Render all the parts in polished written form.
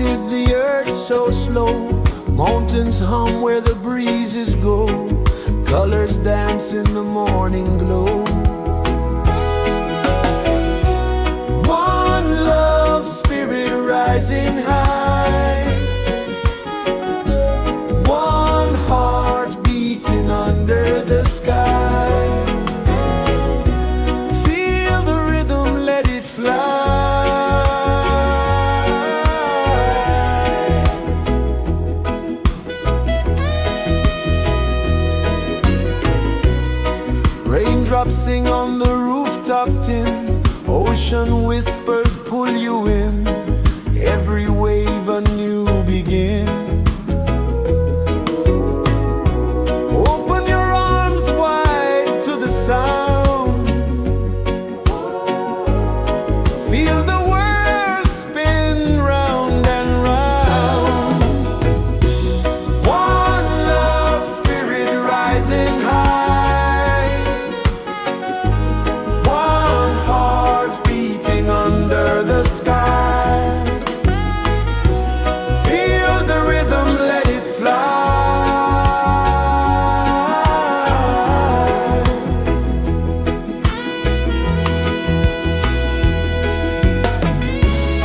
is the earth so slow? Mountains hum where the breezes go. Colors dance in the morning glow. One love spirit rising high. One heart beating under the sky. Feel the rhythm, let it fly. Raindrops sing on the rooftop tin. Ocean whispers pull you in. Every wave a new begin. Open your arms wide to the sound. Feel the world spin round and round. One love spirit rising high. One heart beating under the sky. Feel the rhythm, let it fly.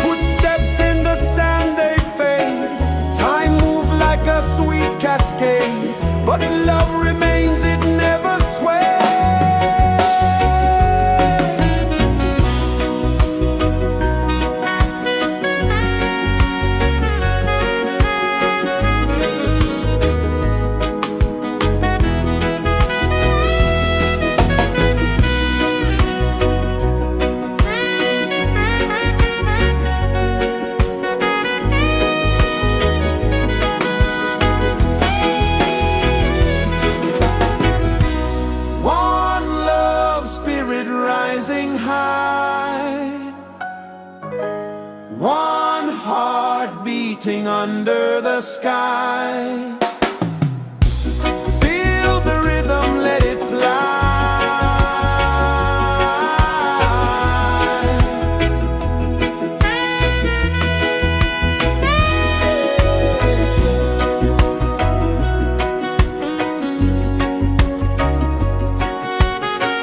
Footsteps in the sand, they fade. Time moves like a sweet cascade, but love remains, it never sways. One love spirit rising high. One heart beating under the sky. Feel the rhythm, let it fly.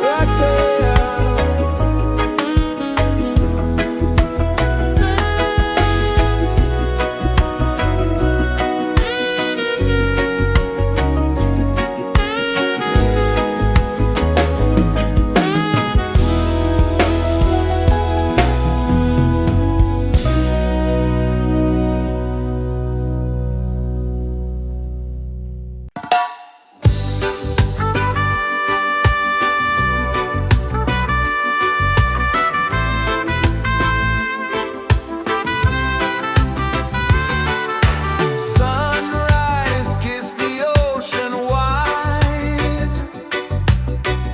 Right there. Sunrise, kiss the ocean wide.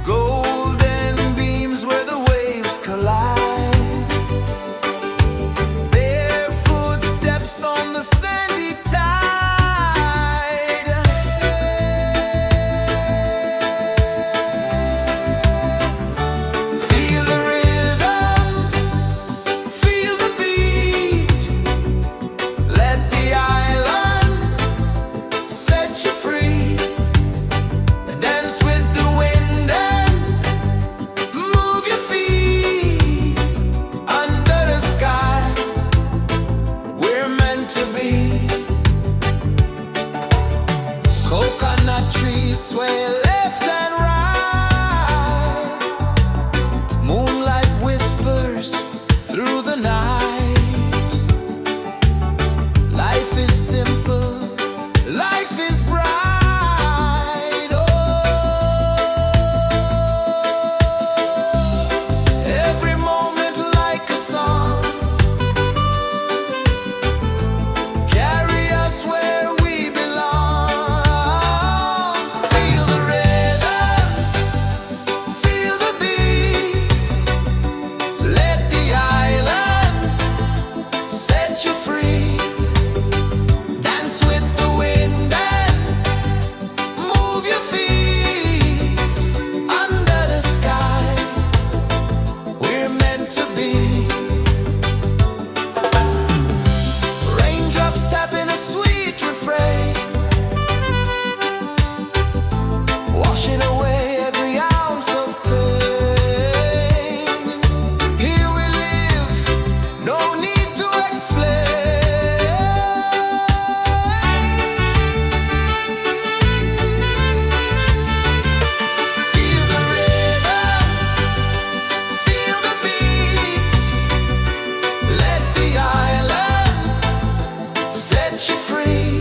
Golden beams where the waves collide. Bare footsteps on the sandy tide. Feel the rhythm, feel the beat. Let the island set you free. Dance with the wind and move your feet. Under the sky, we're meant to be. Coconut trees sway left and right. Moonlight whispers through the night. Life is simple, life is bright. Oh, every moment like a song. Carry us where we belong. Feel the rhythm. set you free.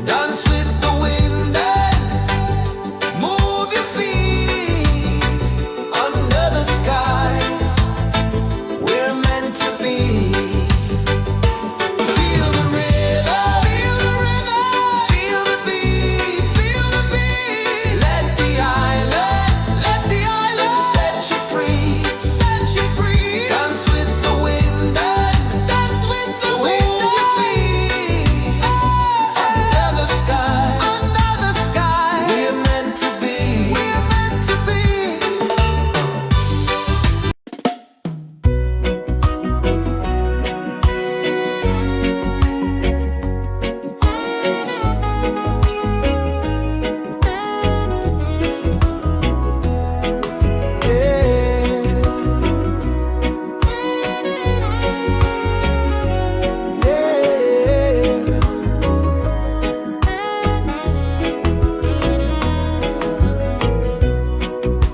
Dance with the wind and move your feet under the sky. We're meant to be. Feel the rhythm, feel the rhythm, feel the beat, feel the beat. Let the island set you free, set you free. Dance with the wind and dance with the wind. Move your feet under the sky, under the sky. We're meant to be, we're meant to be.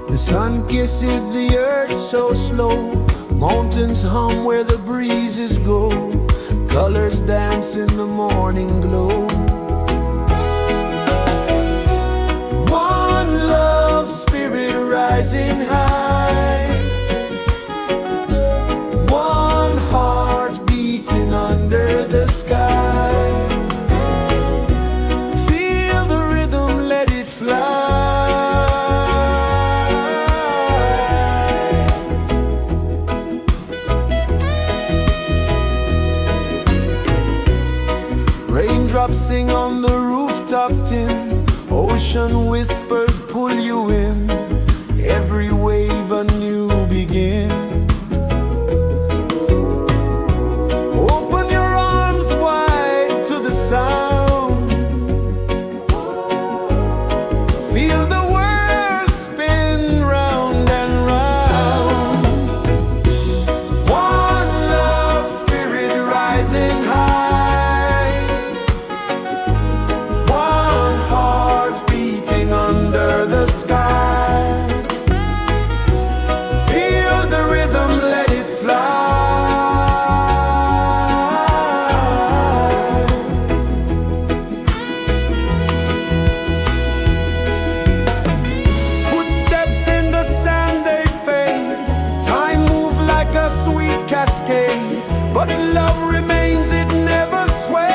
The sun kisses the earth so slow. Mountains hum where the breezes go. Colors dance in the morning glow. One love spirit rising high. One heart beating under the sky. Feel the rhythm, let it fly. Raindrops sing on the rooftop tin. Ocean whispers pull you in. Every wave a new begin. Open your arms wide to the sound. Feel the world spin round and round. One love spirit rising high. One heart beating under the sky. Feel the rhythm, let it fly. Footsteps in the sand, they fade. Time moves like a sweet cascade, but love remains, it never sways.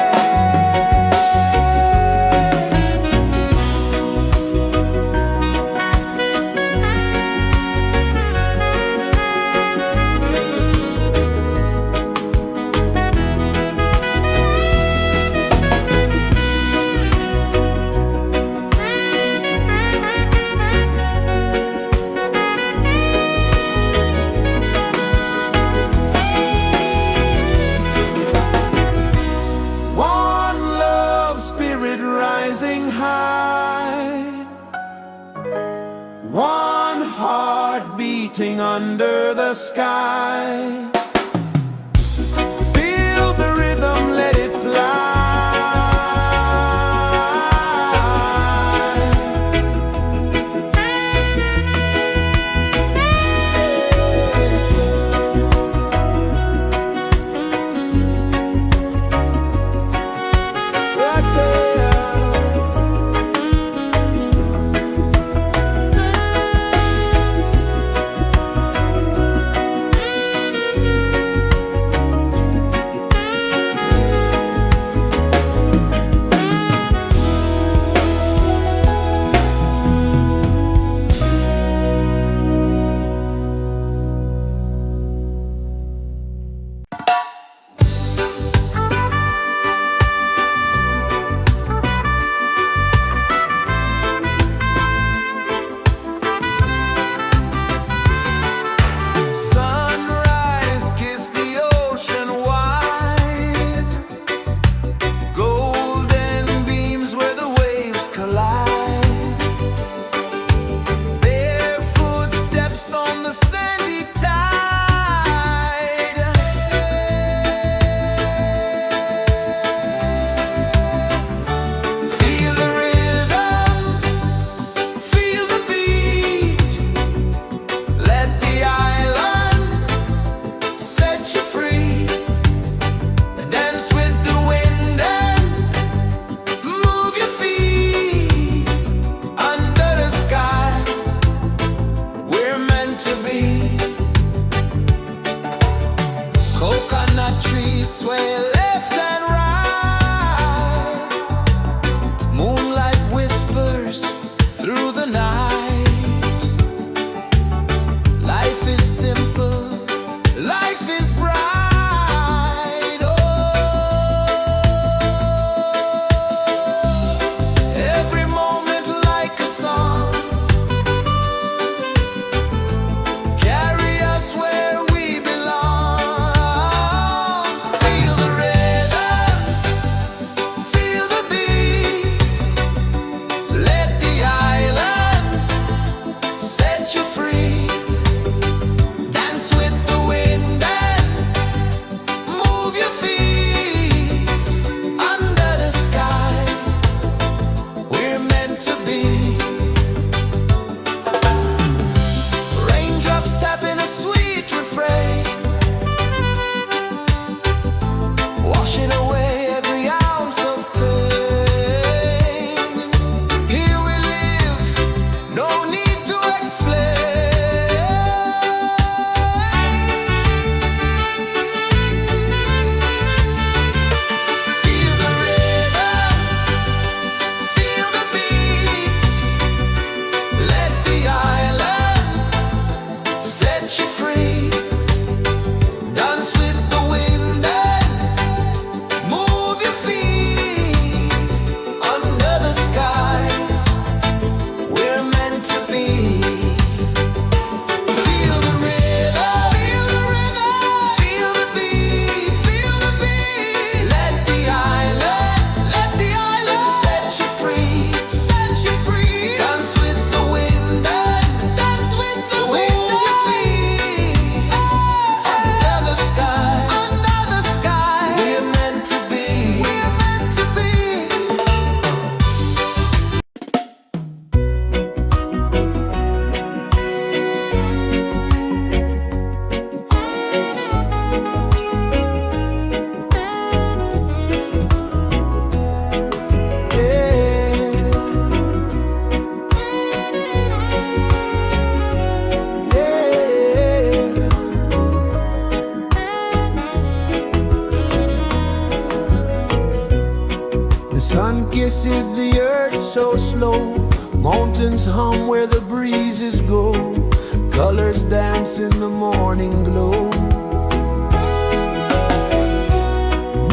One love spirit rising high. One heart beating under the sky. Feel the rhythm, let it fly. Right there. The sun kisses the earth so slow, mountains hum where the breezes go, colors dance in the morning glow.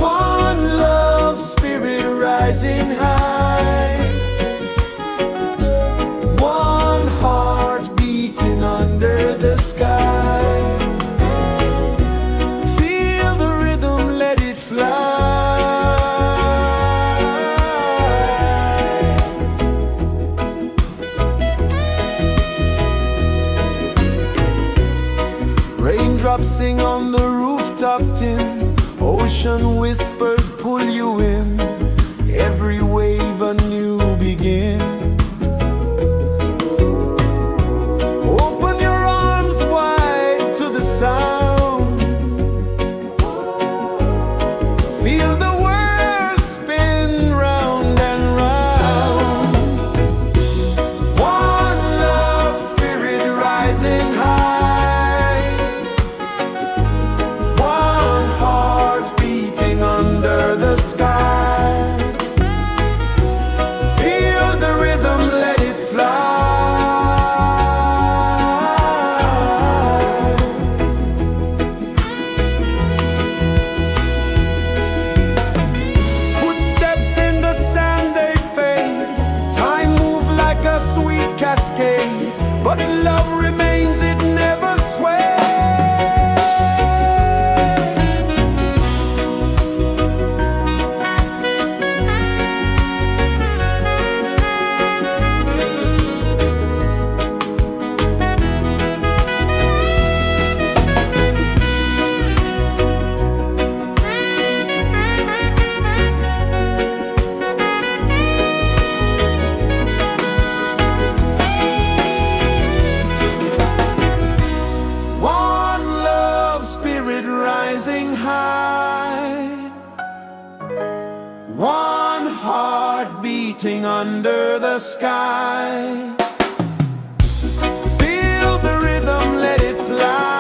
One love spirit rising high, one heart beating under the sky. Feel the rhythm, let it fly. Raindrops sing on the rooftop tin, ocean whispers pull you in, every wave a new begin. Open your arms wide to the sound, feel the world spin round and round. One love spirit rising high, one heart beating under the sky. Feel the rhythm, let it fly. Footsteps in the sand, they fade, time moves like a sweet cascade, but love remains, it never sways. One love spirit rising high, one heart beating under the sky. Feel the rhythm, let it fly.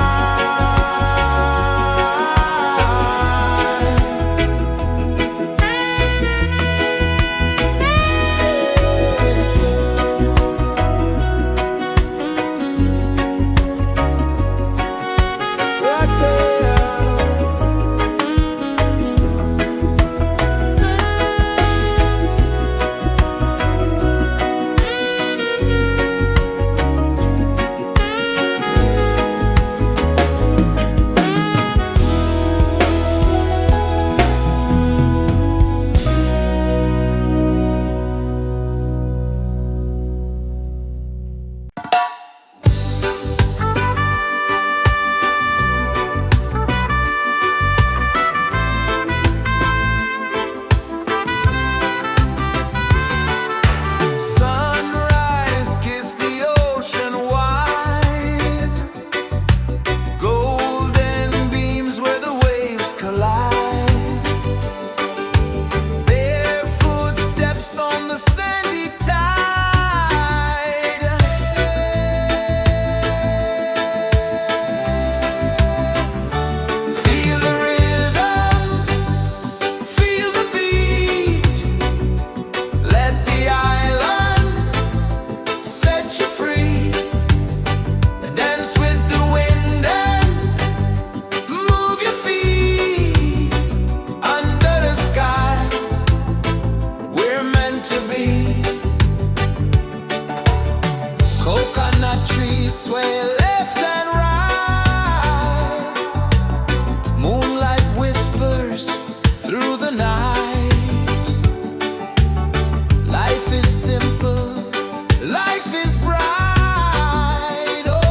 Right there. Sunrise, kiss the ocean wide, golden beams where the waves collide, barefoot steps on the sandy tide. Feel the rhythm, feel the beat, let the island set you free. Dance with the wind and move your feet. Under the sky, we're meant to be. Coconut trees sway left and right, moonlight whispers through the night. Life is simple, life is bright. Oh,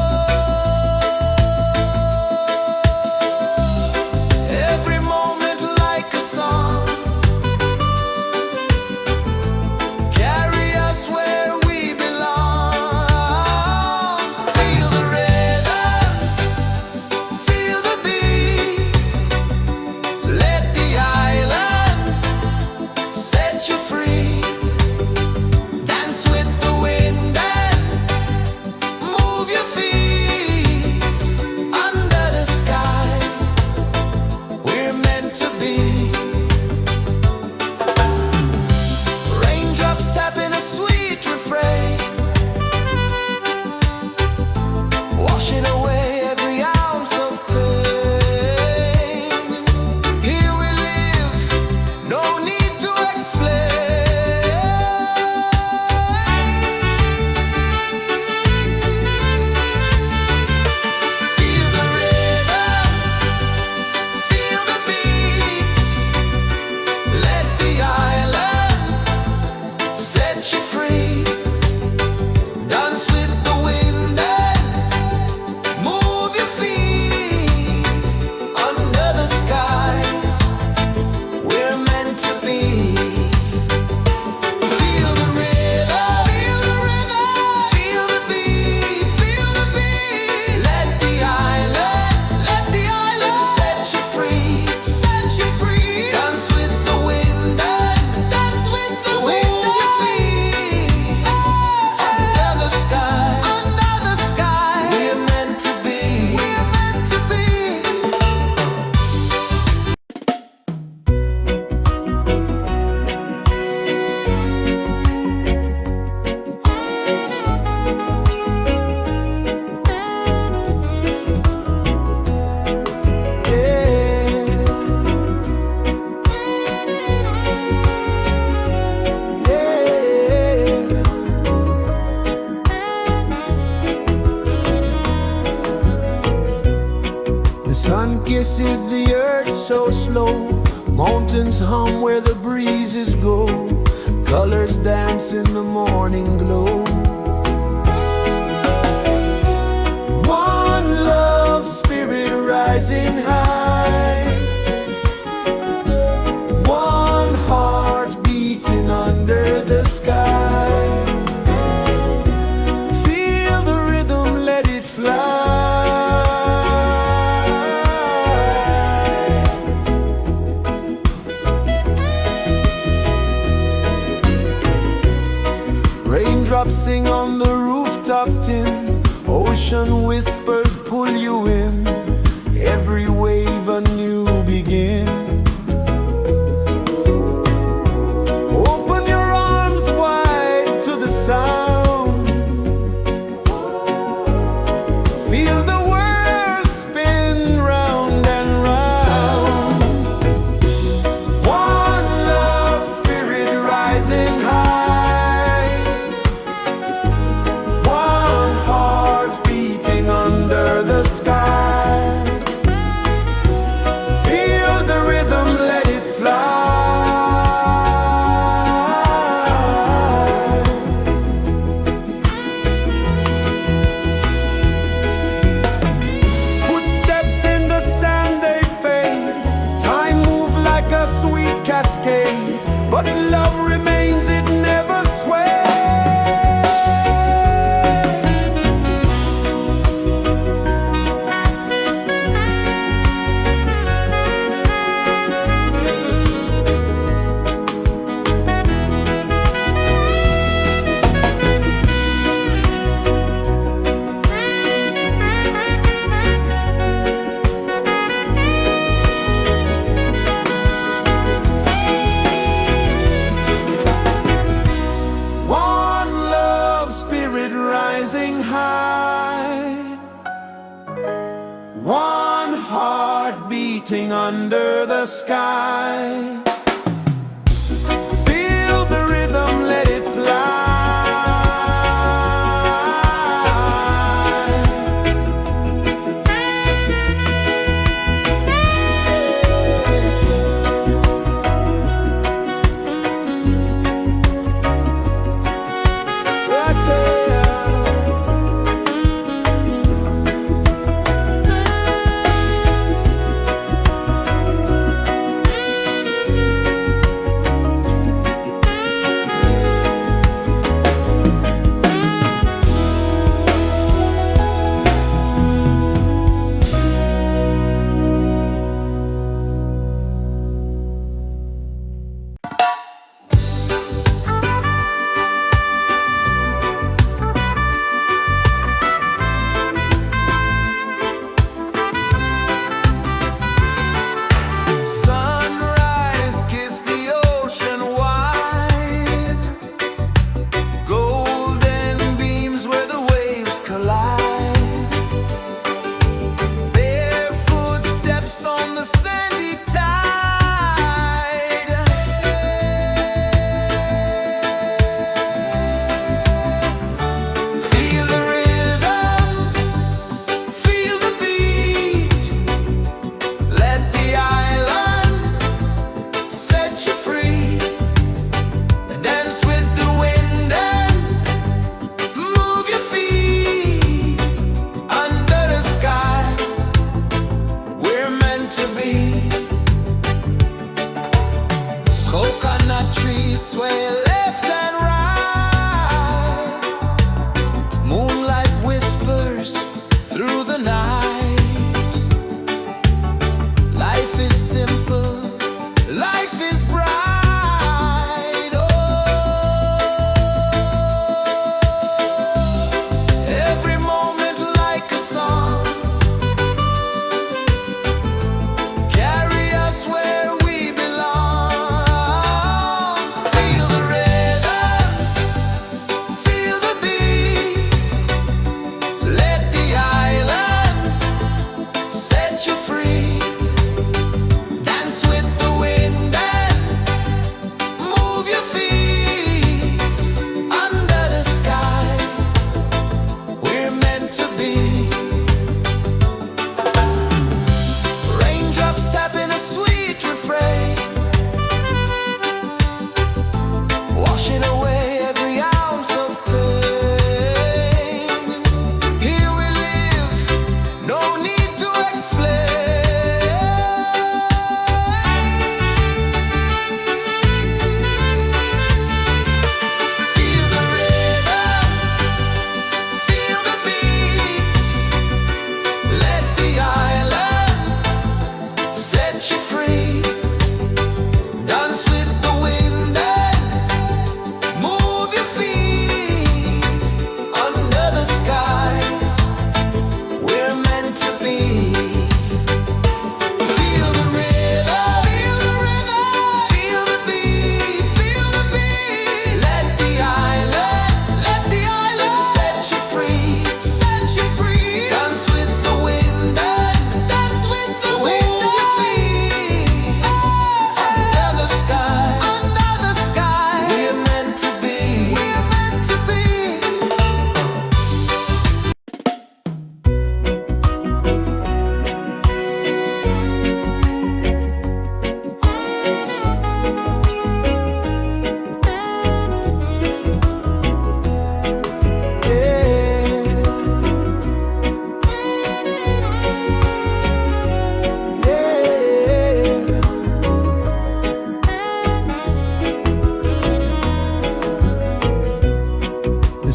every moment like a song, carry us where we belong. Feel the rhythm, feel the beat, let the island set you free. Dance with the wind and move your feet. Under the sky, we're meant to be. so slow. Mountains hum where the breezes go. Colors dance in the morning glow. One love, spirit rising high. One heart beating under the sky. Feel the rhythm, let it fly. Raindrops sing on the rooftop tin. Ocean whispers pull you in. Every wave a new begin. Open your arms wide to the sound. Feel the world spin round and round. One love, spirit rising high. One heart beating under the sky. Feel the rhythm, let it fly. Footsteps in the sand, they fade. Time moves like a sweet cascade, but love remains, it never sways. One love, spirit rising high. One heart beating under the sky. Feel the rhythm, let it fly. Right there. Sunrise, kiss the ocean wide. Golden beams where the waves collide. Barefoot steps on the sandy tide. Feel the rhythm, feel the beat. Let the island set you free. Dance with the wind and move your feet. Under the sky, we're meant to be. Coconut trees sway left and right. Moonlight whispers through the night. Life is simple, life is bright. Oh, every moment like a song. Carry us where we belong. Feel the rhythm, feel the beat. Let the island set you free. Dance with the wind and move your feet. Under the sky, we're meant to be. Raindrops tapping a sweet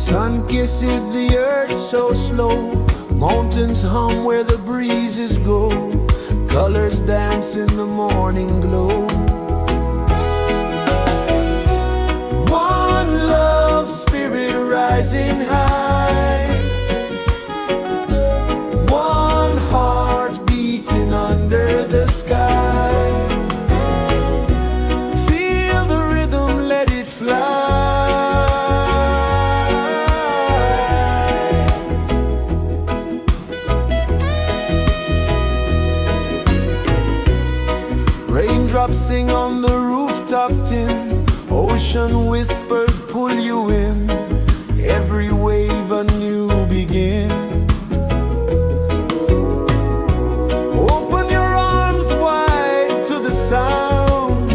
Sun kisses the earth so slow, mountains hum where the breezes go, colors dance in the morning glow. One love spirit rising high, one heart beating under the sky. Feel the rhythm, let it fly. Raindrops sing on the rooftop tin, ocean whispers pull you in, every wave a new begin. Open your arms wide to the sound,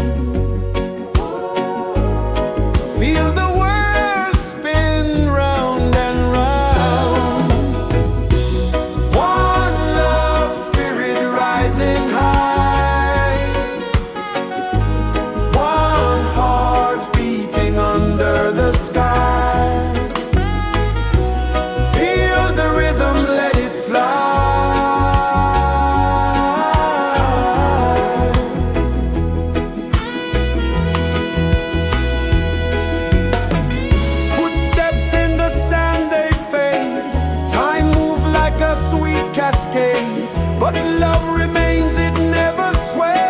feel the world spin round and round. One love spirit rising high, one heart beating under the sky. Feel the rhythm, let it fly. Footsteps in the sand, they fade, time moves like a sweet cascade, but love remains, it never sways.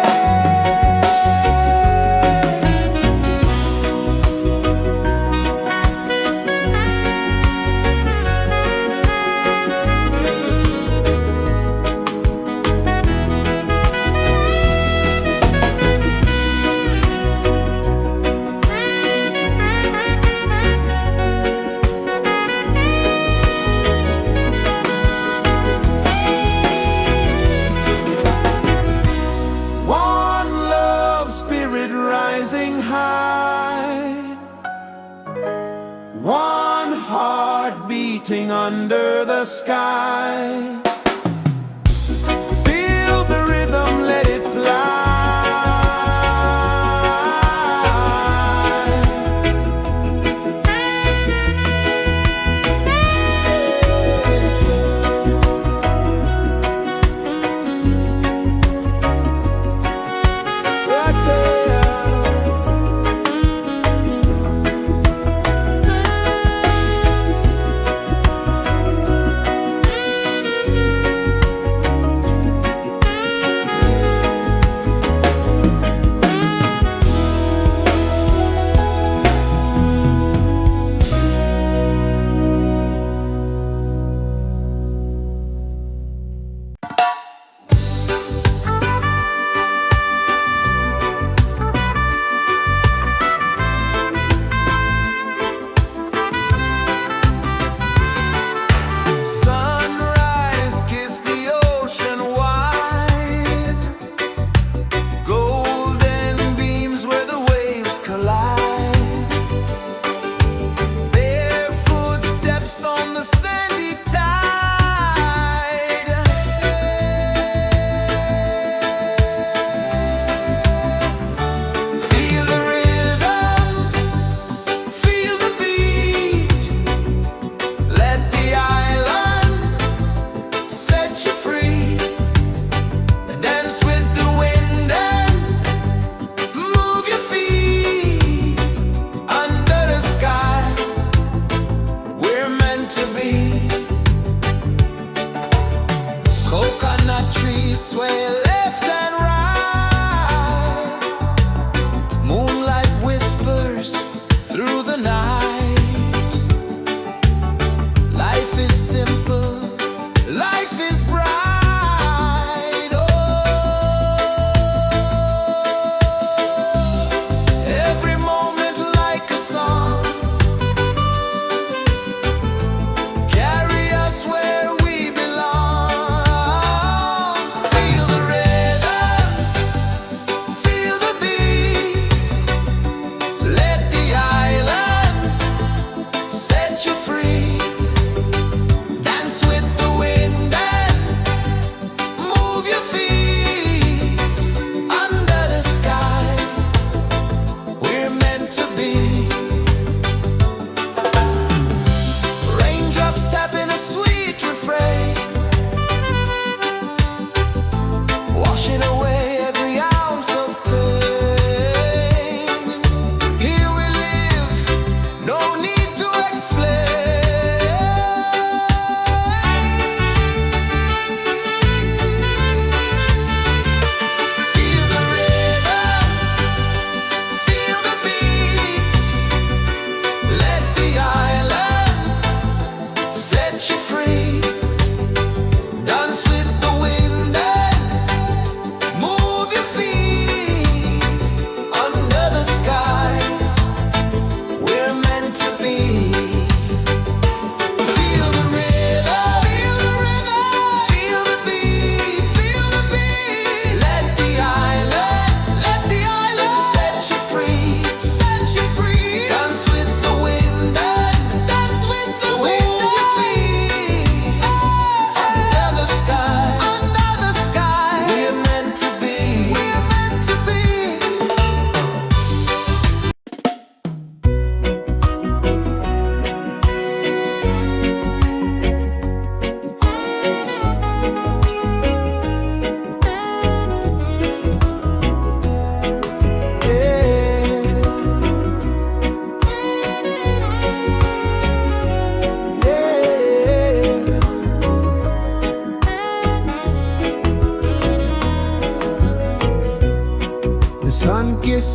One love spirit rising high, one heart beating under the sky. Feel the rhythm, let it fly. Right there. Sunrise, kiss the ocean wide, golden beams where the waves collide, barefoot steps on the sandy tide. Feel the rhythm, feel the beat, let the island set you free. Dance with the wind and move your feet under the sky. We're meant to be. Coconut trees sway left and right, moonlight whispers through the night. Life is simple, life is bright. Oh, every moment like a song, carry us where we belong. Feel the rhythm, feel the beat, let the island set you free. Dance with the wind and move your feet under the sky. We're meant to be.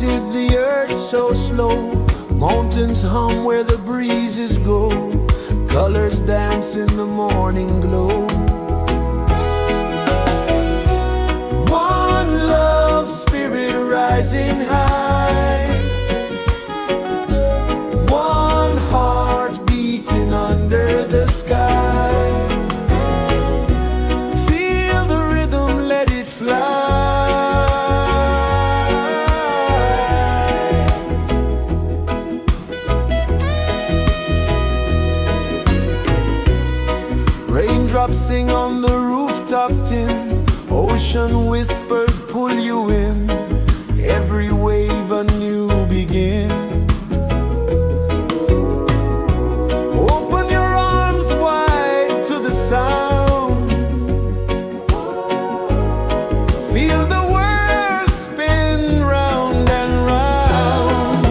dances the earth so slow. Mountains hum where the breezes go. Colors dance in the morning glow. One love spirit rising high. One heart beating under the sky. Feel the rhythm, let it fly. Raindrops sing on the rooftop tin. Ocean whispers pull you in. Every wave a new begin. Open your arms wide to the sound. Feel the world spin round and round.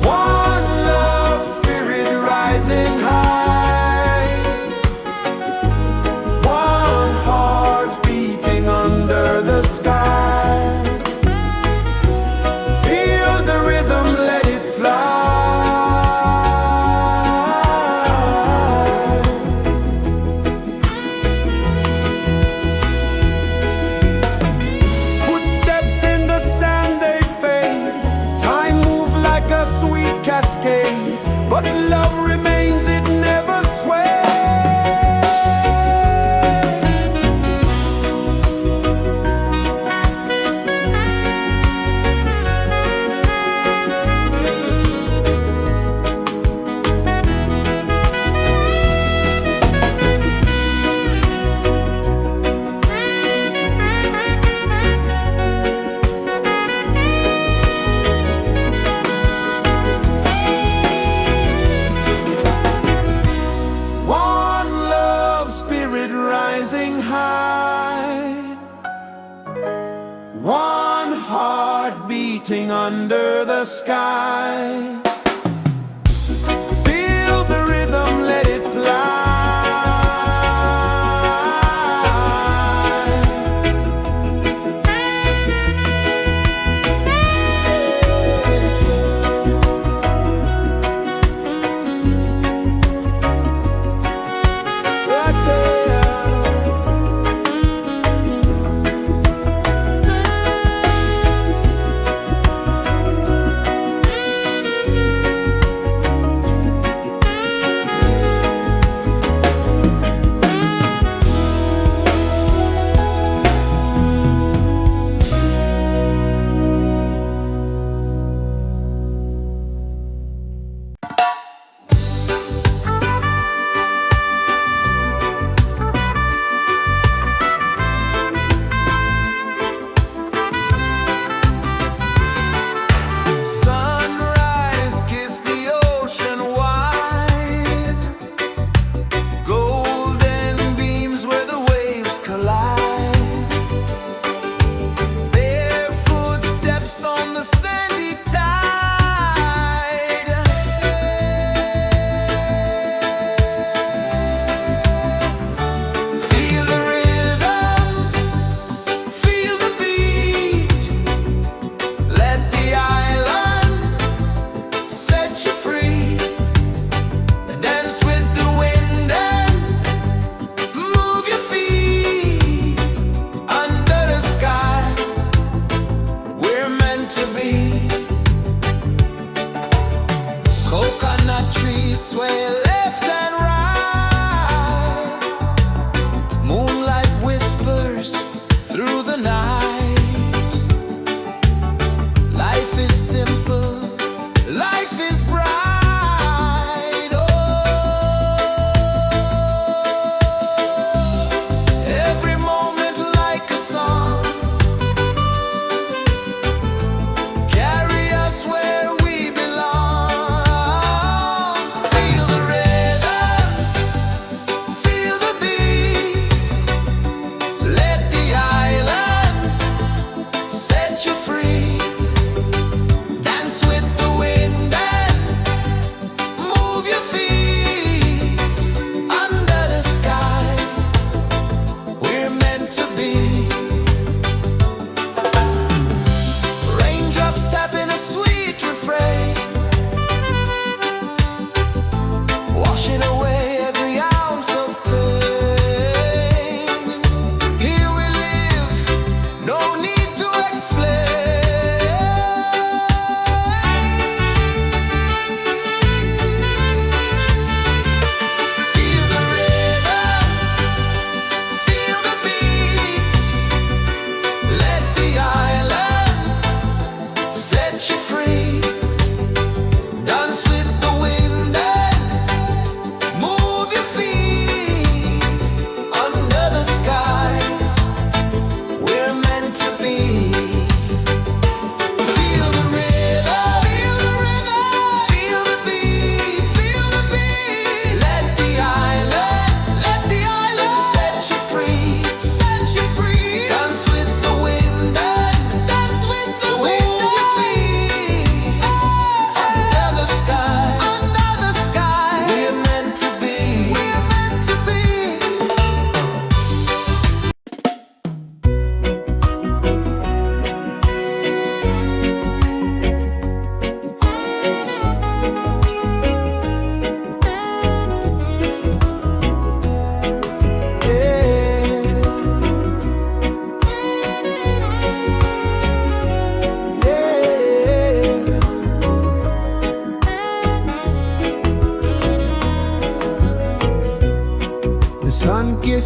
One love spirit rising high. One heart beating under the sky. Feel the rhythm, let it fly. Footsteps in the sand, they fade. Time moves like a sweet cascade, but love remains, it never sways. One love spirit rising high. One heart beating under the sky. Feel the rhythm, let it fly. Right there. Sunrise, kiss the ocean wide. Golden beams where the waves collide. Bare footsteps on the sandy tide. Feel the rhythm, feel the beat. Let the island set you free. Dance with the wind and move your feet. Under the sky, we're meant to be. Coconut trees sway left and right. Moonlight whispers through the night. Life is simple, life is bright. Oh, every moment like a song. Carry us where we belong. Feel the rhythm.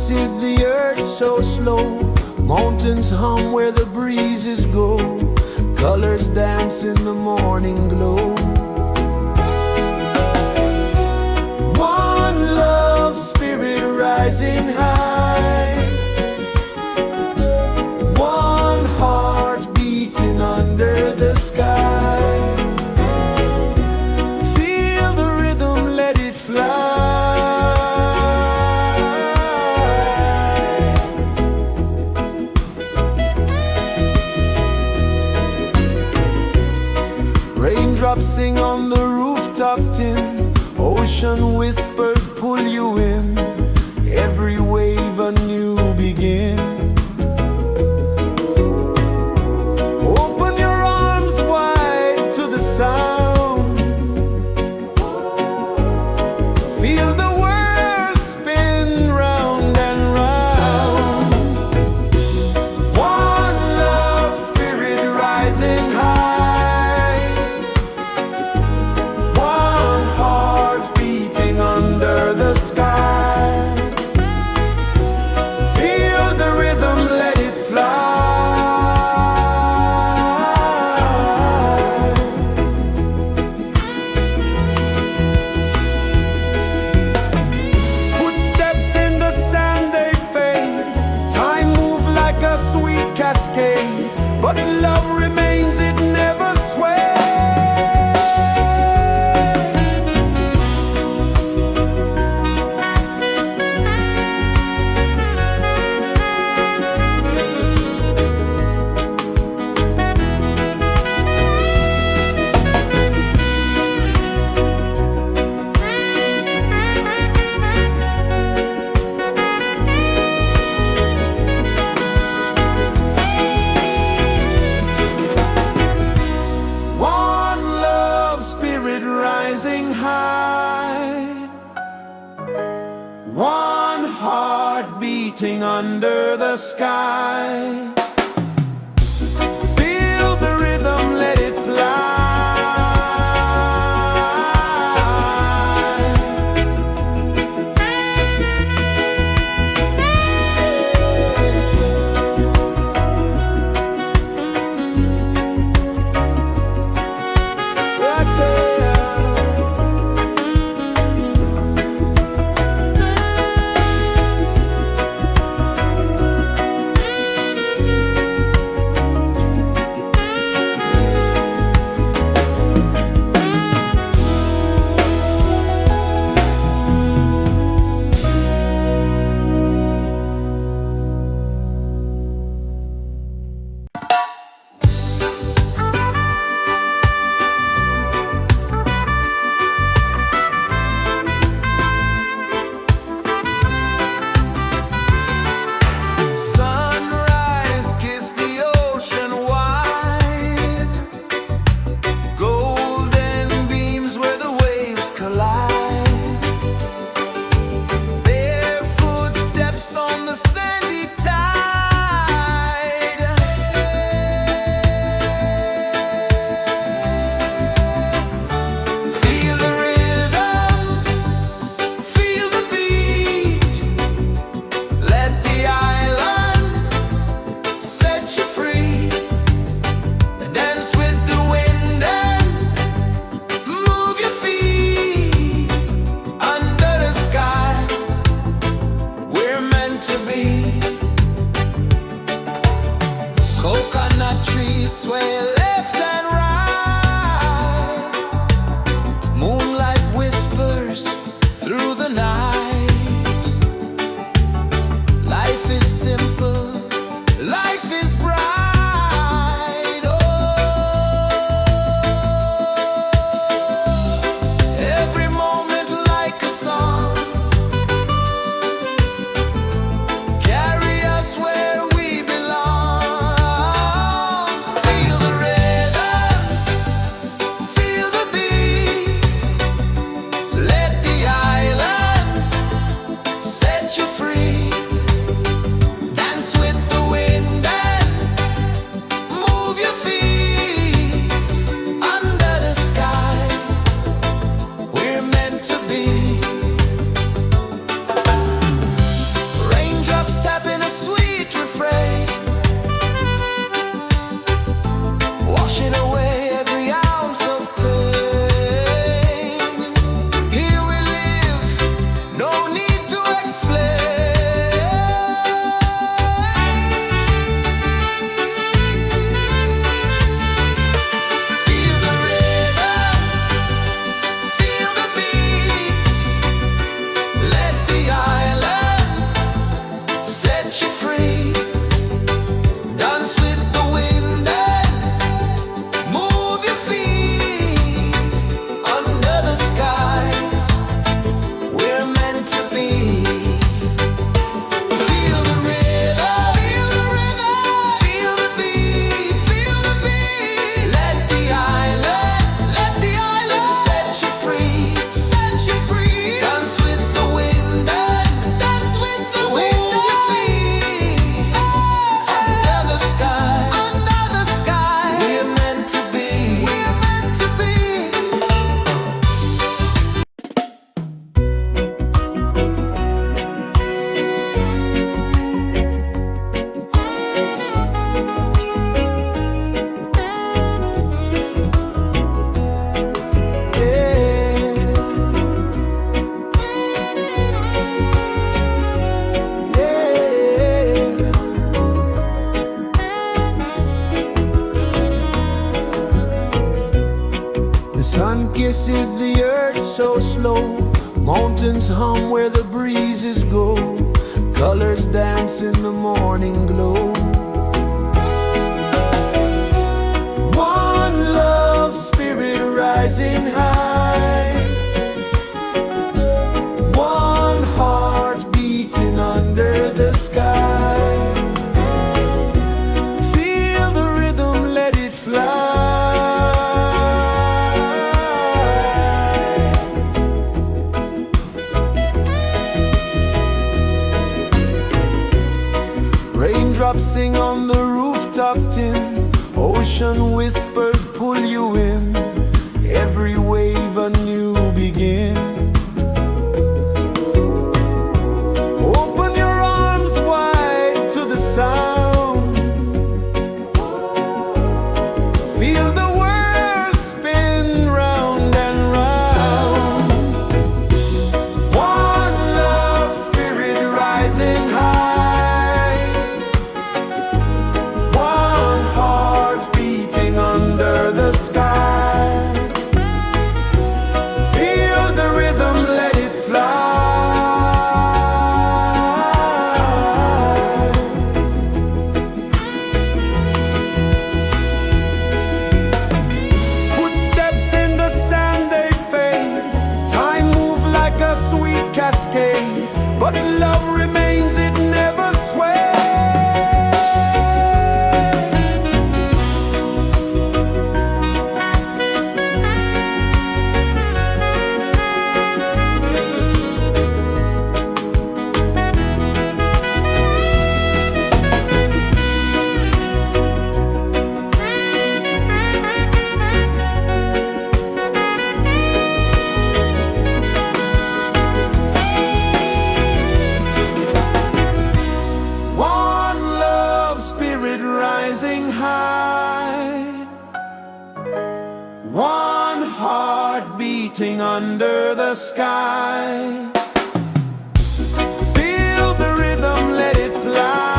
pulses the earth so slow. Mountains hum where the breezes go. Colors dance in the morning glow. One love, spirit rising high. One heart beating under the sky. Feel the rhythm, let it fly. Raindrops sing on the rooftop tin. Ocean whispers pull you in. Every wave a new begin. Open your arms wide to the sound. Feel the world spin round and round. One love, spirit rising high. One heart beating under the sky. Feel the rhythm, let it fly. Footsteps in the sand, they fade. Time moves like a sweet cascade, but love remains, it never sways. One love, spirit rising high. One heart beating under the sky. Feel the rhythm, let it fly. Right there. Sun kisses the earth so slow, mountains hum where the breezes go, colors dance in the morning glow. One love spirit rising high, one heart beating under the sky. Feel the rhythm, let it fly. Raindrops sing on the rooftop tin, ocean whispers pull you in, every wave a new begin. Open your arms wide to the sound, feel the world spin round and round. One love spirit rising high, one heart beating under the sky. Feel the rhythm, let it fly. Footsteps in the sand, they fade, time moves like a sweet cascade, but love remains, it never sways. One love spirit rising high, one heart beating under the sky. Feel the rhythm, let it fly.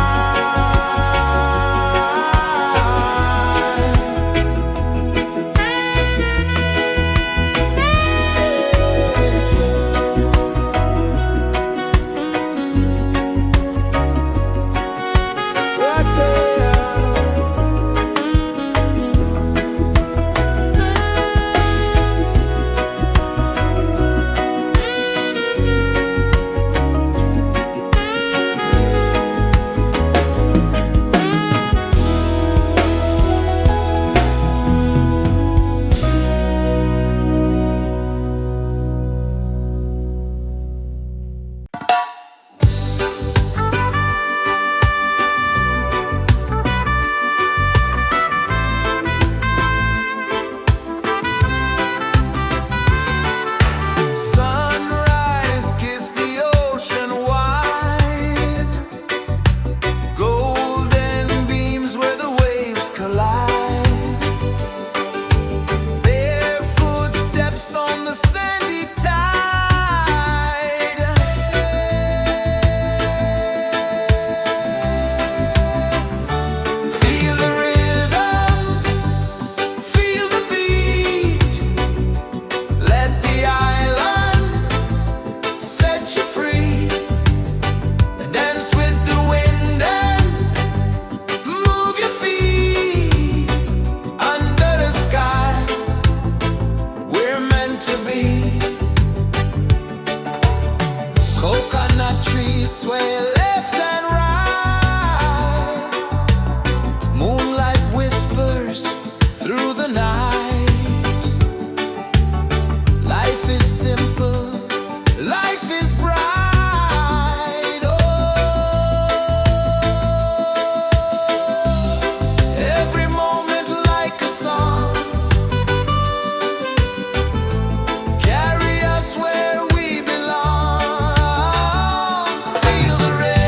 Right there. Sunrise, kiss the ocean wide, golden beams where the waves collide, bare footsteps on the sandy tide. Feel the rhythm, feel the beat, let the island set you free. Dance with the wind and move your feet. Under the sky, we're meant to be. Coconut trees sway left and right, moonlight whispers through the night. Life is simple, life is bright. Oh, every moment like a song, carry us where we belong. Feel the rhythm.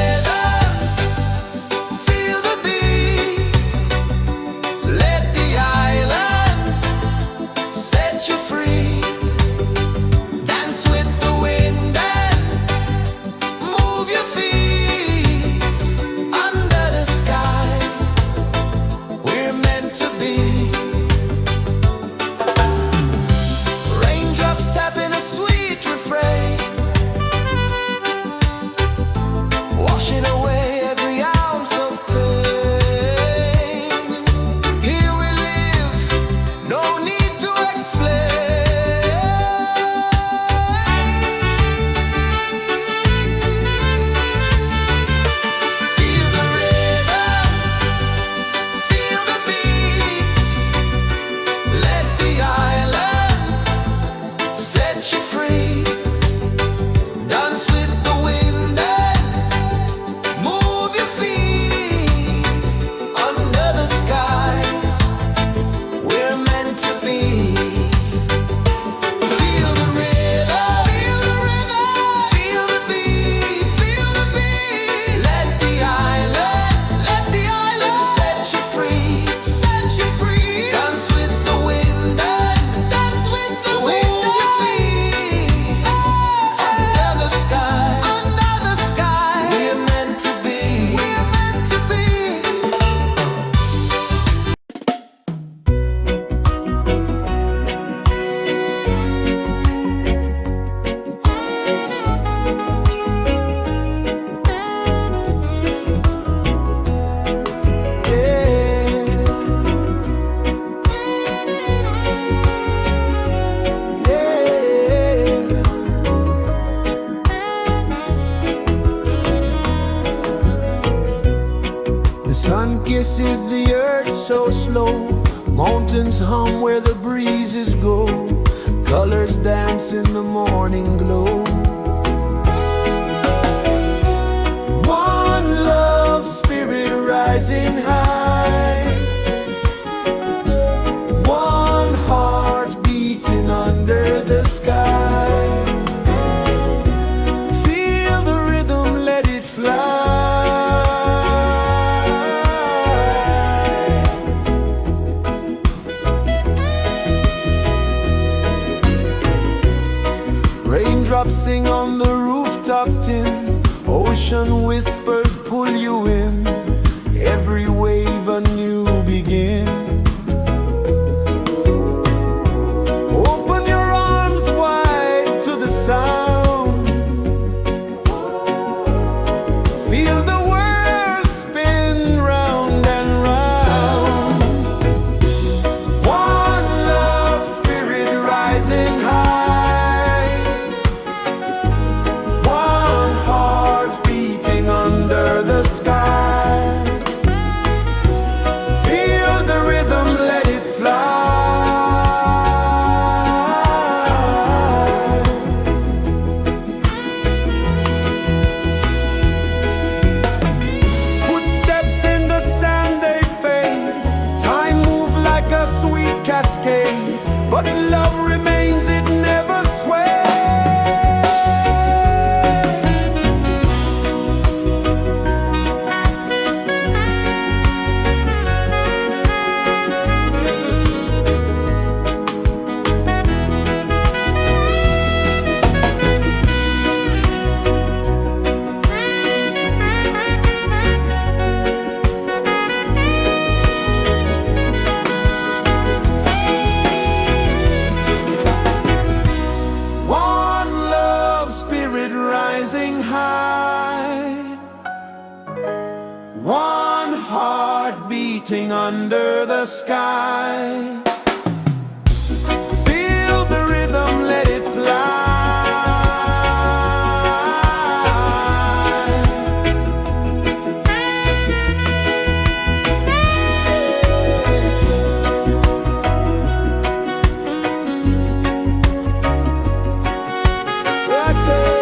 is the earth so slow. Mountains hum where the breezes go. Colors dance in the morning glow. One love spirit rising high. One heart beating under the sky. Feel the rhythm, let it fly. Raindrops sing on the rooftop tin. Ocean whispers pull you in. Every wave a new begin. Open your arms wide to the sound. Feel the world spin round and round. One love spirit rising high. One heart beating under the sky. Feel the rhythm, let it fly. Footsteps in the sand, they fade. Time moves like a sweet cascade, but love remains, it never sways. One love spirit rising high. One heart beating under the sky. Feel the rhythm, let it fly. Right there.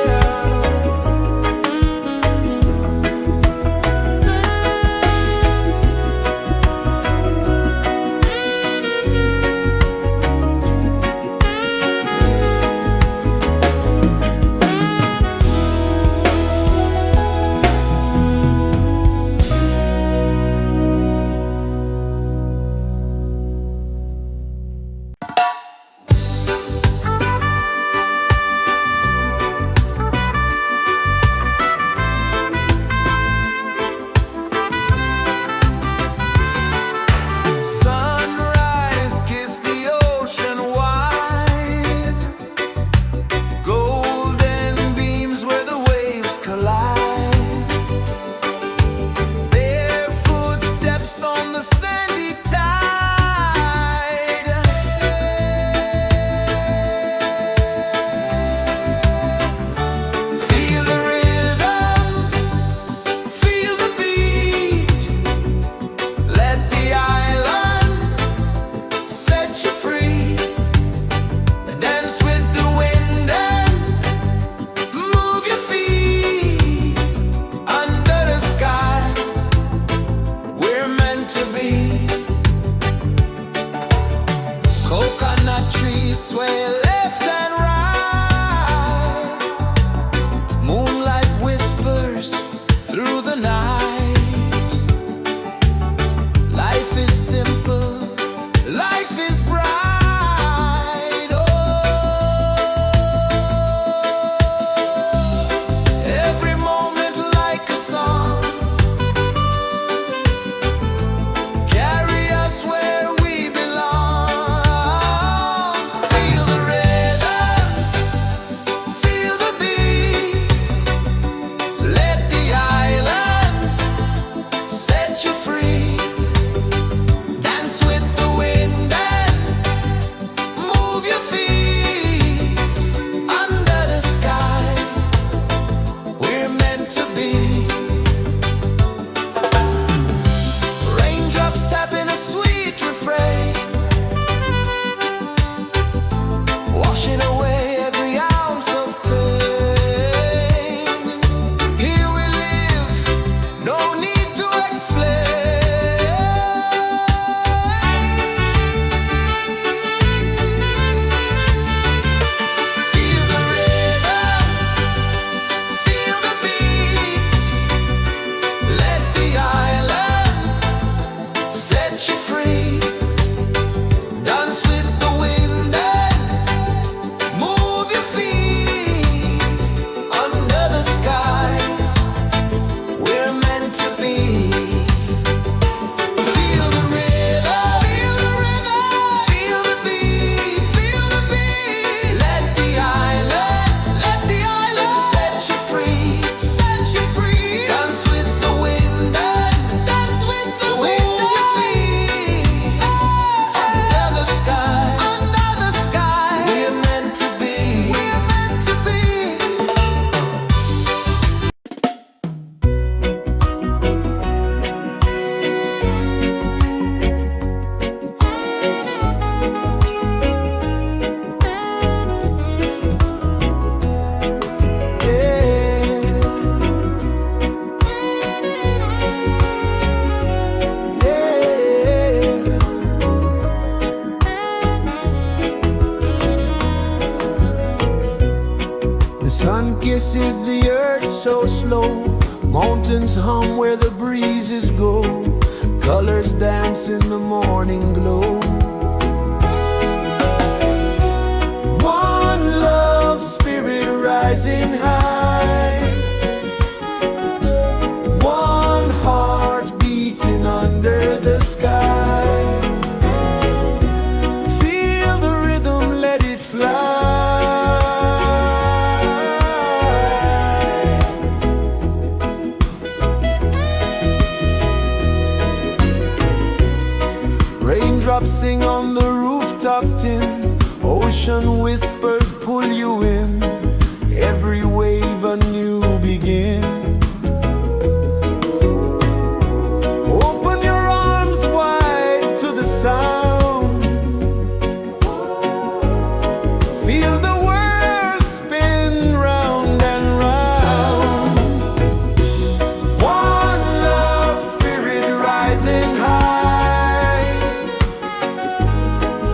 Sun kisses the earth so slow, mountains hum where the breezes go, colors dance in the morning glow. One love spirit rising high, one heart beating under the sky. Feel the rhythm, let it fly. Raindrops sing on the rooftop tin, ocean whispers pull you in, every wave a new begin. Open your arms wide to the sound, feel the world spin round and round. One love spirit rising high,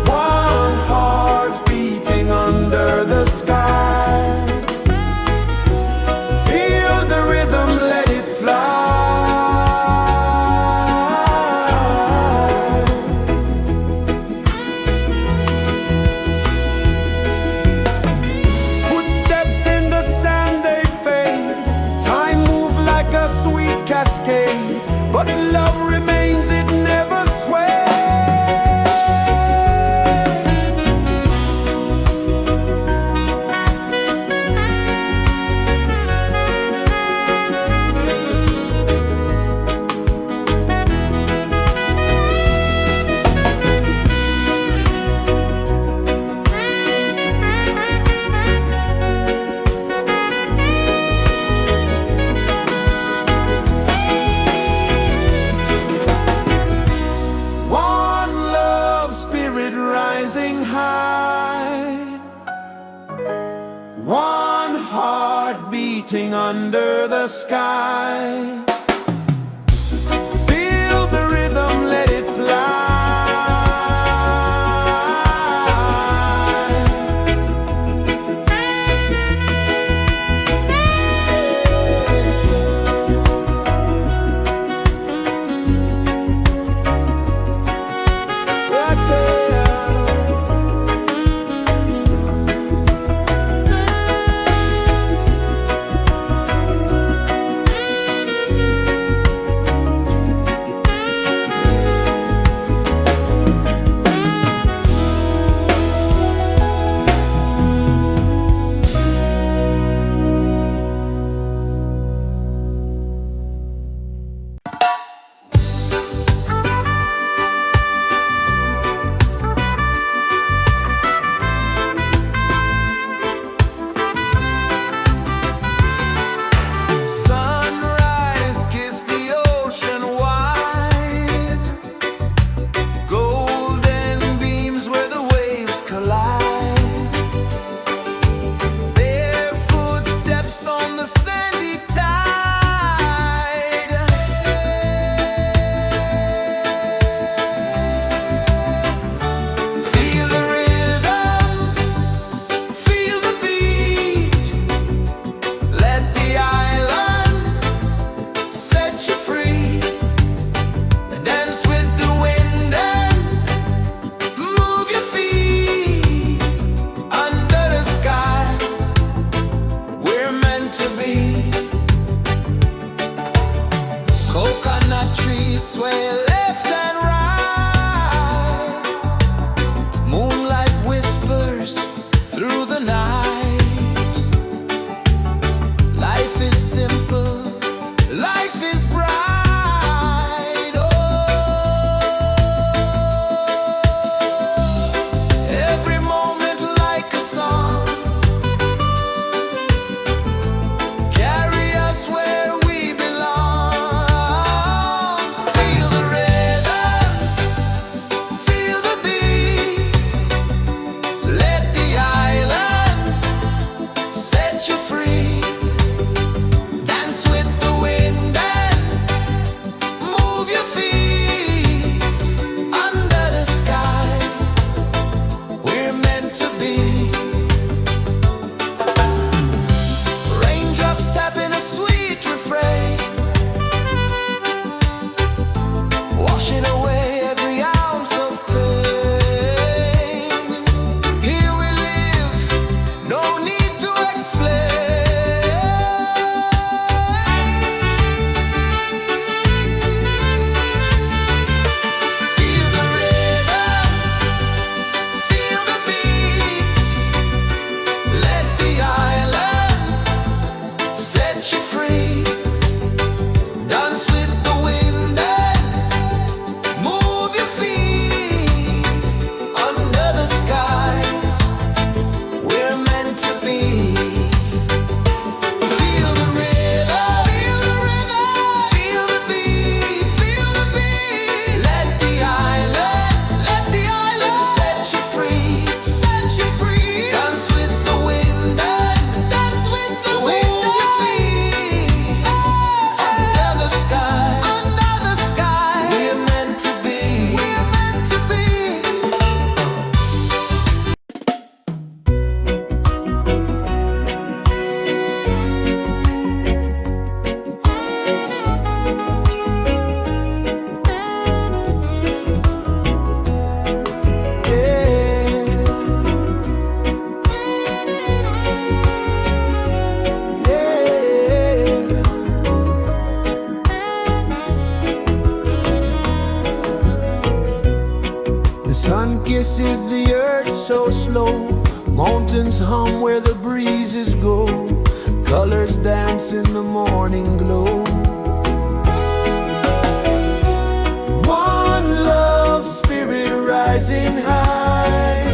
one heart beating under the sky. Feel the rhythm, let it fly. Footsteps in the sand, they fade, time moves like a sweet cascade, but love remains, it never sways. One love spirit rising high, one heart beating under the sky. Feel the rhythm, let it fly. Right there. Sunrise, kiss the ocean wide, golden beams where the waves collide, bare footsteps on the sandy tide. Feel the rhythm, feel the beat, let the island set you free. Dance with the wind and move your feet under the sky. We're meant to be. Coconut trees sway left and right, moonlight whispers through the night. Life is simple, life is bright. Oh, every moment like a song, carry us where we belong. Feel the rhythm, feel the beat, let the island mountains hum where the breezes go, colors dance in the morning glow. One love spirit rising high,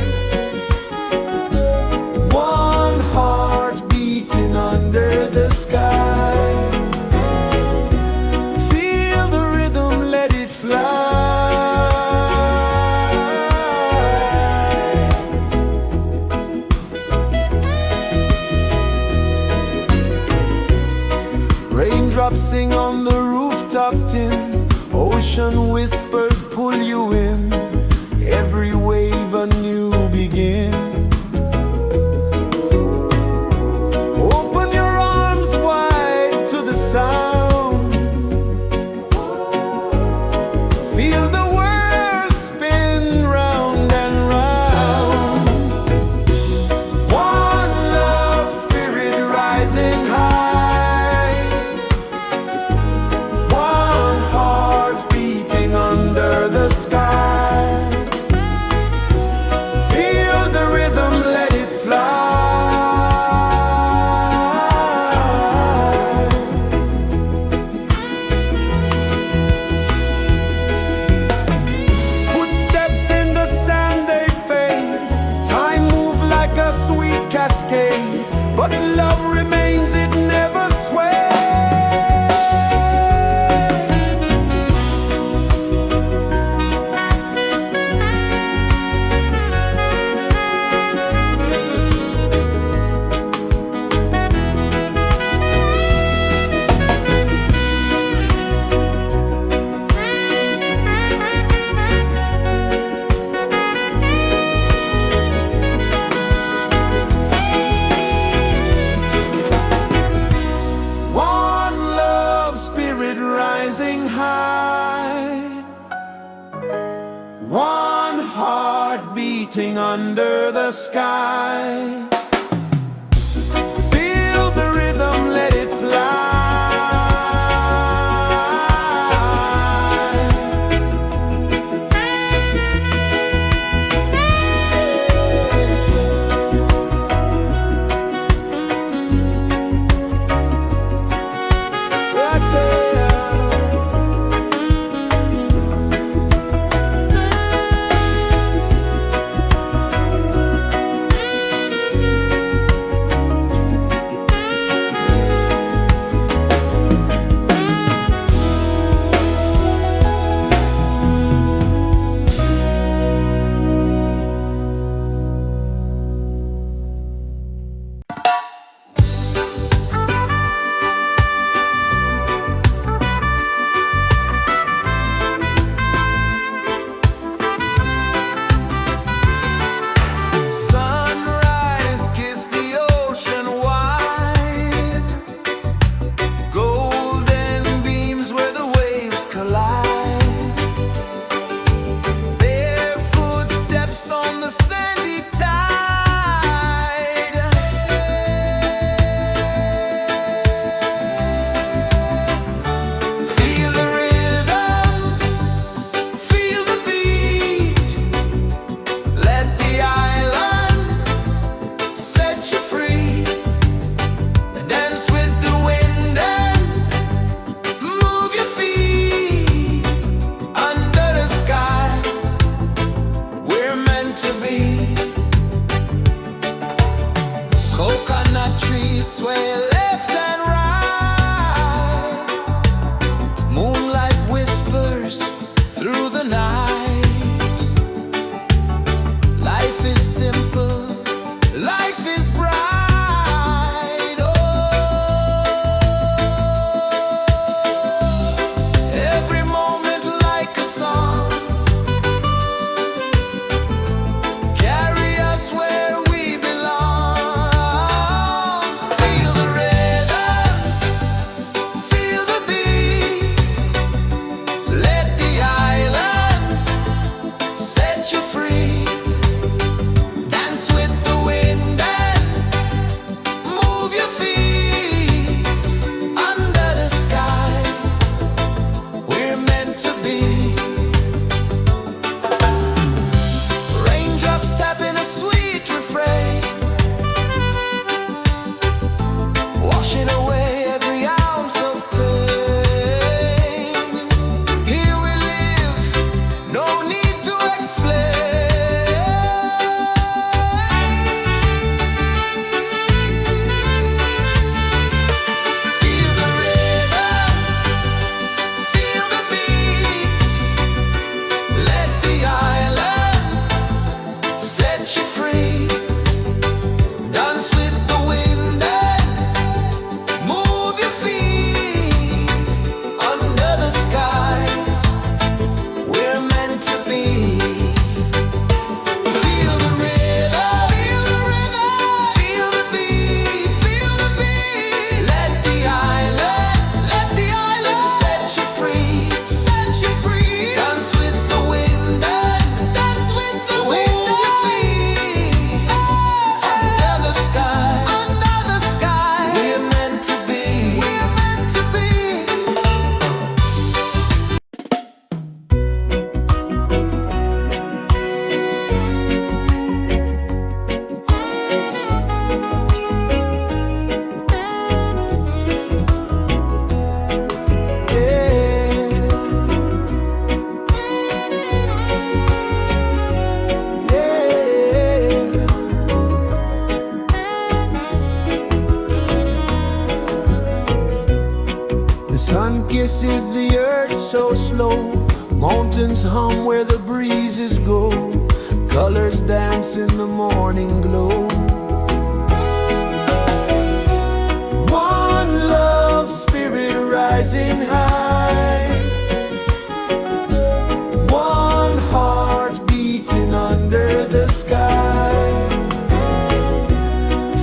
one heart beating under the sky. Feel the rhythm, let it fly. Raindrops sing on the rooftop tin, ocean whispers pull you in, every wave a new begin. Open your arms wide to the sound, feel the world spin round and round. One love spirit rising high, one heart beating under the sky. Feel the rhythm, let it fly. Footsteps in the sand, they fade. Time moves like a sweet cascade, but love remains, it never sways. One love spirit rising high, one heart beating under the sky. Feel the rhythm, let it fly. Right there. Sunrise, kiss the ocean wide, golden beams where the waves collide, their footsteps on the sandy tide. Feel the rhythm, feel the beat, let the island set you free. Dance with the wind and move your feet under the sky. We're meant to be. Coconut trees sway left and right, moonlight whispers through the night. Life is simple, life is bright. Oh, every moment like a song, carry us where we belong. Feel the rhythm. kisses the earth so slow. Mountains hum where the breezes go. Colors dance in the morning glow. One love spirit rising high. One heart beating under the sky.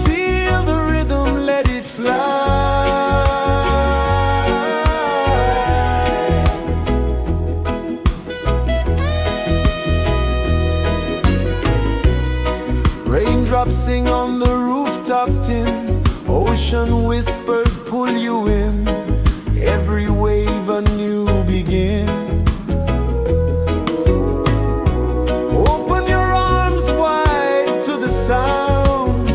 Feel the rhythm, let it fly. Raindrops sing on the rooftop tin. Ocean whispers pull you in. Every wave a new begin. Open your arms wide to the sound.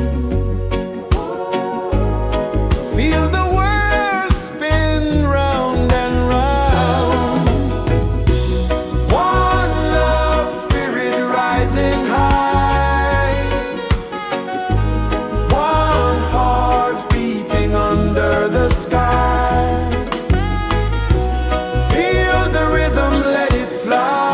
Feel the world spin round and round. One love spirit rising high. One heart beating under the sky. Feel the rhythm, let it fly.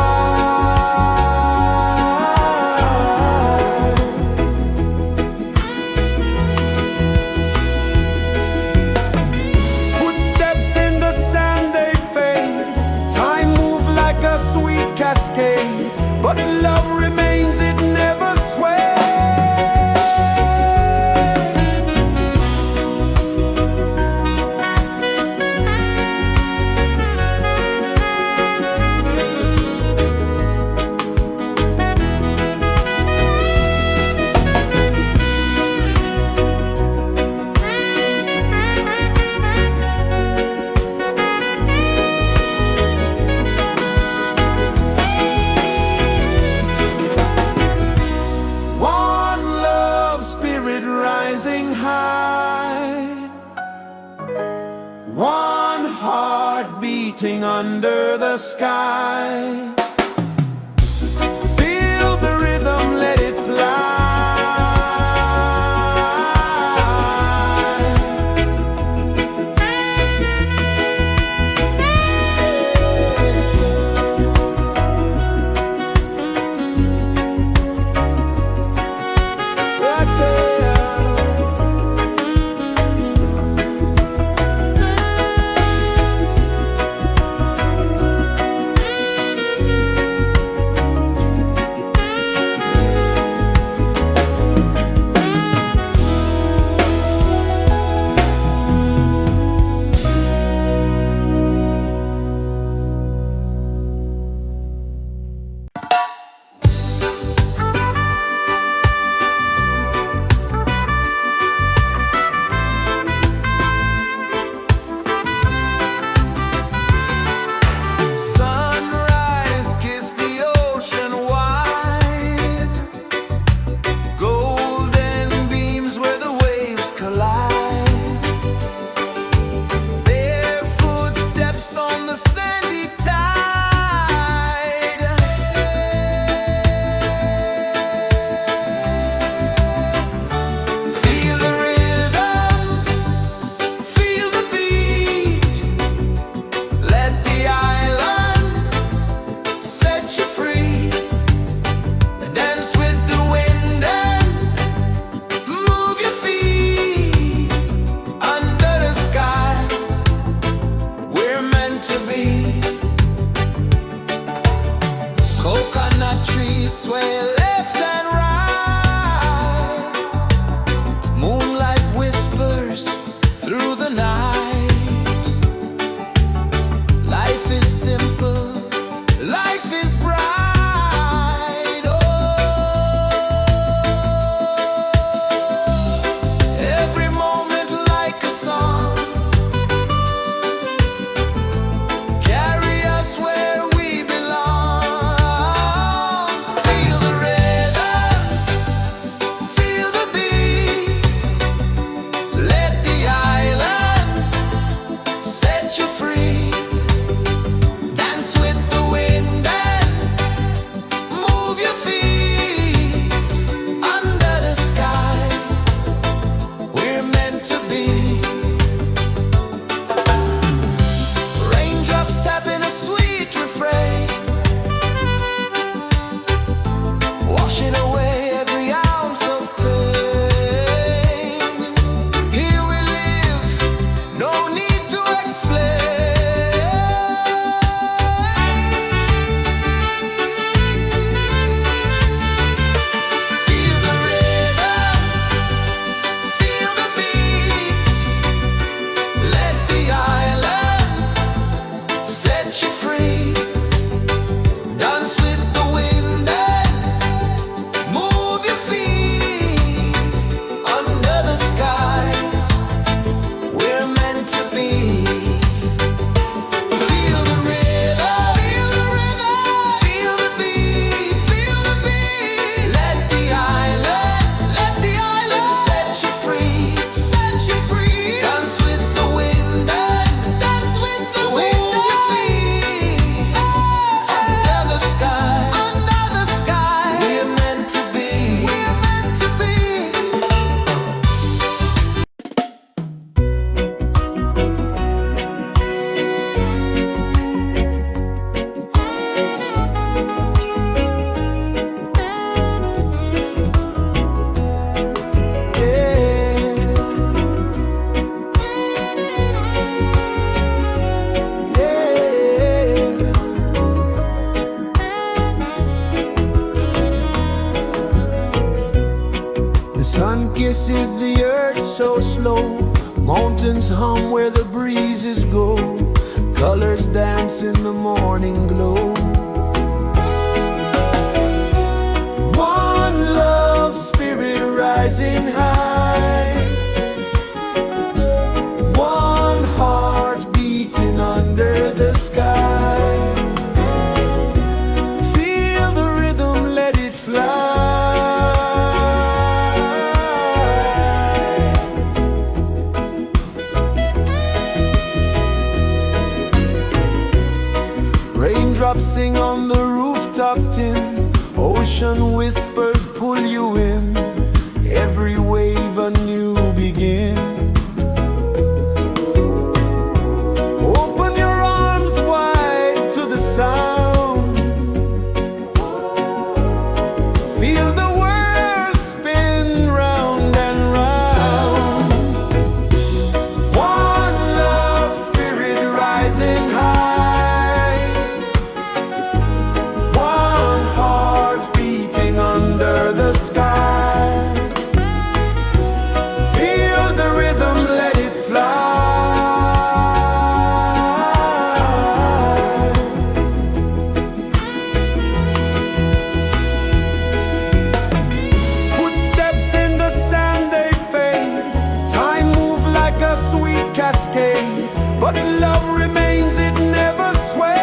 Footsteps in the sand, they fade. Time moves like a sweet cascade, but love remains, it never sways. One love spirit rising high. One heart beating under the sky. Feel the rhythm, let it fly. Right there. heart so slow. Mountains hum where the breezes go. Colors dance in the morning glow. One love, spirit rising high. One heart beating under the sky. Feel the rhythm, let it fly. Raindrops sing on the rooftop tin. Ocean whispers pull you in. Every wave a new begin. Open your arms wide to the sound. Feel the world spin round and round. One love, spirit rising high. One heart beating under the sky. Feel the rhythm, let it fly. Footsteps in the sand, they fade. Time moves like a sweet cascade, but love remains, it never sways.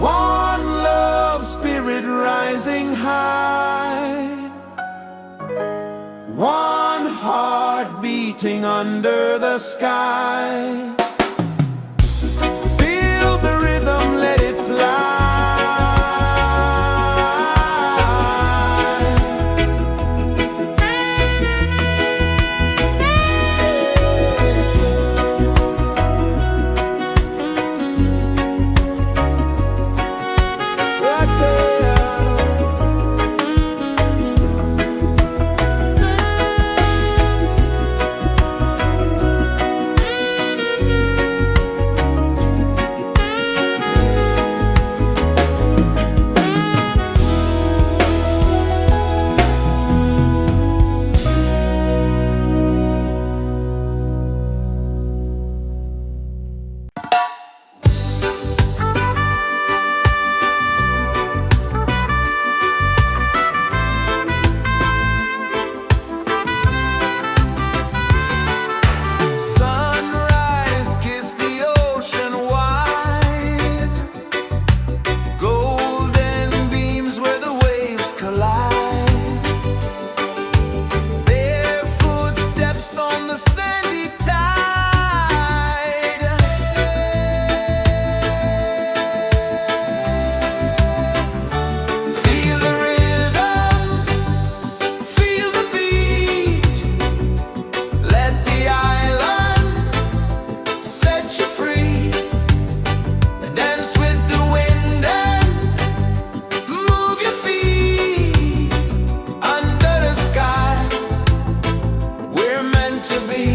One love, spirit rising high. One heart beating under the sky. Feel the rhythm, let it fly. Right there. Sunrise, kiss the ocean wide. Golden beams where the waves collide. Bare footsteps on the sandy tide. Feel the rhythm, feel the beat. Let the island set you free. Dance with the wind and move your feet. Under the sky, we're meant to be.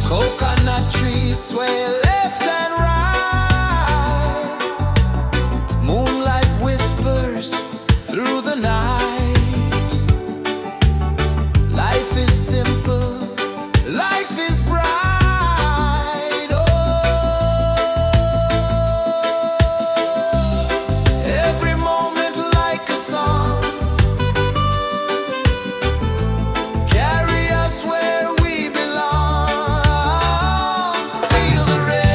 Coconut trees sway left and right. Moonlight whispers through the night. Life is simple, life is bright. Oh, every moment like a song. Carry us where we belong. Feel the rhythm.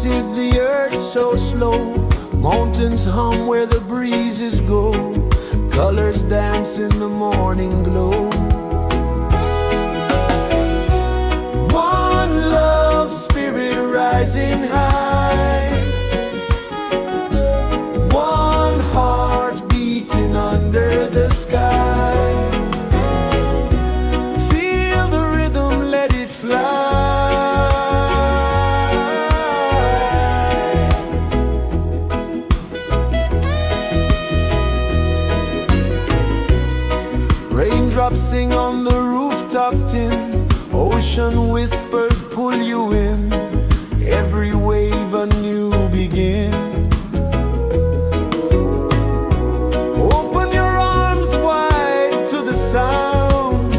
pulses the earth so slow. Mountains hum where the breezes go. Colors dance in the morning glow. One love spirit rising high. One heart beating under the sky. Feel the rhythm, let it fly. Raindrops sing on the rooftop tin. Ocean whispers pull you in. Every wave a new begin. Open your arms wide to the sound.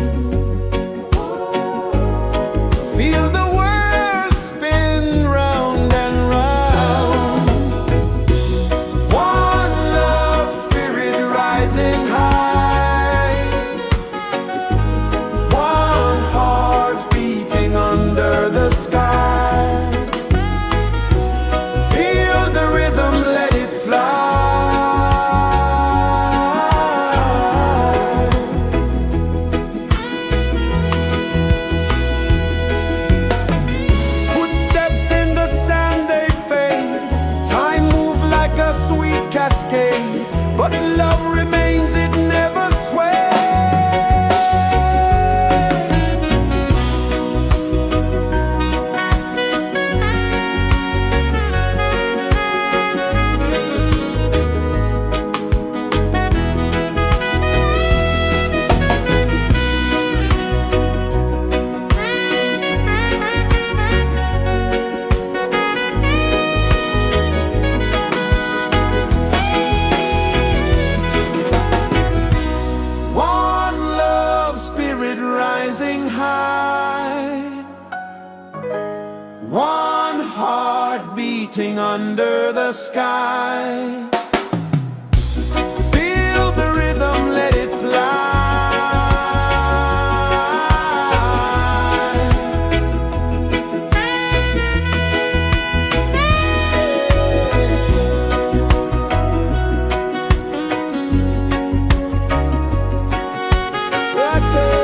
Feel the world spin round and round. One love spirit rising high. One heart beating under the sky. Feel the rhythm, let it fly. Footsteps in the sand, they fade. Time moves like a sweet cascade, but love remains, it never sways. One love spirit rising high. One heart beating under the sky. Feel the rhythm, let it fly. Right there.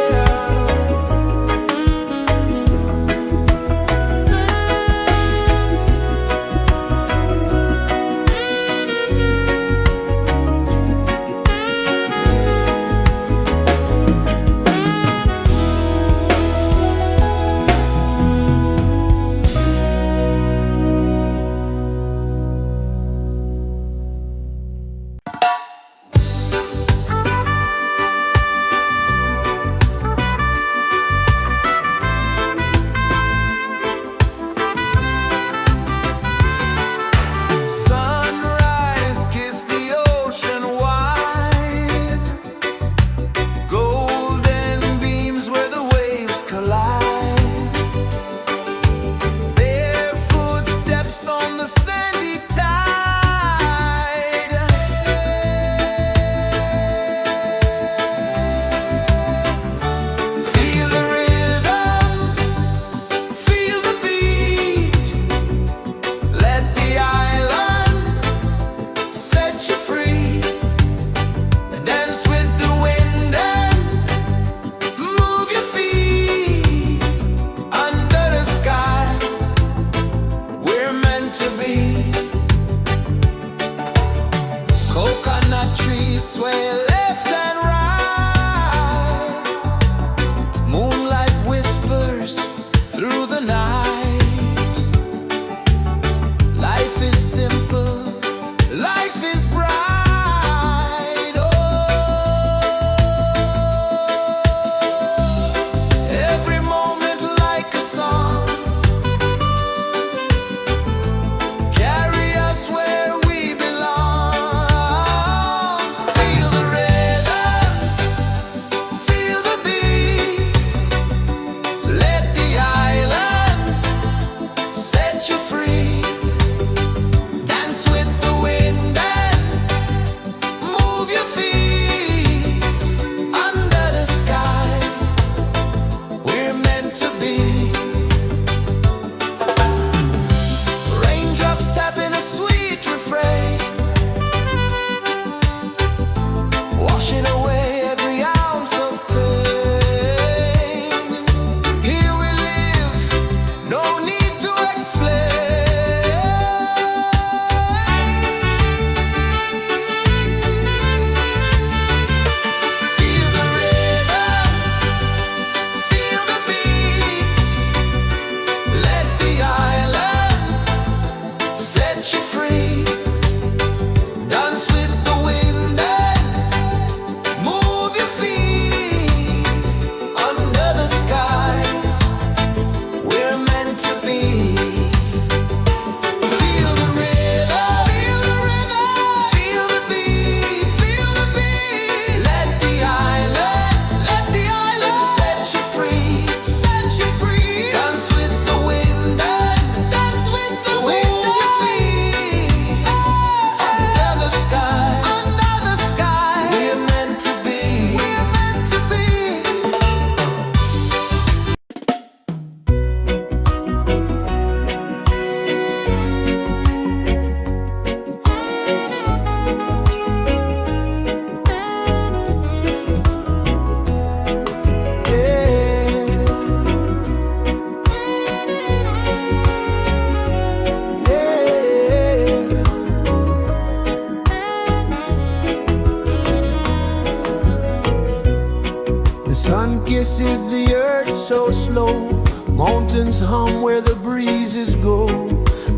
Sun kisses the earth so slow, mountains hum where the breezes go,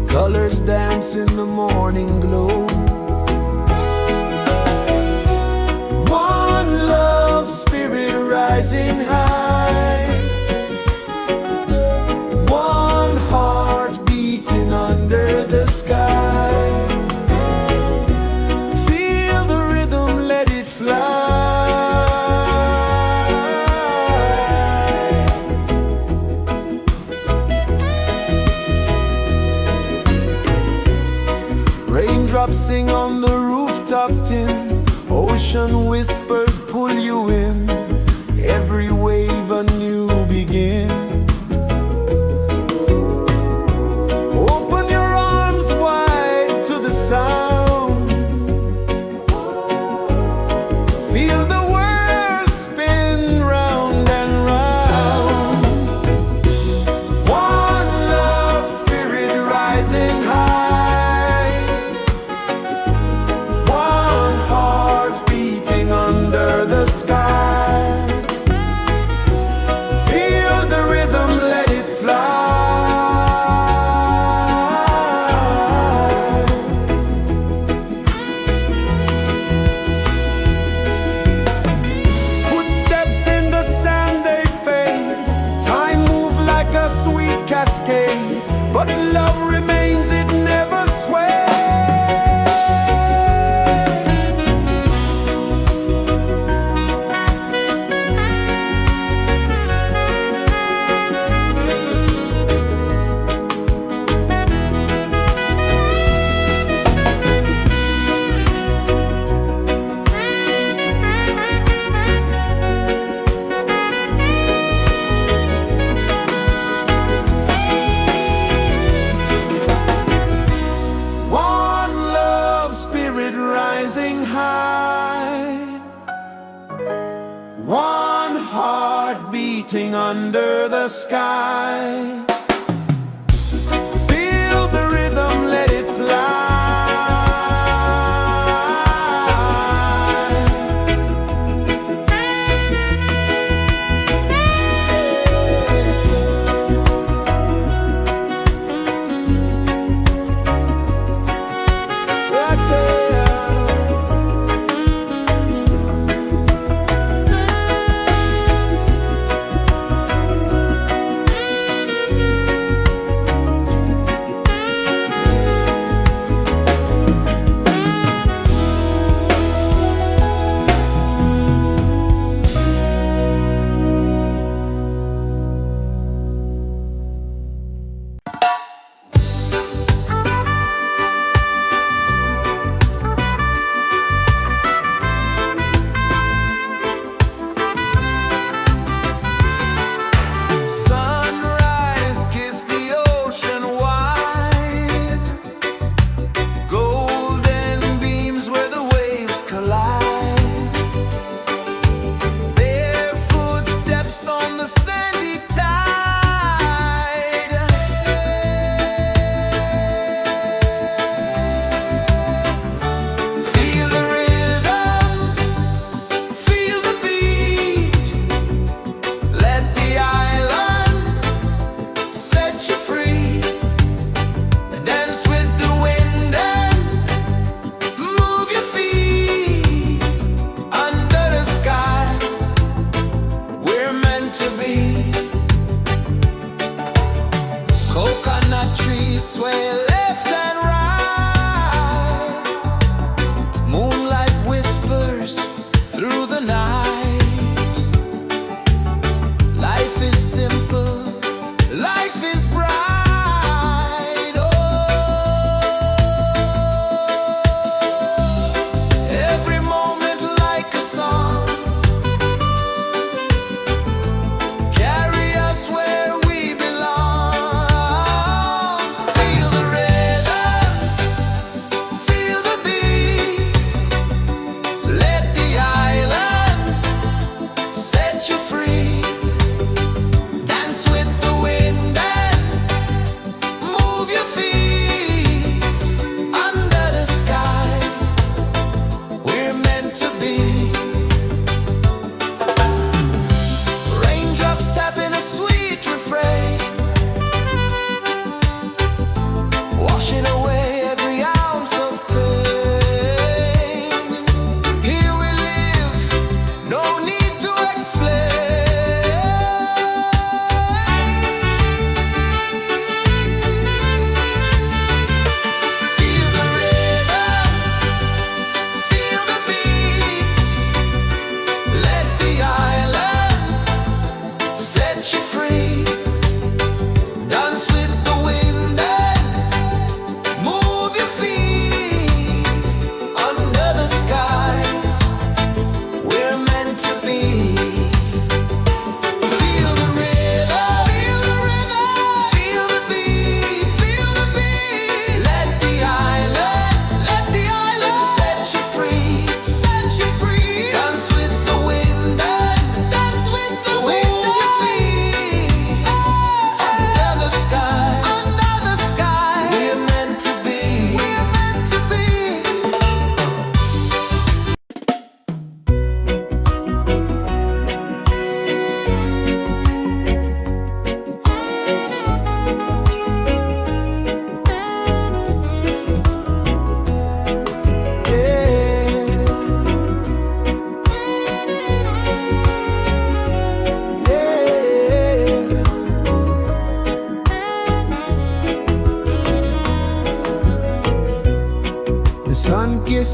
colors dance in the morning glow. One love spirit rising high, one heart beating under the sky. Feel the rhythm, let it fly. Raindrops sing on the rooftop tin, ocean whispers pull you in, every wave a new begin. Open your arms wide to the sound, feel the world spin round and round. One love spirit rising high, one heart beating under the sky. Feel the rhythm, let it fly. Footsteps in the sand, they fade, time move like a sweet cascade, but love remains, it never sways. One love spirit rising high, one heart beating under the sky. Feel the rhythm, let it fly. Right there.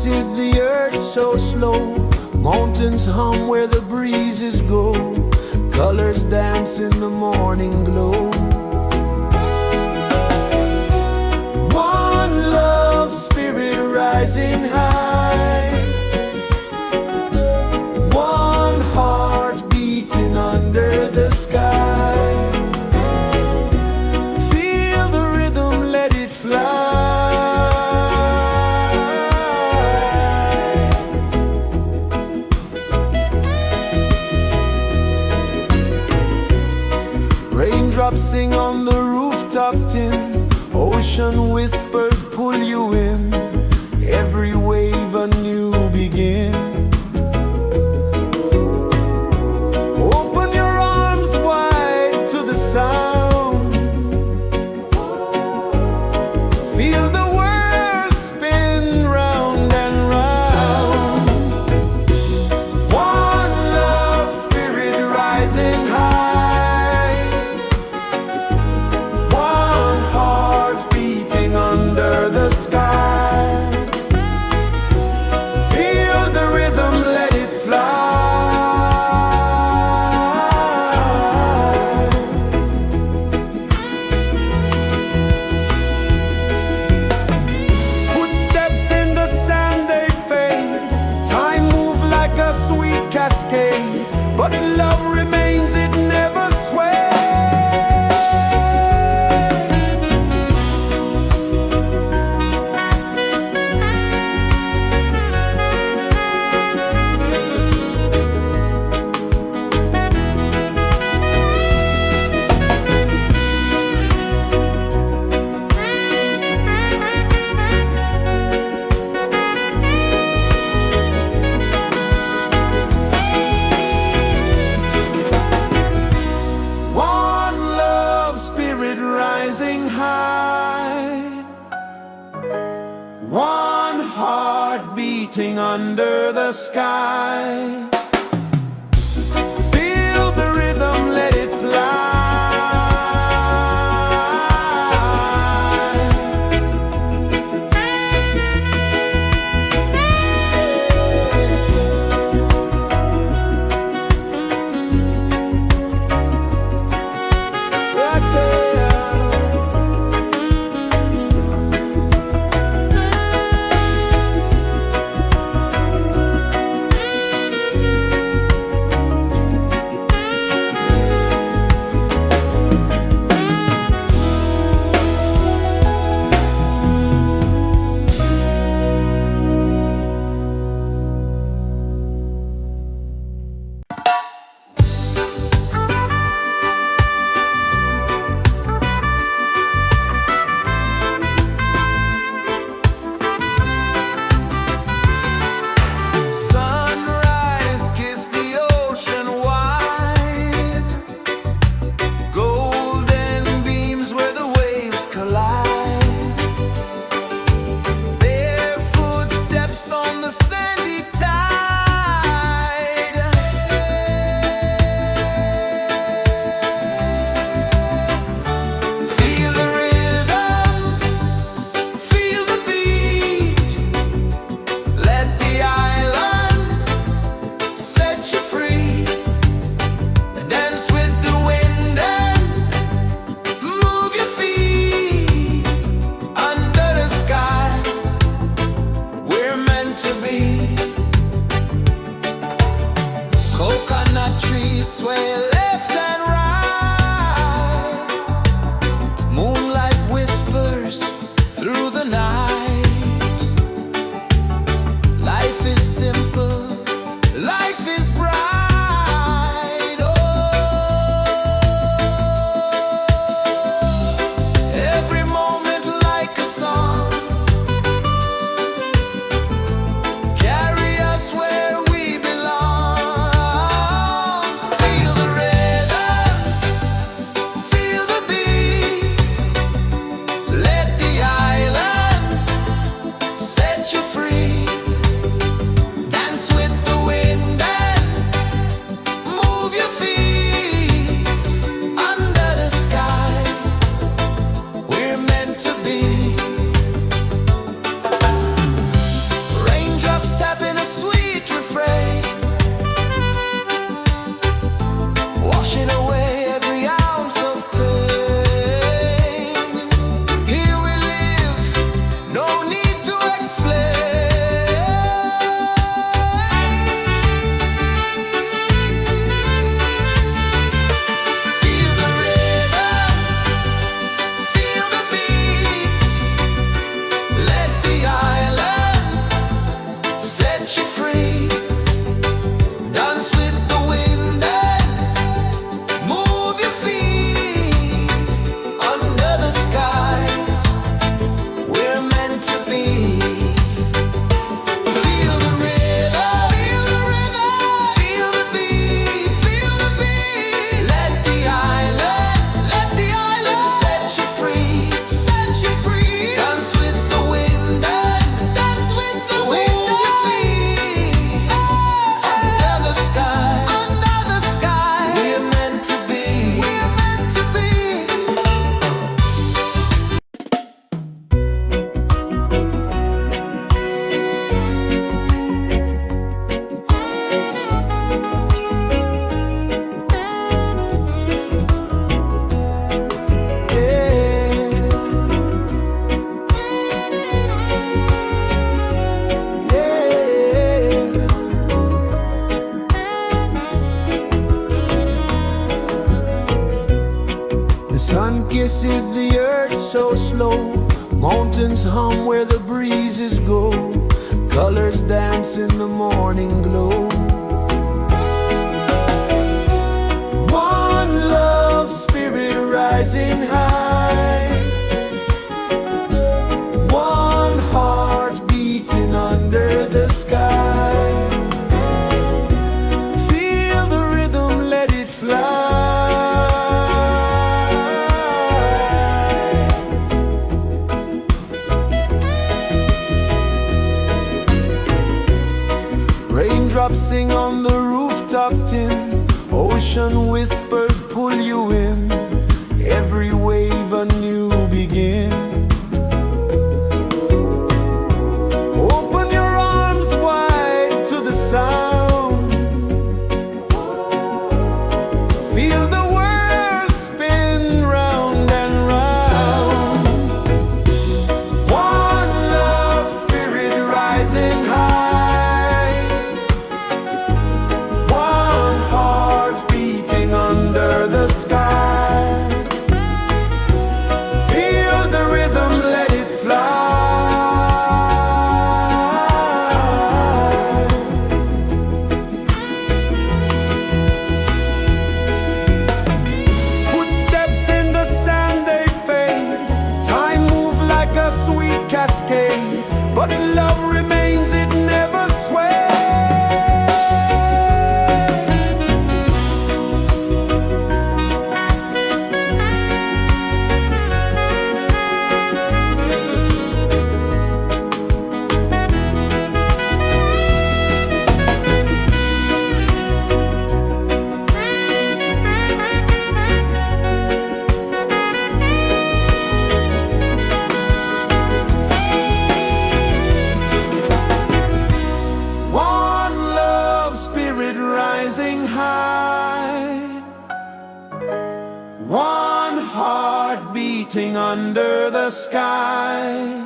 is the earth so slow? Mountains hum where the breezes go. Colors dance in the morning glow. One love, spirit rising high. One heart beating under the sky. Feel the rhythm, let it fly. Raindrops sing on the rooftop tin. Ocean whispers pull you in. Every wave a new begin. Open your arms wide to the sound. Feel the world spin round and round. One love, spirit rising high. One heart beating under the sky. Feel the rhythm, let it fly. Footsteps in the sand, they fade. Time moves like a sweet cascade, but love remains, it never sways. One love, spirit rising high. One heart beating under the sky. Feel the rhythm, let it fly. Right there. Sunrise, kiss the ocean wide. Golden beams where the waves collide. Their footsteps on the sandy tide. Feel the rhythm, feel the beat. Let the island set you free. Dance with the wind and move your feet. Under the sky, we're meant to be. Coconut trees sway left and right. Moonlight whispers through the night. Life is simple, life is bright. Oh, every moment like a song. Carry us where we belong. Feel the rhythm. kisses the earth so slow. Mountains hum where the breezes go. Colors dance in the morning glow. One love spirit rising high. One heart beating under the sky. Feel the rhythm, let it fly. Raindrops sing on the rooftop tin. Ocean whispers pull you in. Every wave a new begin. Open your arms wide to the sound. Feel the world spin round and round. One love spirit rising high. One heart beating under the sky. Feel the rhythm, let it fly. Footsteps in the sand, they fade. Time moves like a sweet cascade, but love remains, it never sways. One love spirit rising high. One heart beating under the sky.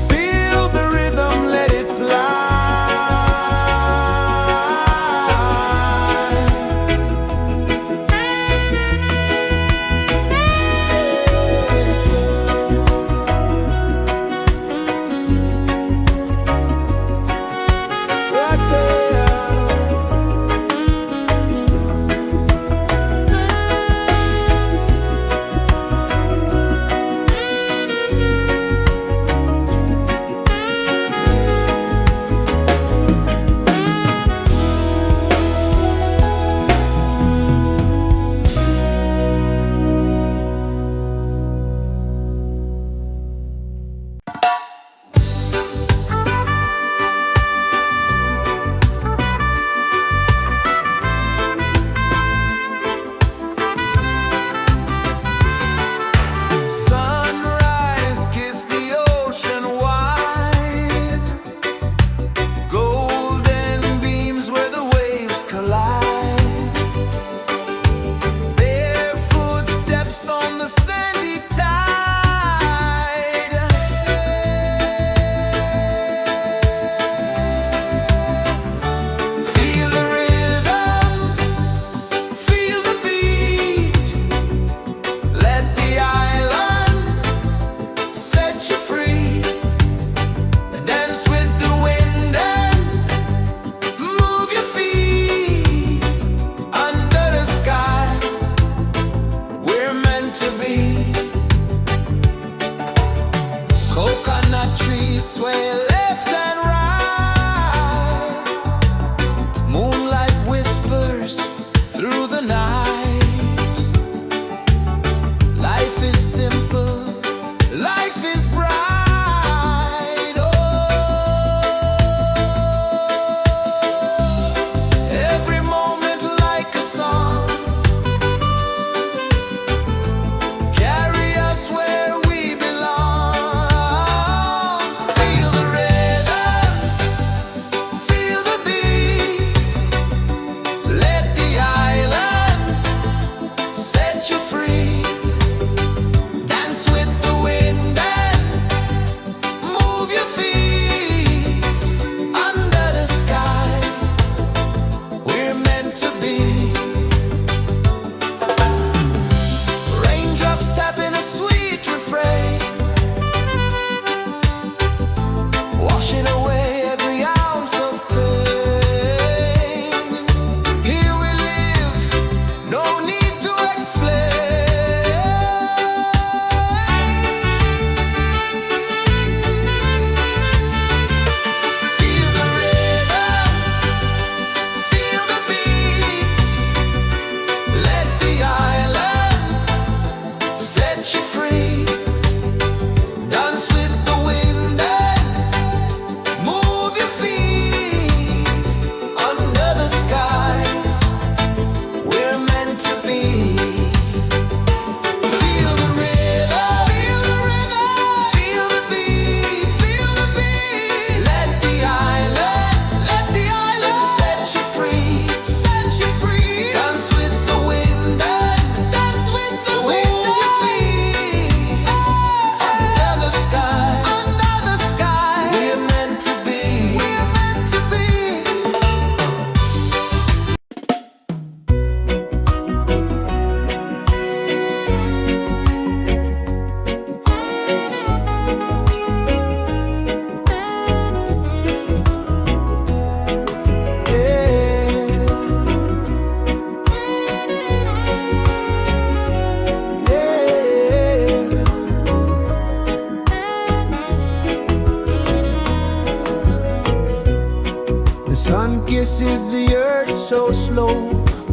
Feel the rhythm, let it fly. Right there.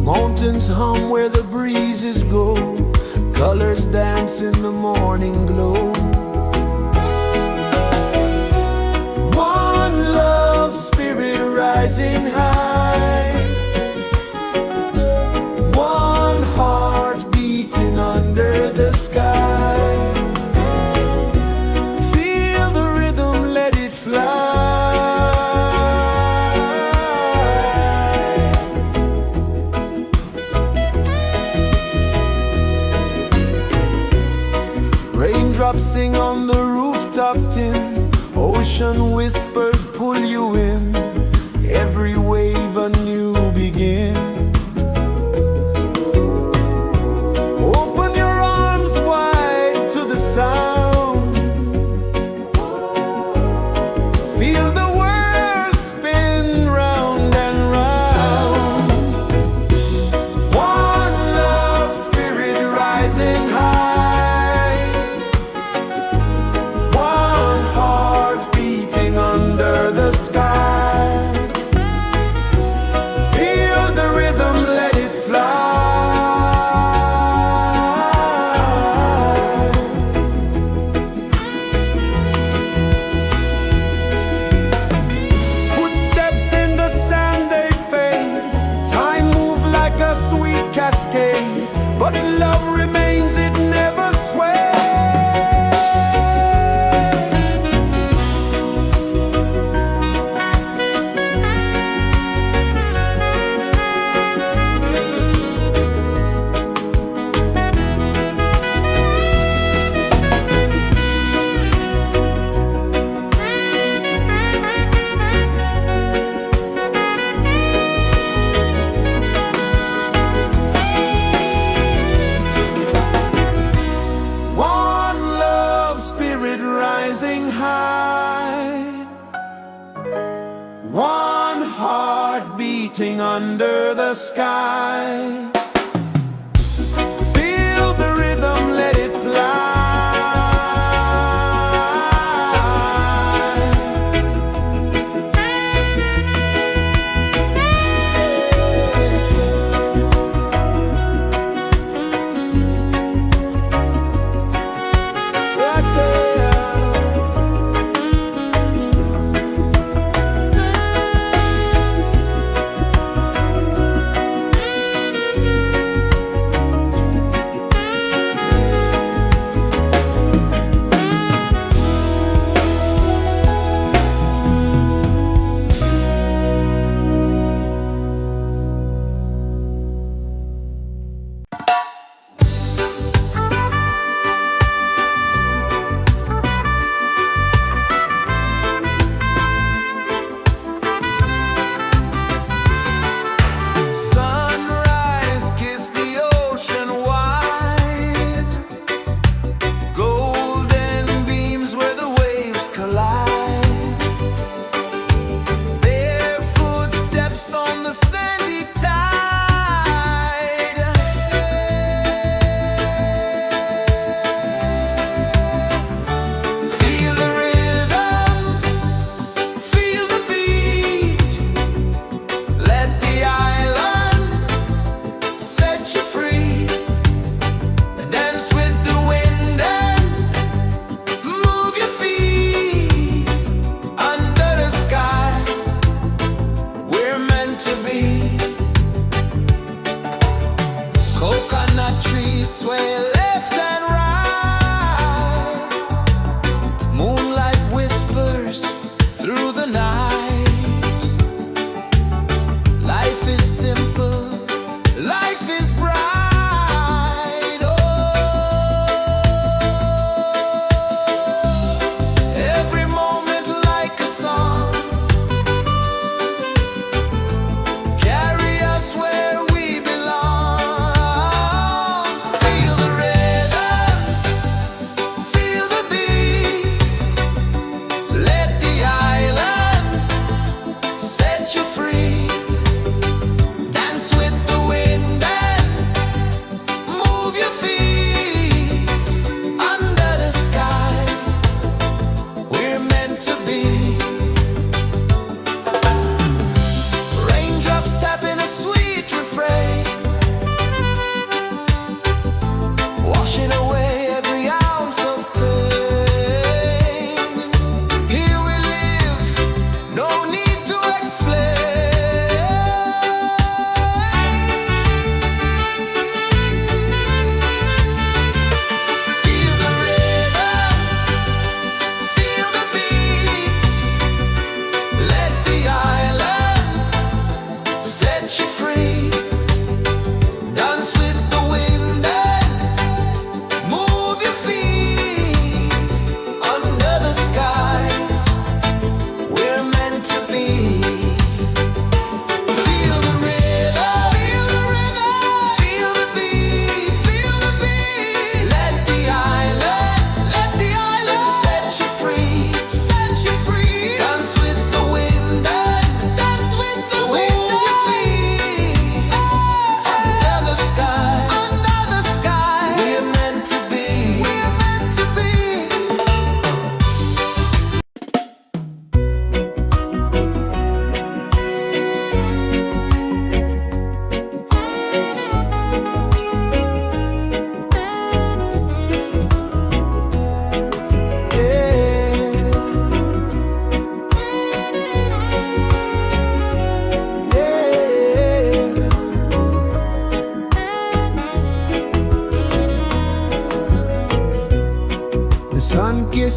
Mountains hum where the breezes go, colors dance in the morning glow. One love spirit rising high, one heart beating under the sky. Feel the rhythm, let it fly. Raindrops sing on the rooftop tin, ocean whispers pull you in, every wave a new begin. Open your arms wide to the sound, feel the world spin round and round. One love spirit rising high, one heart beating under the sky. Feel the rhythm, let it fly. Footsteps in the sand, they fade. Time moves like a sweet cascade, but love remains, it never sways. One love spirit rising high, one heart beating under the sky. Feel the rhythm, let it fly. Right there.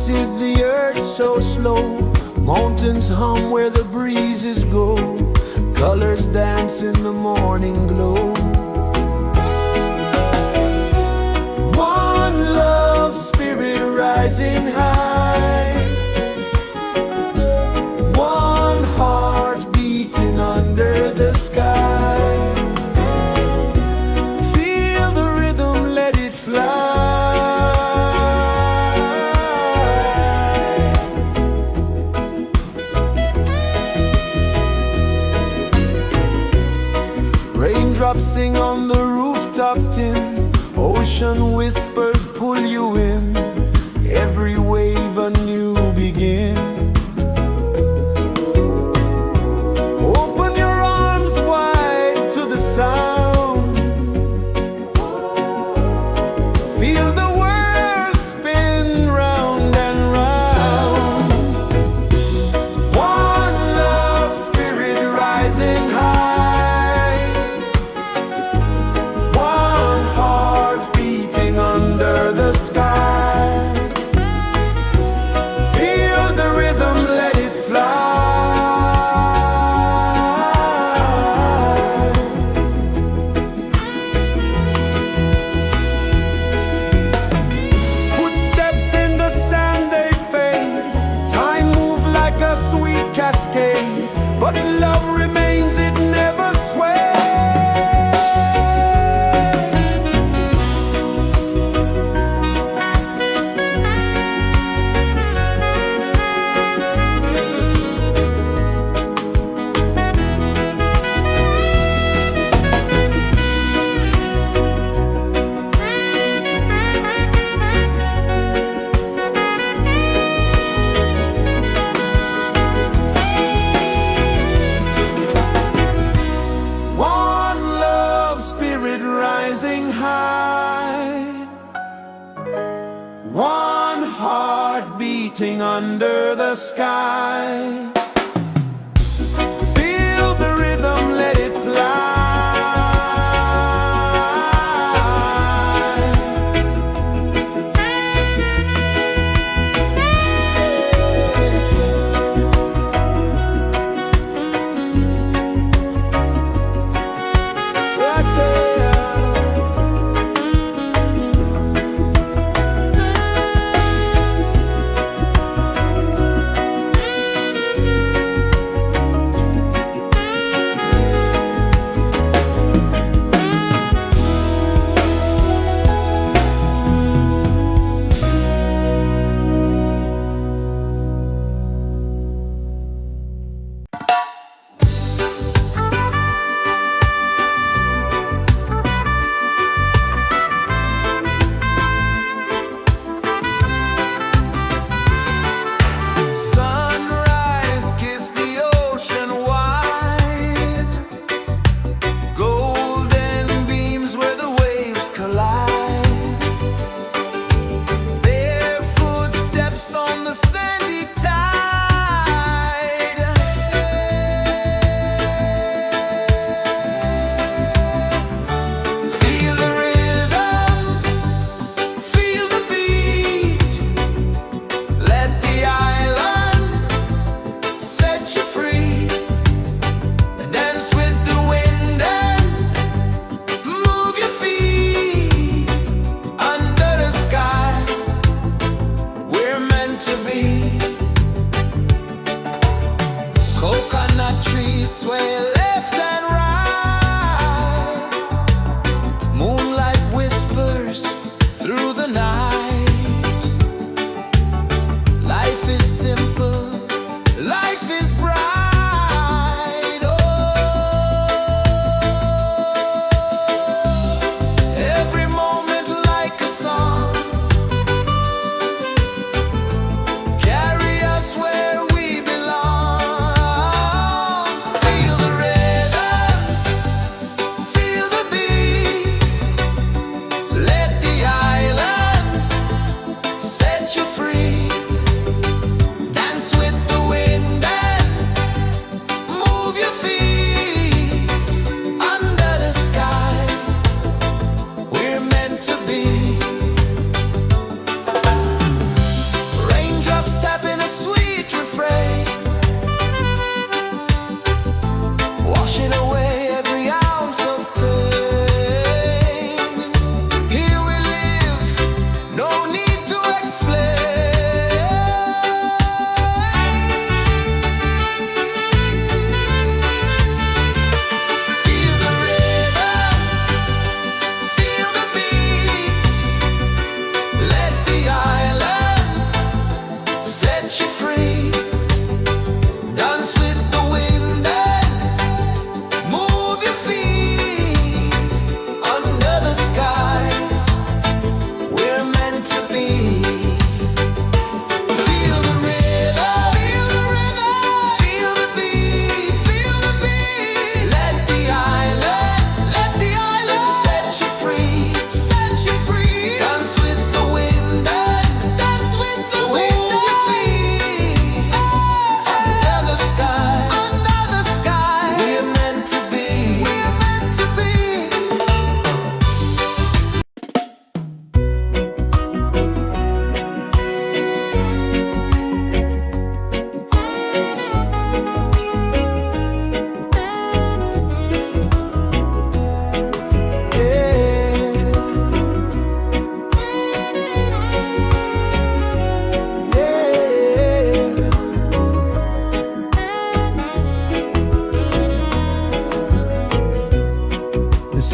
is the earth so slow? Mountains hum where the breezes go. Colors dance in the morning glow. One love spirit rising high. One heart beating under the sky. Feel the rhythm, let it fly. Raindrops sing on the rooftop tin. Ocean whispers pull you in. Every wave a new begin. Open your arms wide to the sound. Feel the world spin round and round. One love spirit rising high. One heart beating under the sky. Feel the rhythm, let it fly. Footsteps in the sand, they fade. Time moves like a sweet cascade, but love remains, it never sways. One love spirit rising high. One heart beating under the sky. Feel the rhythm, let it fly. Right there.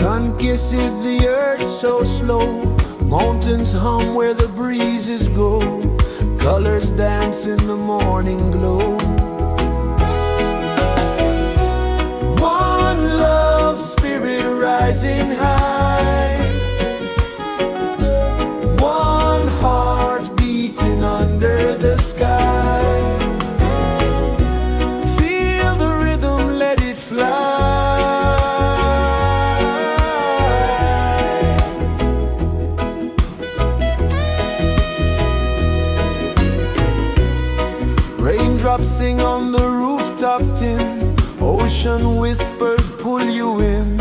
Sun kisses the earth so slow, mountains hum where the breezes go, colors dance in the morning glow. One love spirit rising high, one heart beating under the sky. Feel the rhythm, let it fly. Raindrops sing on the rooftop tin, ocean whispers pull you in,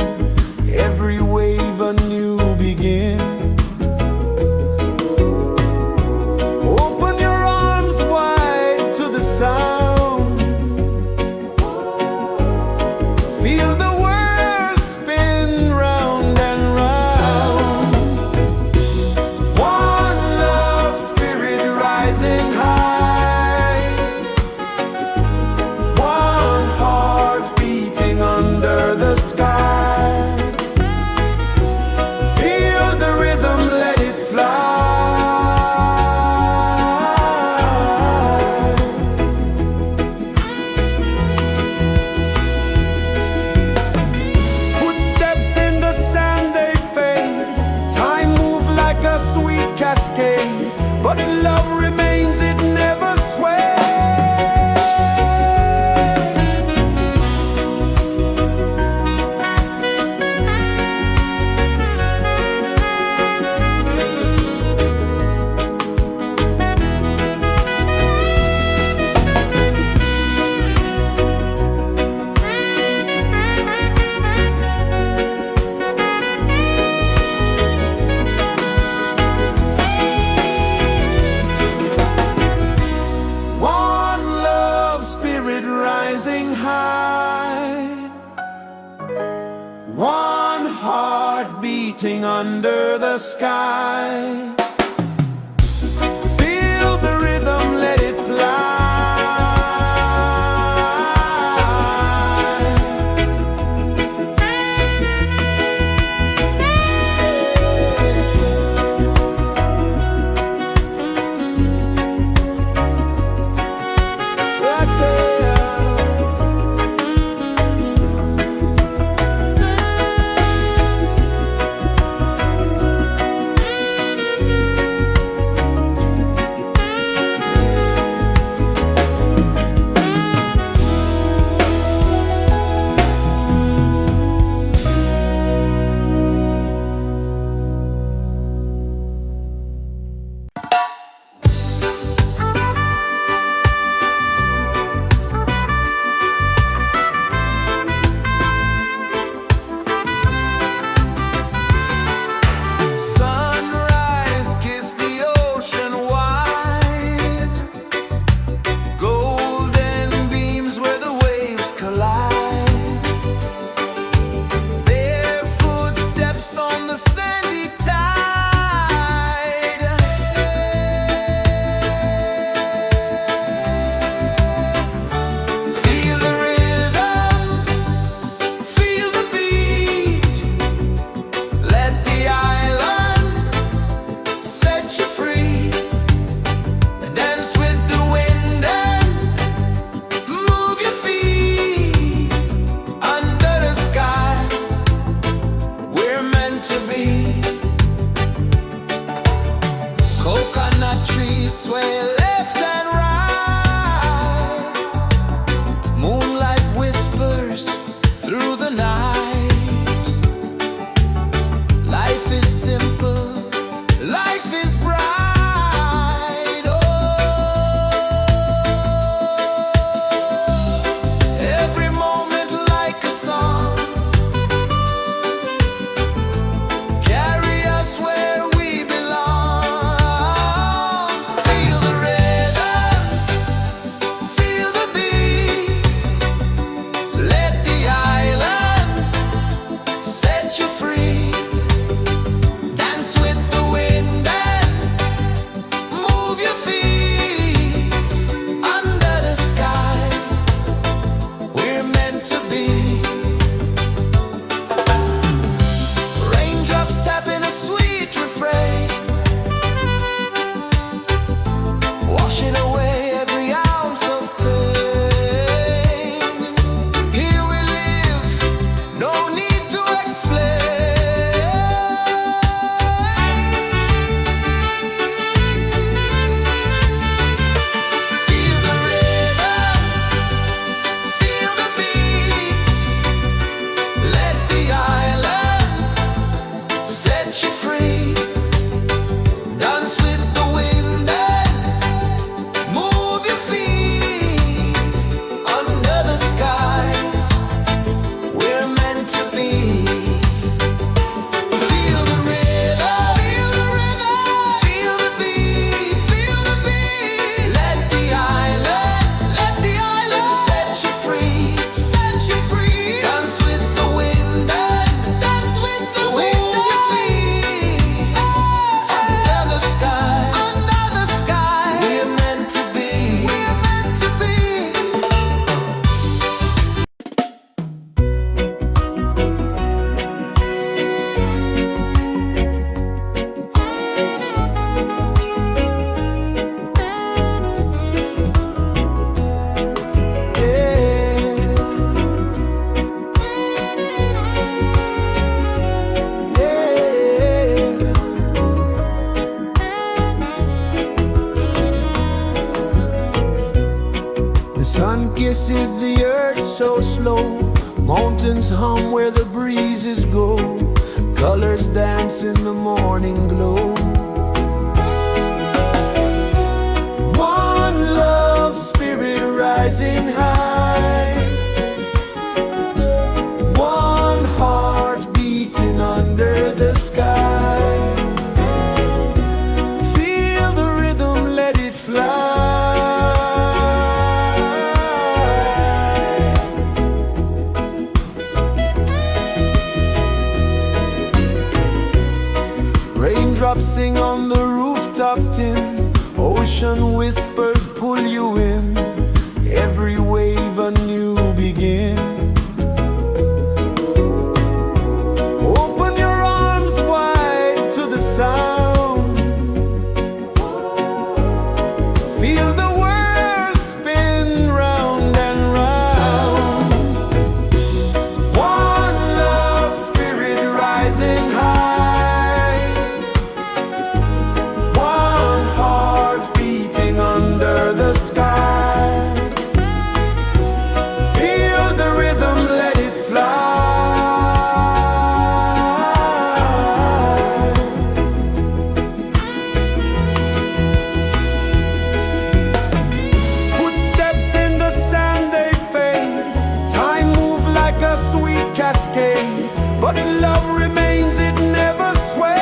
every wave a new begin. Open your arms wide to the sound, feel the world spin round and round. One love spirit rising high, one heart beating under the sky. Feel the rhythm, let it fly. Footsteps in the sand, they fade, time moves like a sweet cascade, but love remains, it never sways. One love spirit rising high, one heart beating under the sky. Feel the rhythm, let it fly. Right there. Sunrise, kiss the ocean wide, golden beams where the waves collide, bare footsteps on the sandy tide. Feel the rhythm, feel the beat, let the island set you free. Dance with the wind and move your feet under the sky. We're meant to be. Coconut trees sway left and right, moonlight whispers through the night. Life is simple, life is bright. Oh, every moment like a song, pulses the earth so slow. Mountains hum where the breezes go. Colors dance in the morning glow. One love spirit rising high. One heart beating under the sky. Feel the rhythm, let it fly. Raindrops sing on the rooftop tin. Ocean whispers pull you in. Every wave a new begin. Open your arms wide to the sound. Feel the world spin round and round. One love spirit rising high. One heart beating under the sky. Feel the rhythm, let it fly. Footsteps in the sand, they fade. Time moves like a sweet cascade, but love remains, it never sways.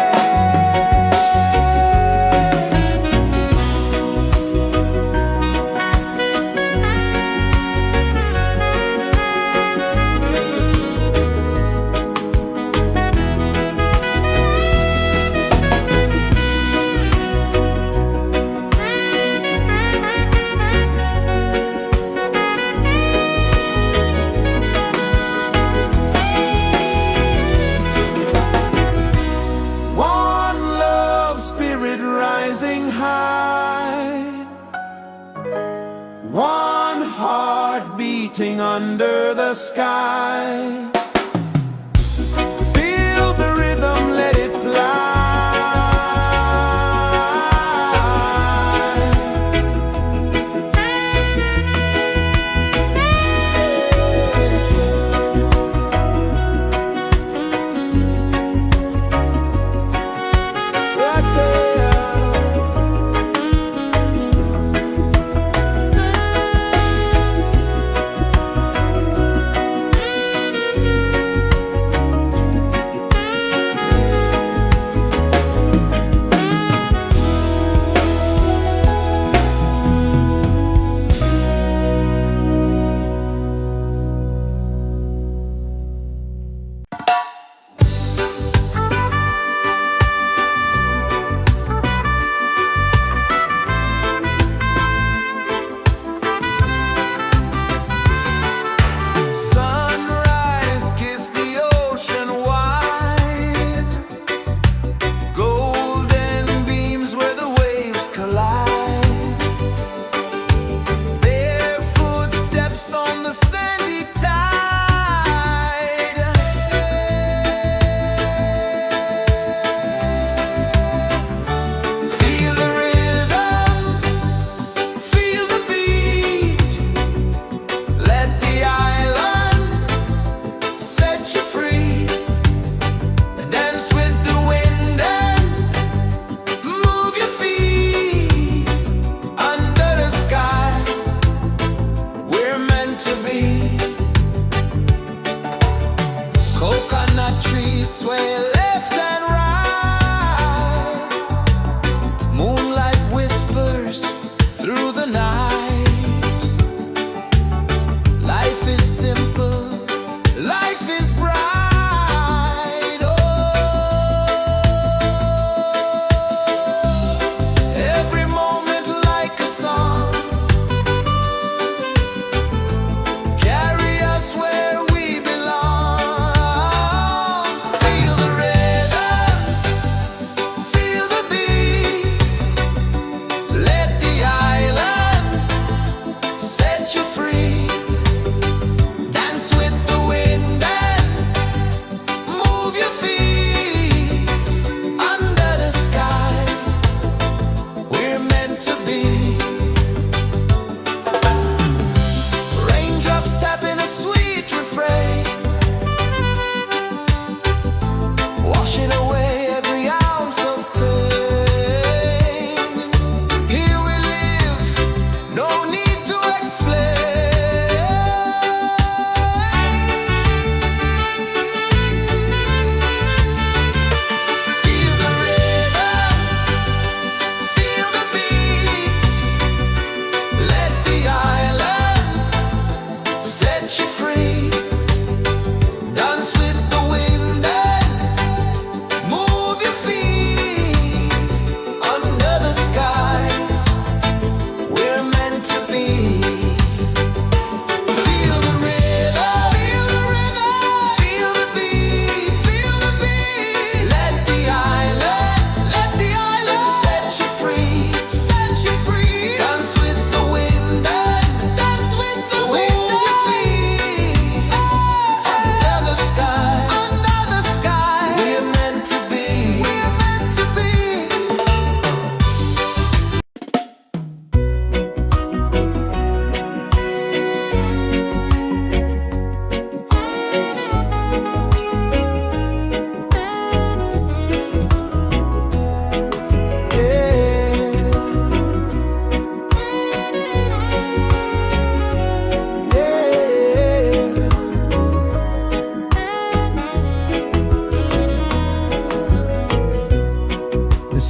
One love spirit rising high. One heart beating under the sky. Feel the rhythm, let it fly. Right there.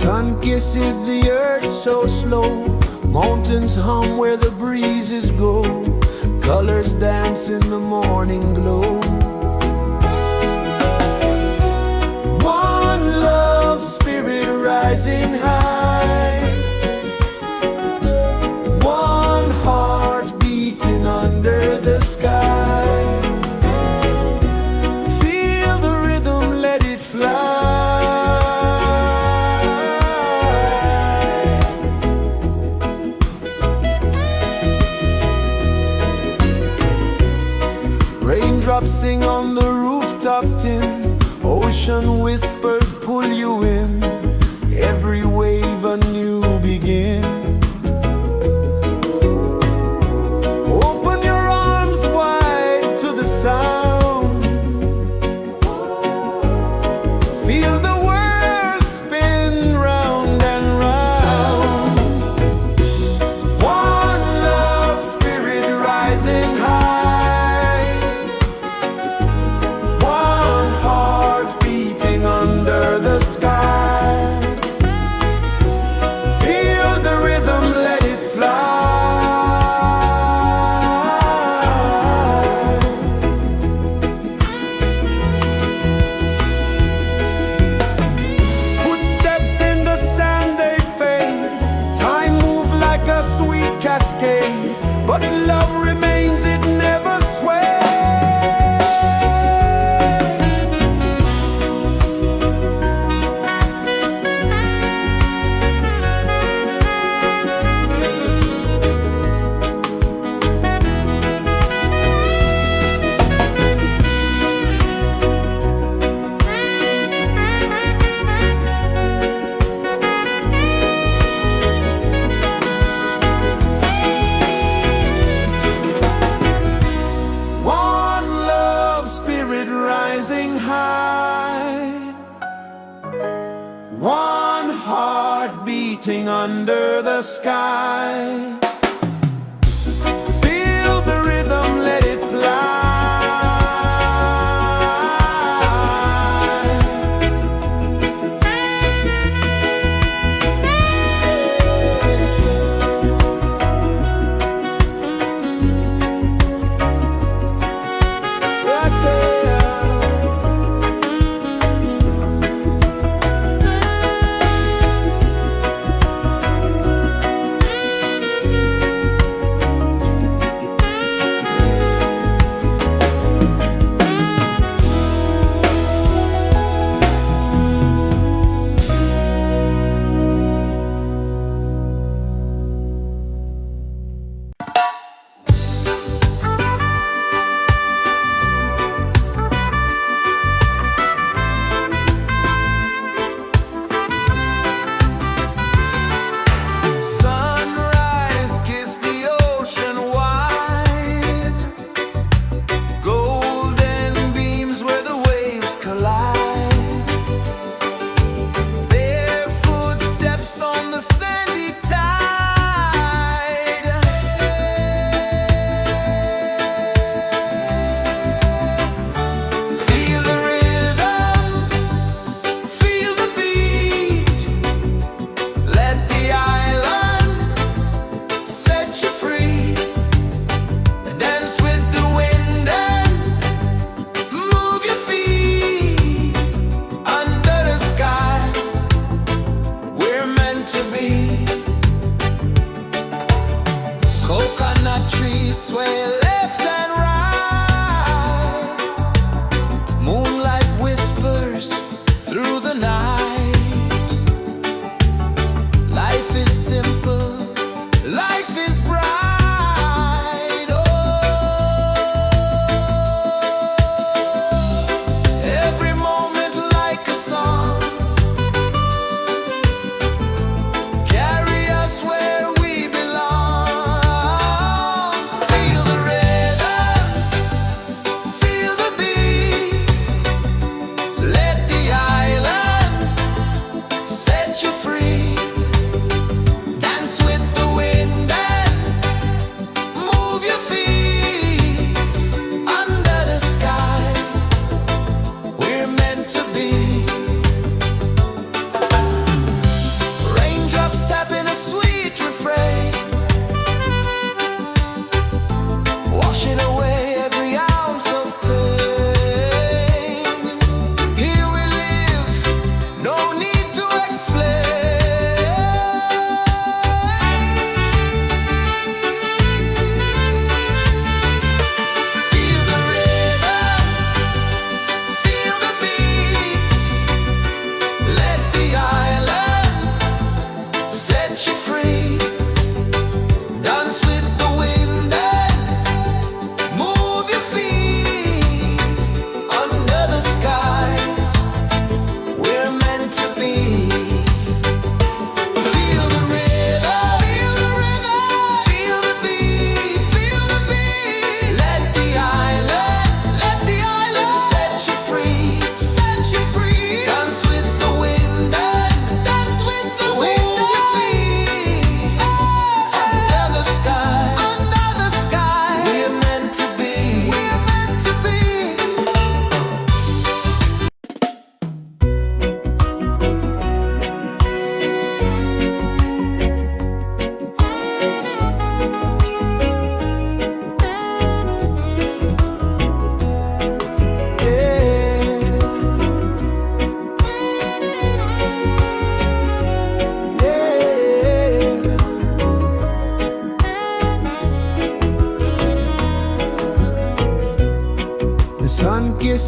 Sun kisses the earth so slow, mountains hum where the breezes go, colors dance in the morning glow. One love spirit rising high, one heart beating under the sky. Feel the rhythm, let it fly. Raindrops sing on the rooftop tin, ocean whispers pull you in, every wave a new begin. Open your arms wide to the sound, feel the world spin round and round. One love spirit rising high, one heart beating under the sky. Feel the rhythm, let it fly. Footsteps in the sand, they fade, time moves like a sweet cascade, but love remains, it never sways. One love spirit rising high, one heart beating under the sky. Feel the rhythm, let it fly. Right there.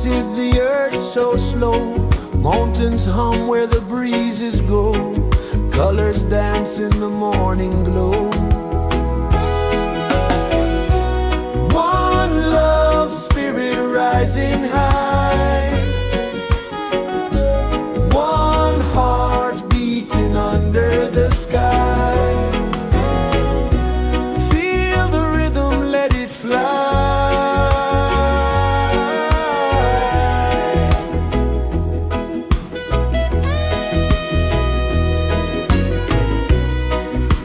is the earth so slow. Mountains hum where the breezes go. Colors dance in the morning glow. One love spirit rising high. One heart beating under the sky. Feel the rhythm, let it fly.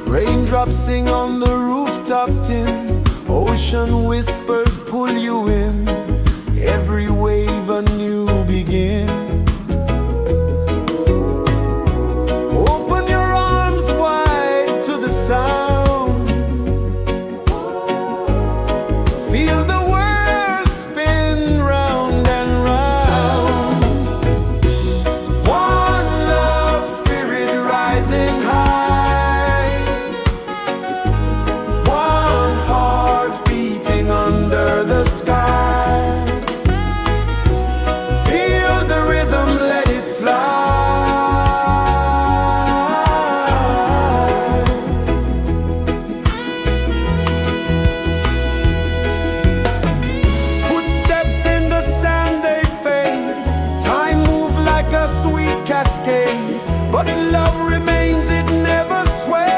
Raindrops sing on the rooftop tin. Ocean whispers pull you in. Every wave a new begin. Open your arms wide to the sound. Feel the world spin round and round. One love spirit rising high. One heart beating under the sky. Feel the rhythm, let it fly. Footsteps in the sand, they fade. Time moves like a sweet cascade, but love remains, it never sways.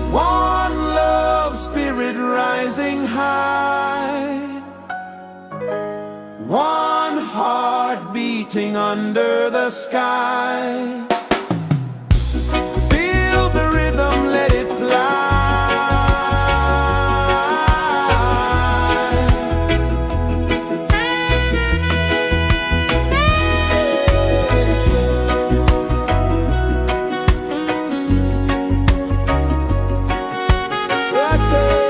One love spirit rising high. One heart beating under the sky. Feel the rhythm, let it fly. Right there.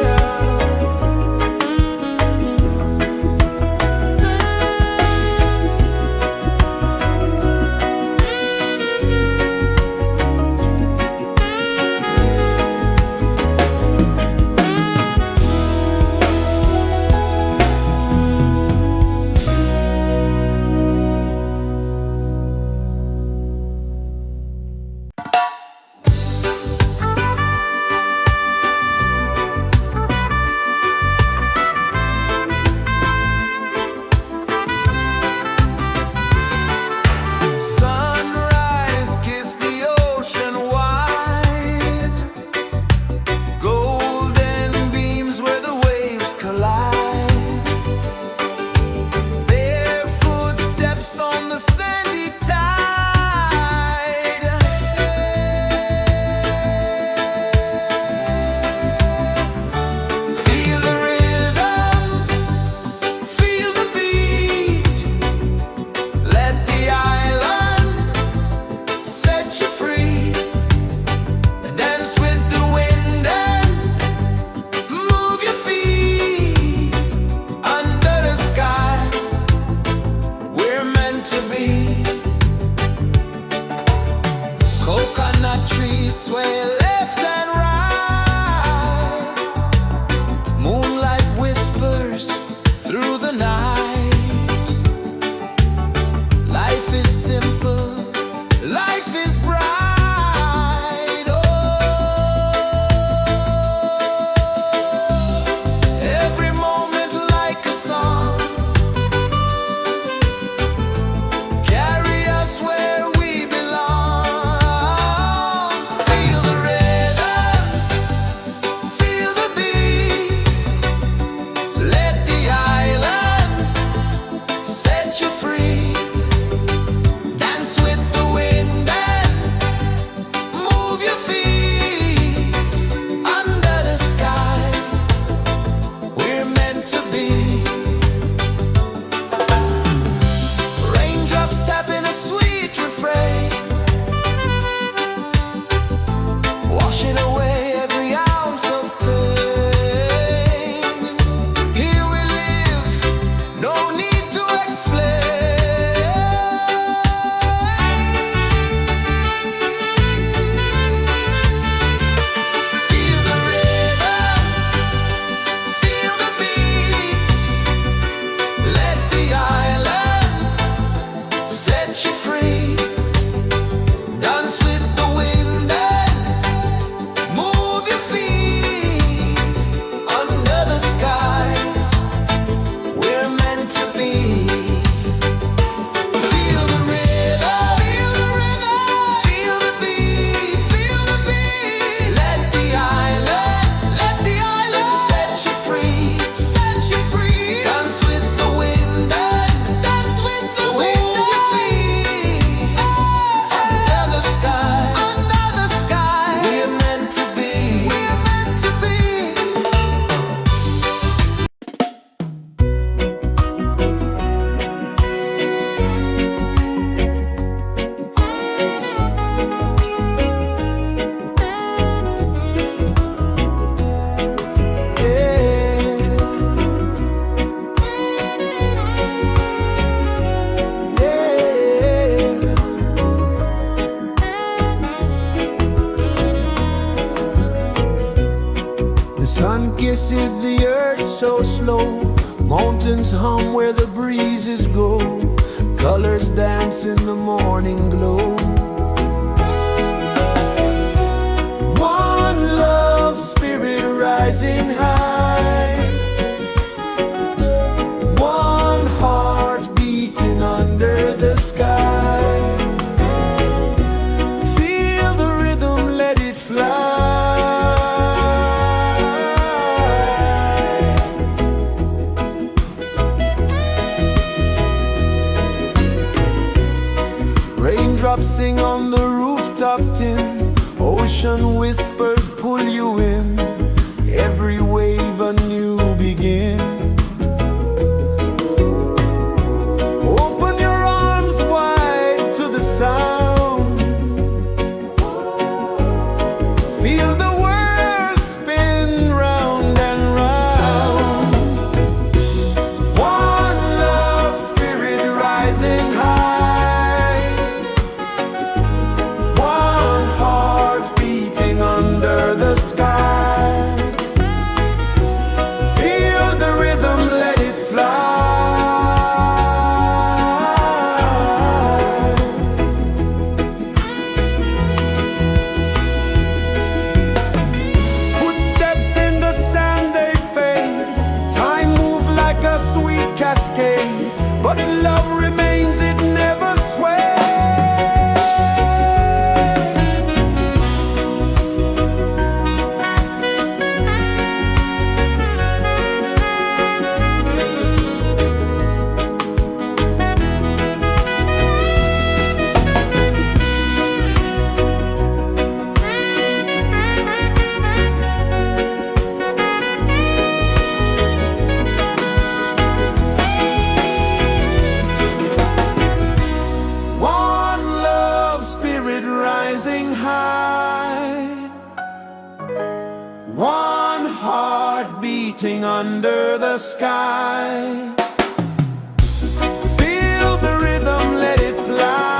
Sunrise, kiss the ocean wide. Golden beams where the waves collide. Barefoot steps on the sandy tide. Feel the rhythm, feel the beat. Let the island set you free. Dance with the wind and move your feet. Under the sky, we're meant to be. Coconut trees sway left and right. Moonlight whispers through the night. Life is simple, life is bright. Oh, every moment like a song. Carry us where we belong. Feel the rhythm. is the earth so slow? Mountains hum where the breezes go. Colors dance in the morning glow. One love spirit rising high. One heart beating under the sky. Feel the rhythm, let it fly. Raindrops sing on the rooftop tin. Ocean whispers pull you in. Every wave a new begin. Open your arms wide to the sound. Feel the world spin round and round. One love spirit rising high. One heart beating under the sky. Feel the rhythm, let it fly. Footsteps in the sand, they fade. Time moves like a sweet cascade, but love remains, it never sways. One love spirit rising high. One heart beating under the sky. Feel the rhythm, let it fly.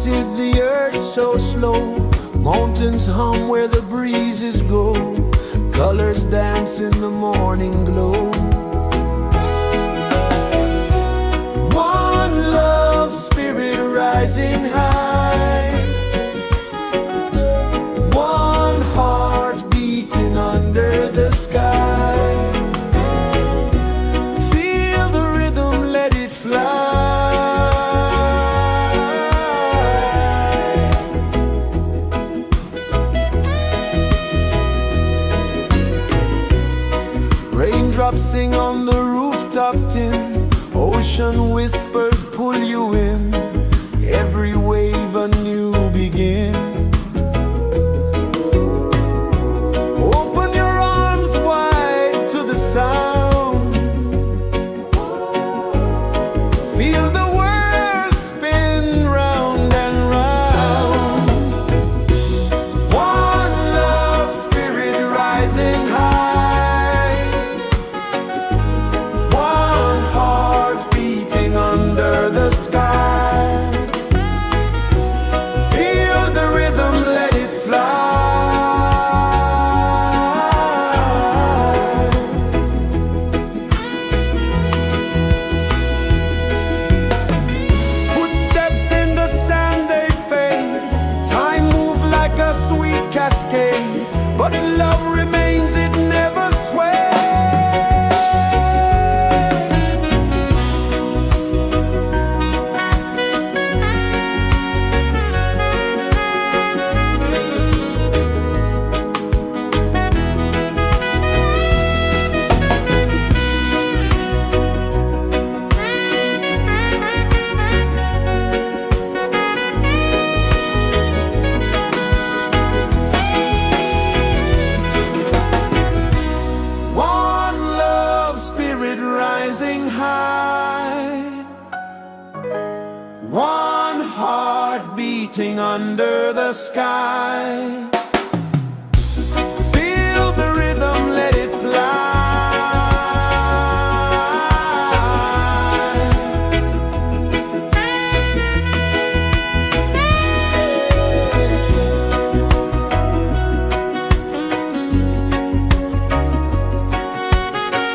pulses the earth so slow. Mountains hum where the breezes go. Colors dance in the morning glow. One love spirit rising high. One heart beating under the sky. Feel the rhythm, let it fly. Raindrops sing on the rooftop tin. Ocean whispers pull you in. Every wave a new begin. Open your arms wide to the sound. Feel the world spin round and round. One love spirit rising high. One heart beating under the sky. Feel the rhythm, let it fly. Footsteps in the sand, they fade. Time moves like a sweet cascade, but love remains, it never sways. One love spirit rising high. One heart beating under the sky. Feel the rhythm, let it fly.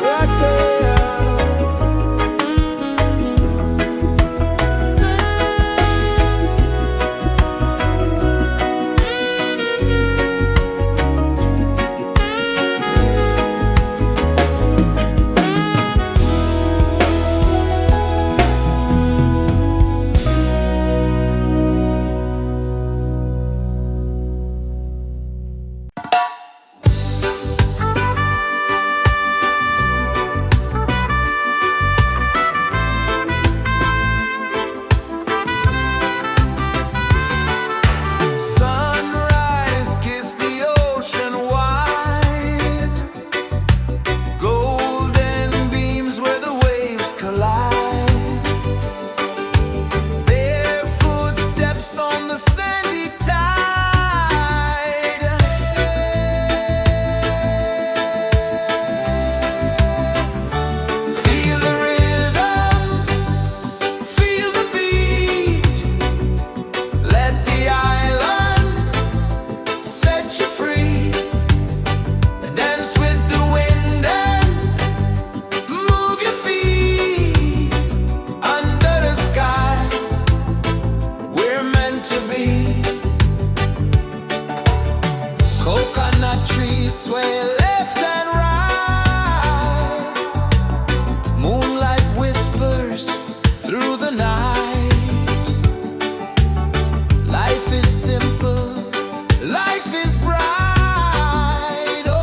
Right there. Sunrise, kiss the ocean wide. Golden beams where the waves collide. Bare footsteps on the sandy tide. Feel the rhythm, feel the beat. Let the island set you free. Dance with the wind and move your feet. Under the sky, we're meant to be. Coconut trees sway left and right. Moonlight whispers through the night. Life is simple, life is bright. Oh,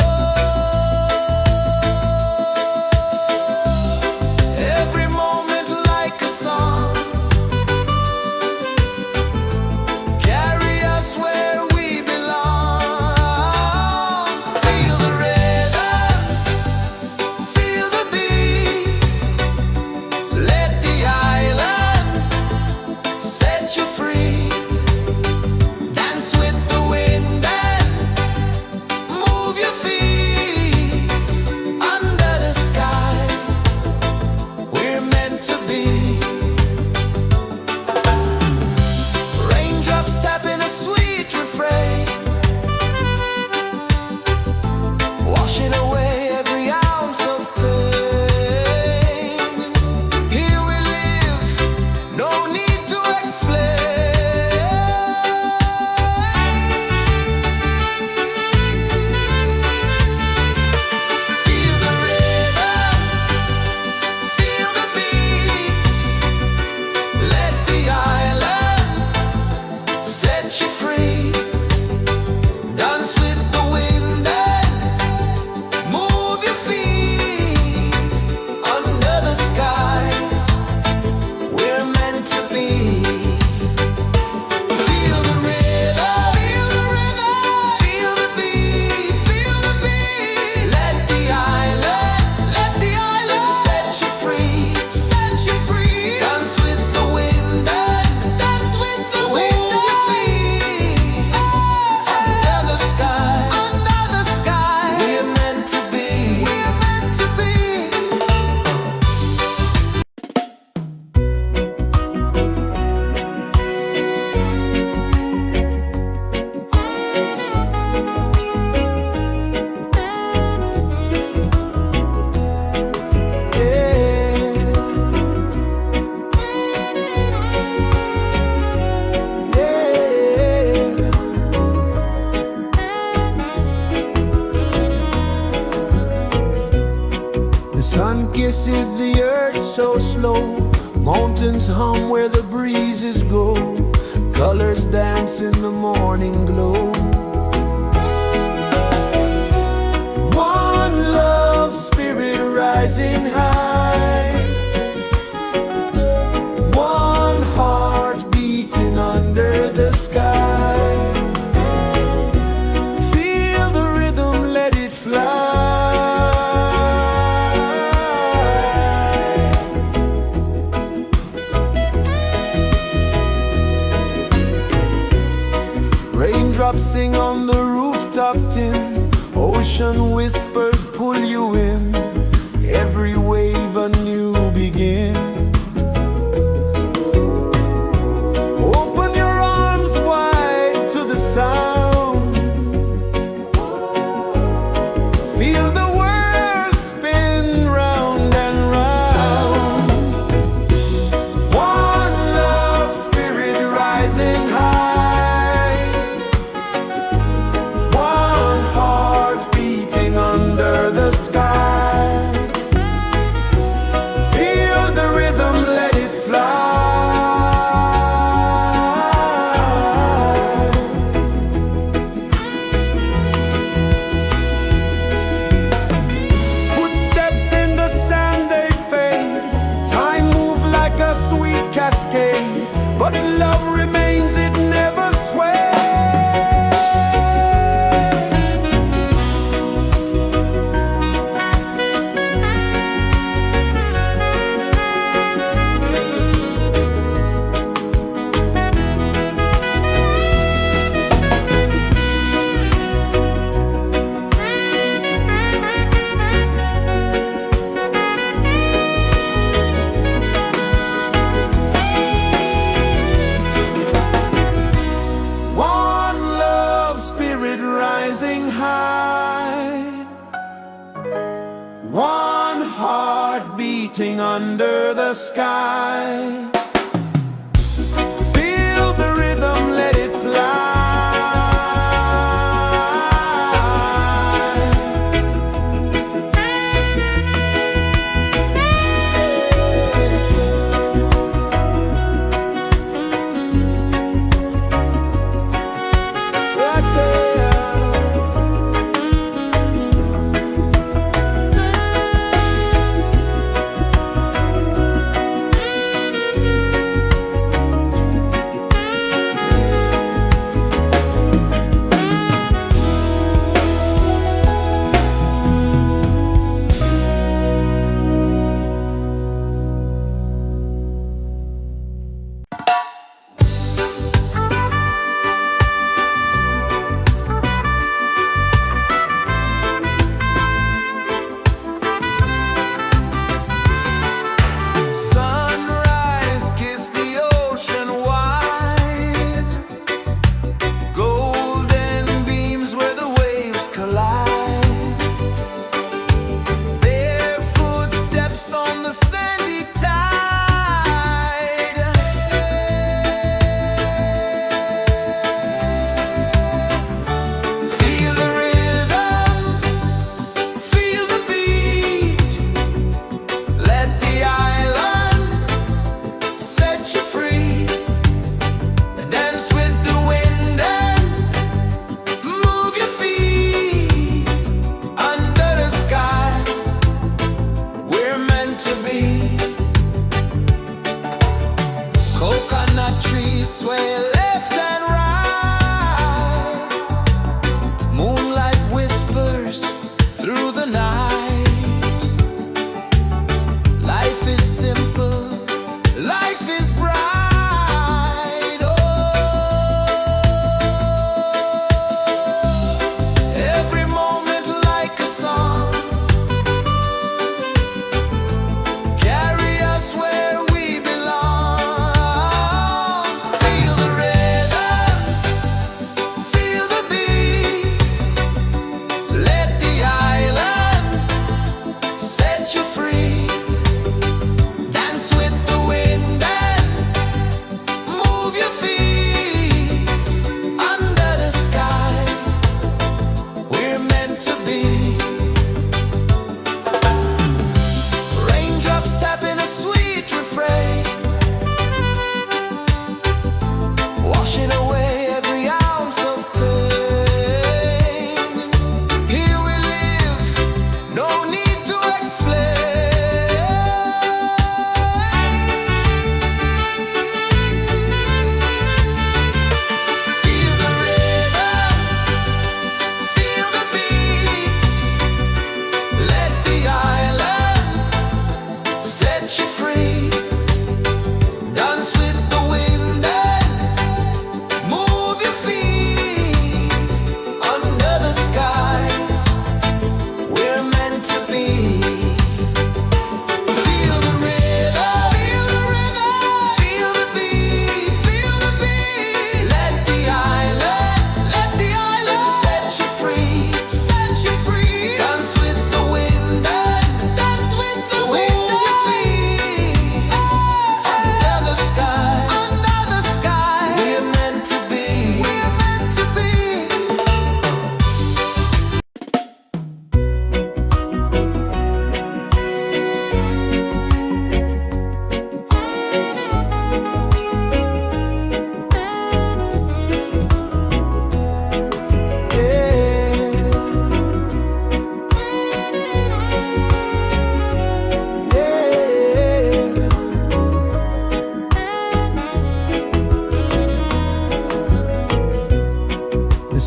every moment like a song. pulses the earth so slow. Mountains hum where the breezes go. Colors dance in the morning glow. One love, spirit rising high. One heart beating under the sky. Feel the rhythm, let it fly. Raindrops sing on the rooftop tin. Ocean whispers pull you in. Every wave a new begin. Open your arms wide to the sound. Feel the world spin round and round. One love, spirit rising high. One heart beating under the sky. Feel the rhythm, let it fly. Footsteps in the sand, they fade. Time moves like a sweet cascade, but love remains, it never sways. One love, spirit rising high. One heart beating under the sky. Feel the rhythm, let it fly. Right there.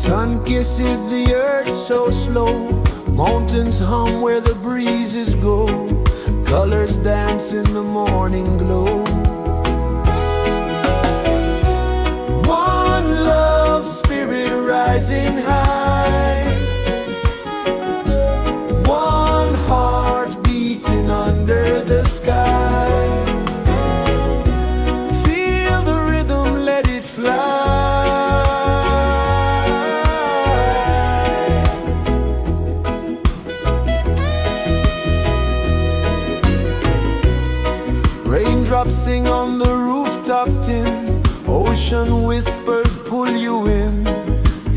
Sun kisses the earth so slow, mountains hum where the breezes go, colors dance in the morning glow. One love spirit rising high, one heart beating under the sky. Feel the rhythm, let it fly. Raindrops sing on the rooftop tin, ocean whispers pull you in,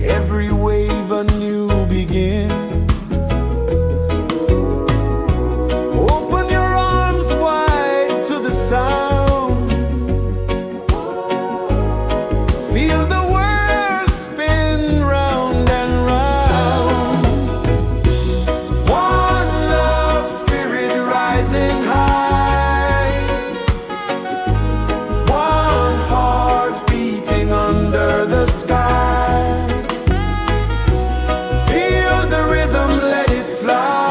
every wave a new begin. Open your arms wide to the sound, feel the world spin round and round. One love spirit rising high, one heart beating under the sky. Feel the rhythm, let it fly.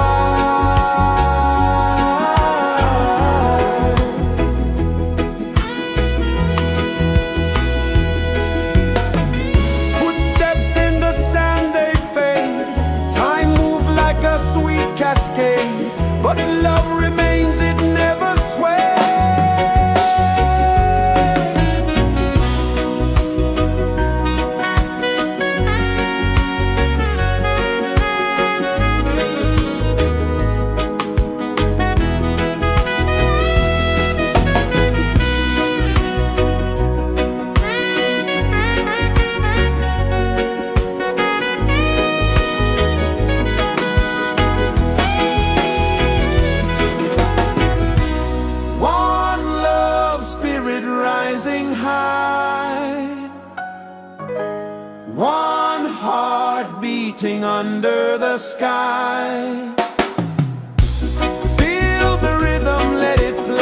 Footsteps in the sand, they fade, time moves like a sweet cascade, but love remains, it never sways. One love spirit rising high, one heart beating under the sky. Feel the rhythm, let it fly.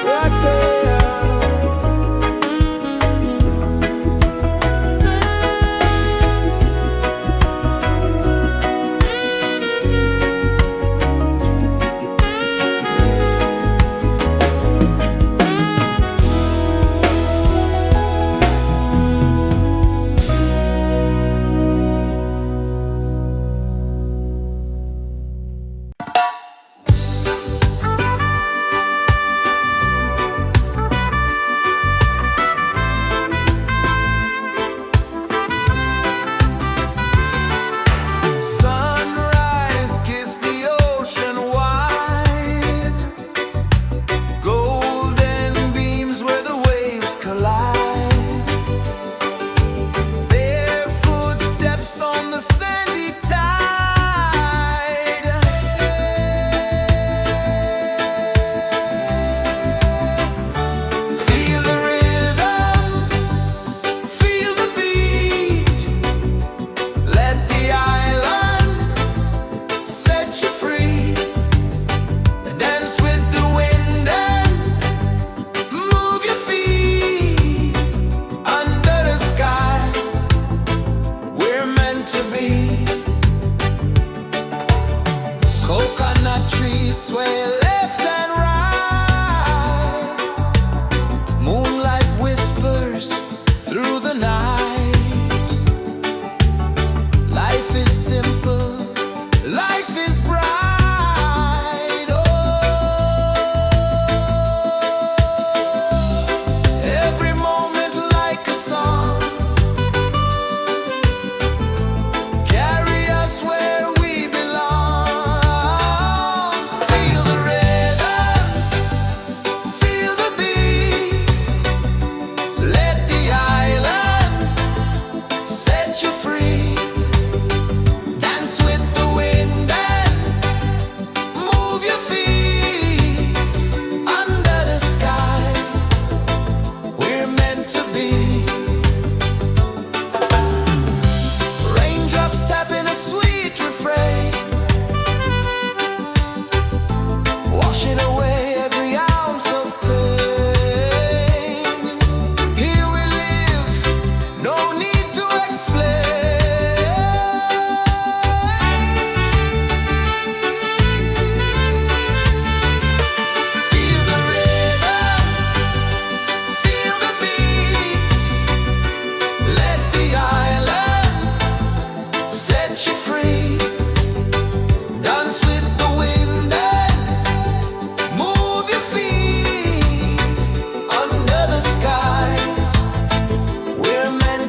Right there.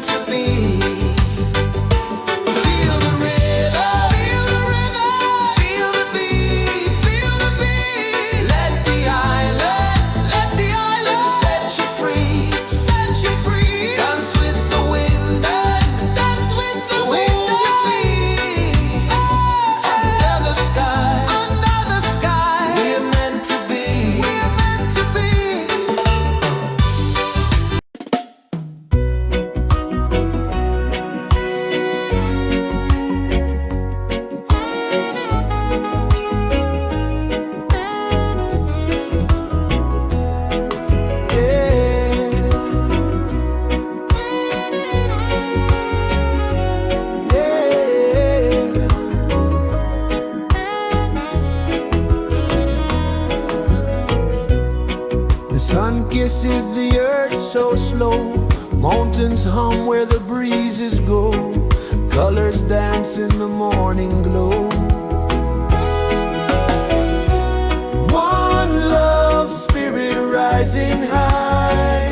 to be. Feel the rhythm, feel the rhythm, feel the beat, feel the beat. Let the island set you free, set you free. Dance with the wind and dance with the wind you feel. Under the sky, we're meant to be, we're meant to be. The sun kisses the earth so slow. Mountains hum where the breezes go. Colors dance in the morning glow. One love spirit rising high.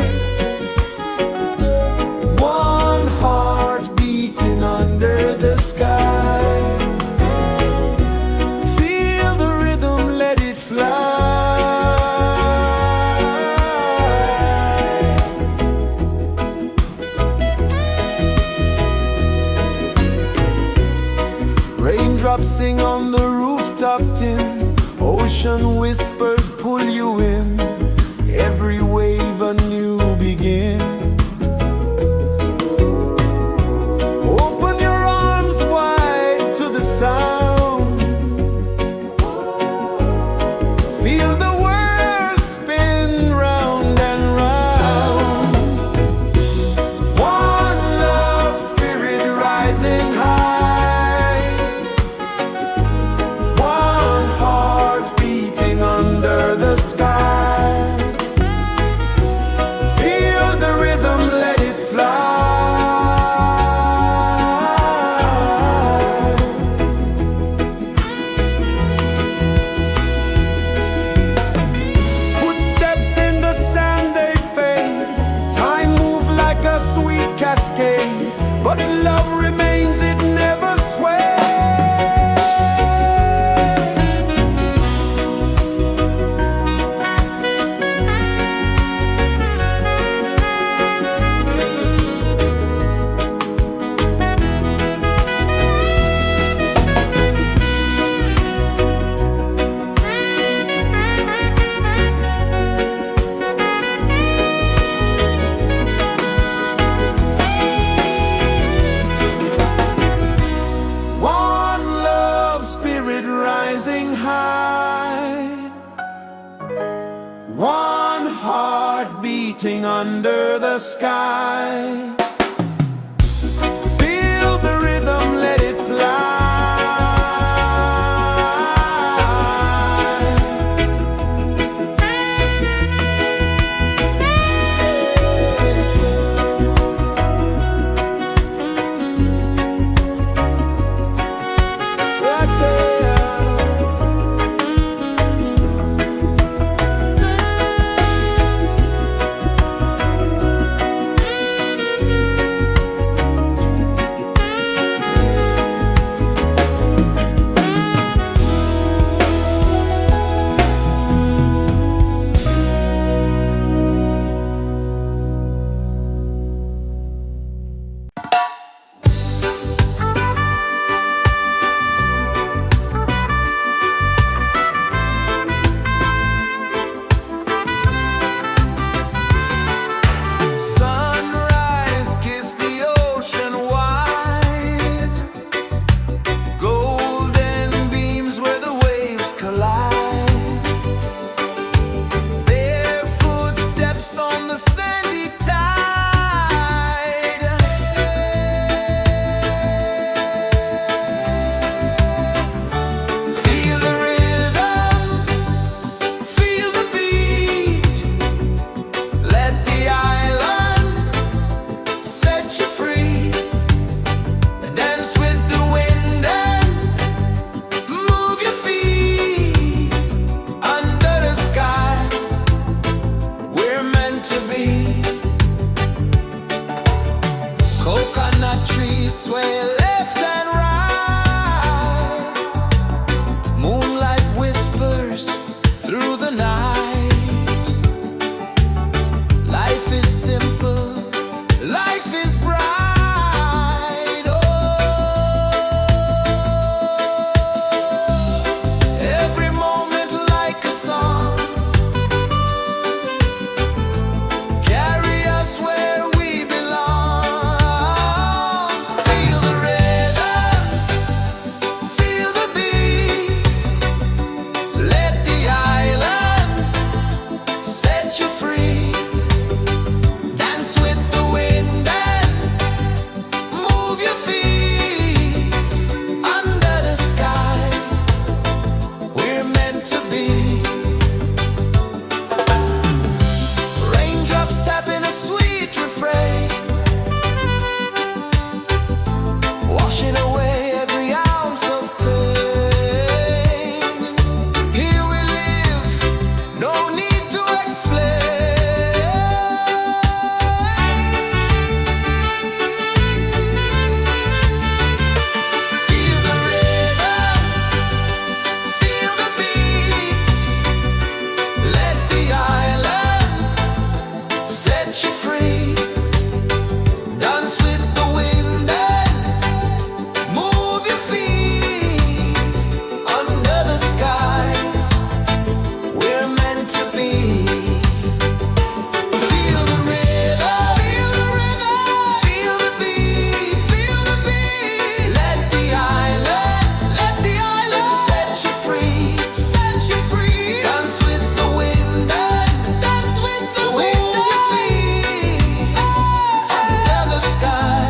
One heart beating under the sky. Feel the rhythm, let it fly. Raindrops sing on the rooftop tin. Ocean whispers pull you in. Every wave a new begin. Open your arms wide to the sound. Feel the world spin round and round. One love spirit rising high. One heart beating under the sky. Feel the rhythm, let it fly. Footsteps in the sand, they fade. Time moves like a sweet cascade, but love remains, it never sways. One love spirit rising high. One heart beating under the sky. Feel the rhythm, let it fly. Right there. Coconut trees sway left and right. Moonlight whispers through the night. Life is simple, life is bright. Oh, every moment like a song. Carry us where we belong. Feel the rhythm, feel the beat. Let the island set you free. Dance with the wind and move your feet. Under the sky, we're meant to be. Raindrops tapping a sweet refrain, washing away every ounce of pain. Here we live, no need to explain. Feel the rhythm, feel the beat. Let the island set you free. Dance with the wind and move your feet. Under the sky, we're meant to be. Feel the rhythm, feel the rhythm, feel the beat, feel the beat. Let the island set you free, set you free. Dance with the wind and dance with the wind and feet. Under the sky,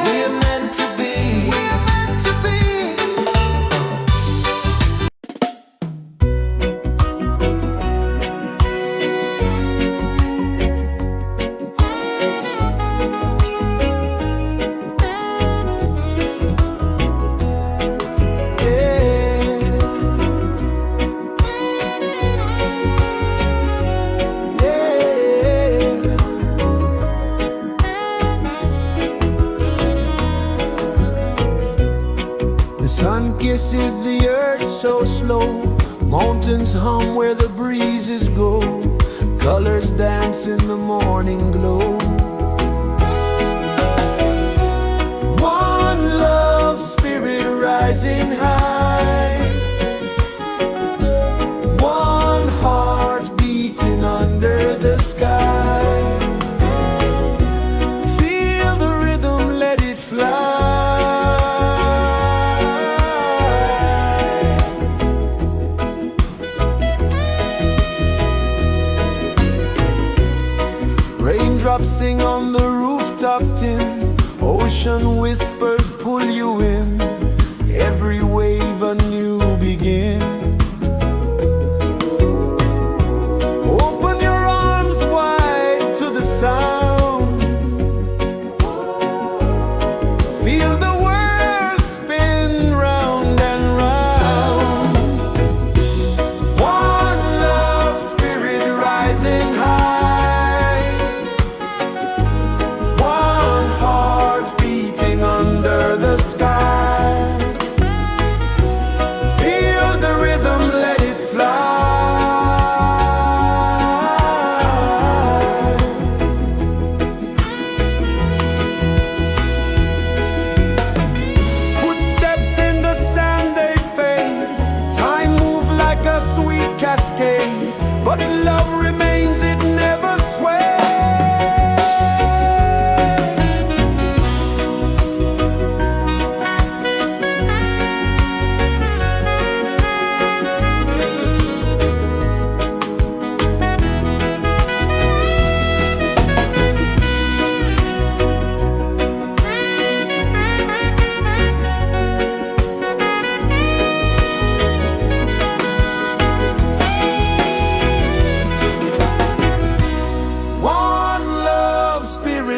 we're meant to be, we're meant to be. The sun kisses the earth so slow. Mountains hum where the breezes go. Colors dance in the morning glow. One love spirit rising high. One heart beating under the sky. Feel the rhythm, let it fly. Raindrops sing on the rooftop tin. Ocean whispers pull you in. Every wave a new begin. Open your arms wide to the sound. Feel the world spin round and round. One love spirit rising high. One heart beating under the sky. Feel the rhythm, let it fly. Footsteps in the sand, they fade. Time moves like a sweet cascade, but love remains, it never sways.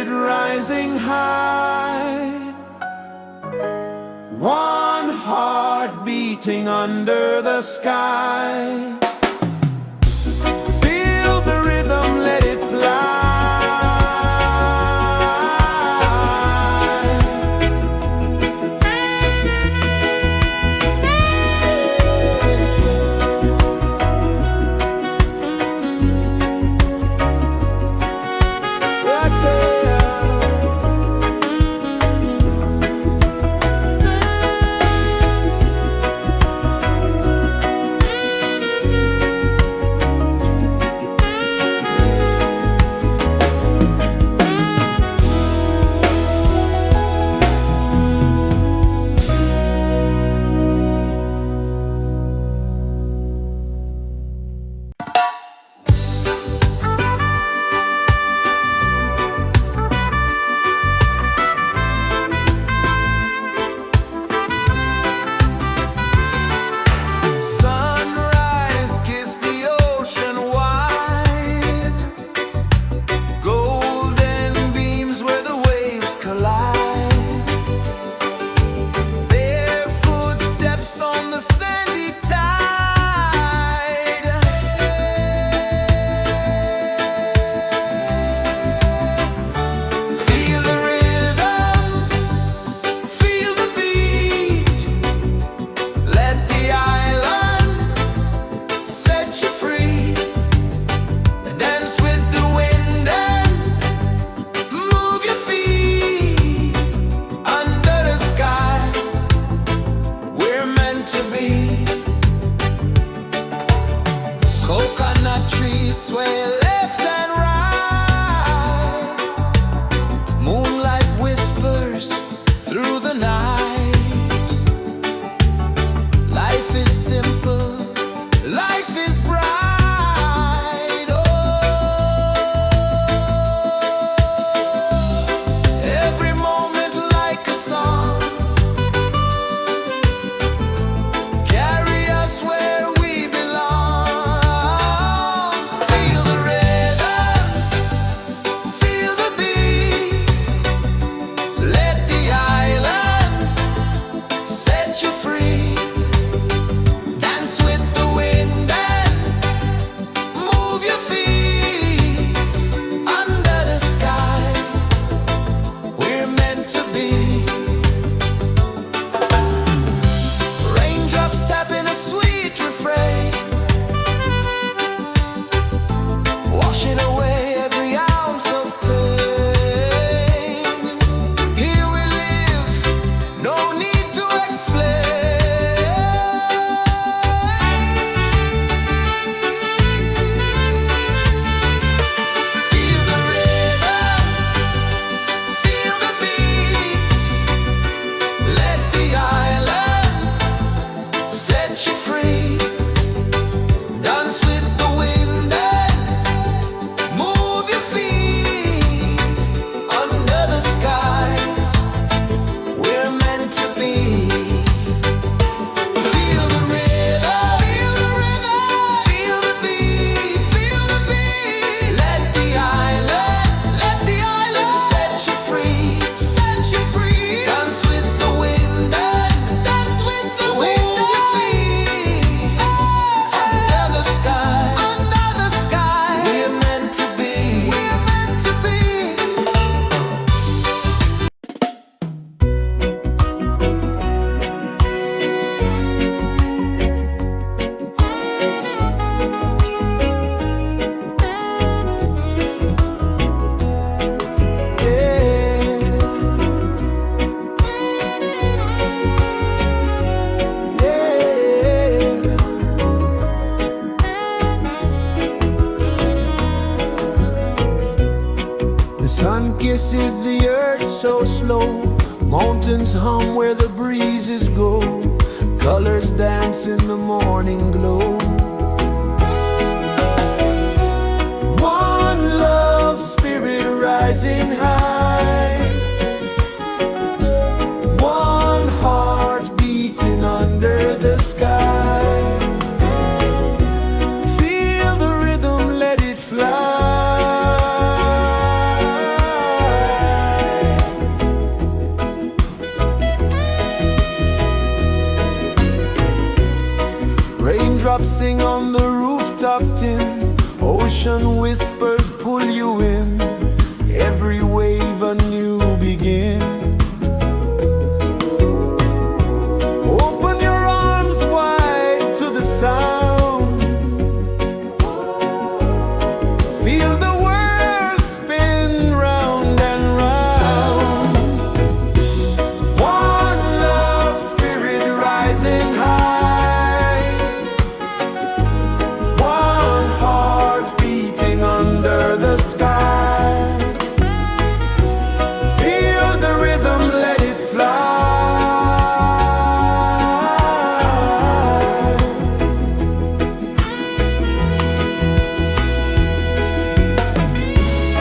Rising high, one heart beating under the sky. Feel the rhythm, let it fly. so slow. Mountains hum where the breezes go. Colors dance in the morning glow. One love, spirit rising high. One heart beating under the sky. Feel the rhythm, let it fly. Raindrops sing on the rooftop tin. Ocean whispers pull you in. Every wave a new begin. Open your arms wide to the sound. Feel the world spin round and round. One love, spirit rising high. One heart beating under the sky. Feel the rhythm, let it fly.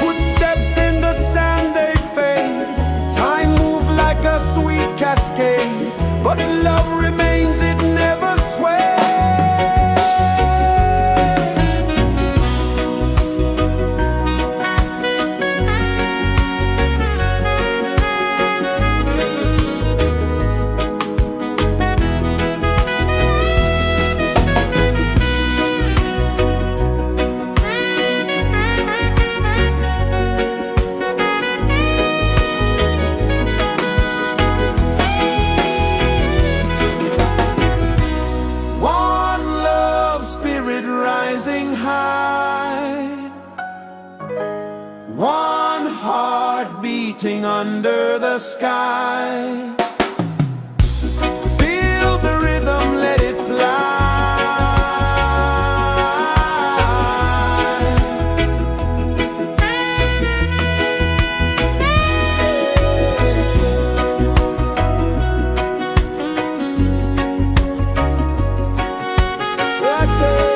Footsteps in the sand, they fade. Time moves like a sweet cascade, but love remains, it never sways. One love, spirit rising high. One heart beating under the sky. Feel the rhythm, let it fly. Right there.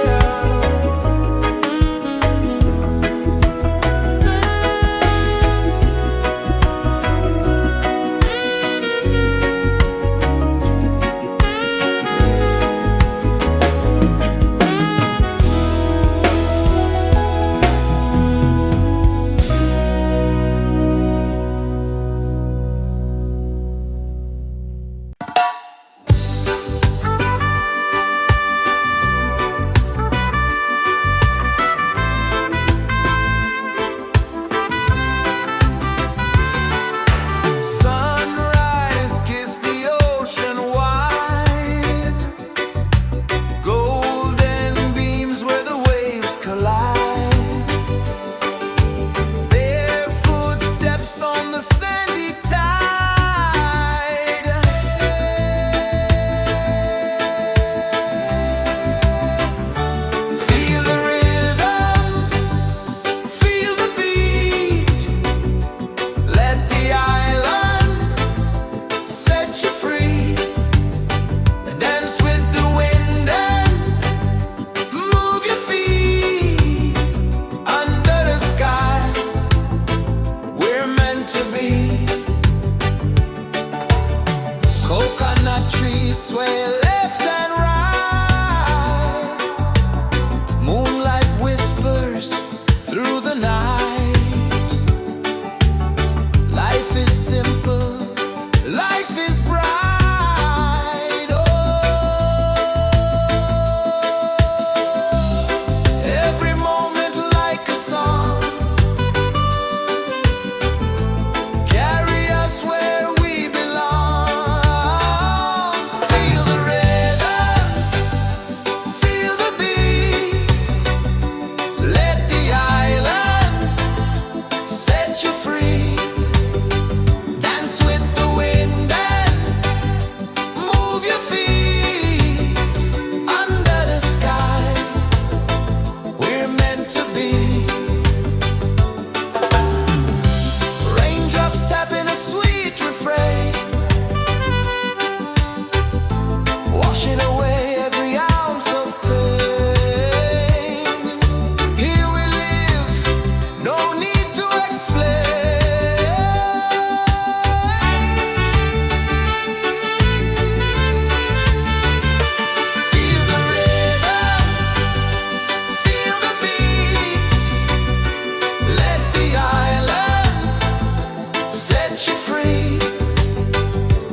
you free.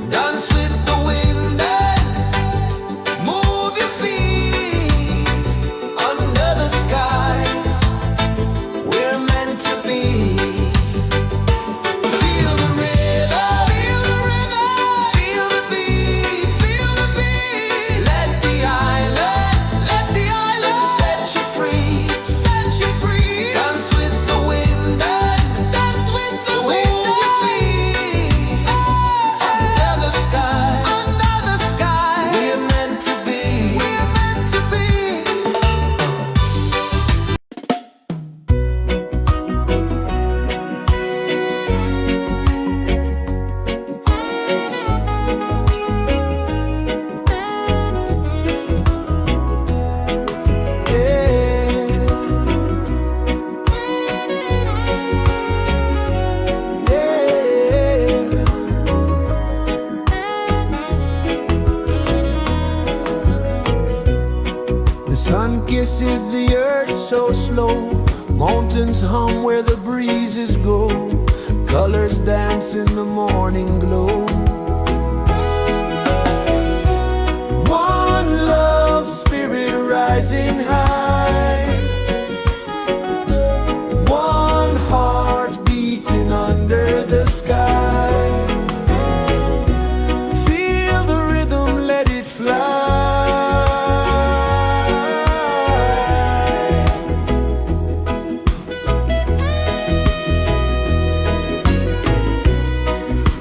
Dance with the wind and move your feet under the sky. We're meant to be. Feel the rhythm, feel the rhythm, feel the beat, feel the beat. Let the island set you free, set you free. Dance with the wind and dance with the wind. Move your feet under the sky, under the sky. We're meant to be, we're meant to be. The sun kisses the earth so slow. Mountains hum where the breezes go. Colors dance in the morning glow. One love spirit rising high. One heart beating under the sky. Feel the rhythm, let it fly.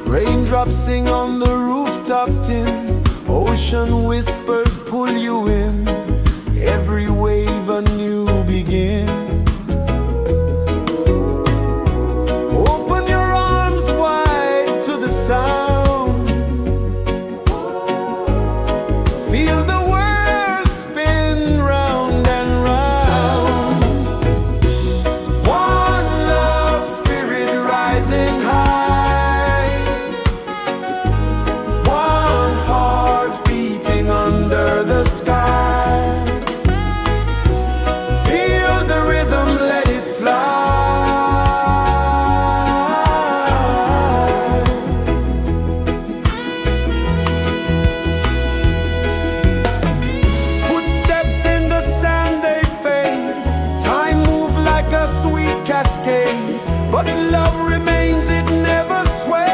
Raindrops sing on the rooftop tin. Ocean whispers pull you in. Every wave a new begin. Open your arms wide to the sound. Feel the world spin round and round. One love spirit rising high. One heart beating under the sky. Feel the rhythm, let it fly. Footsteps in the sand, they fade. Time moves like a sweet cascade, but love remains, it never sways.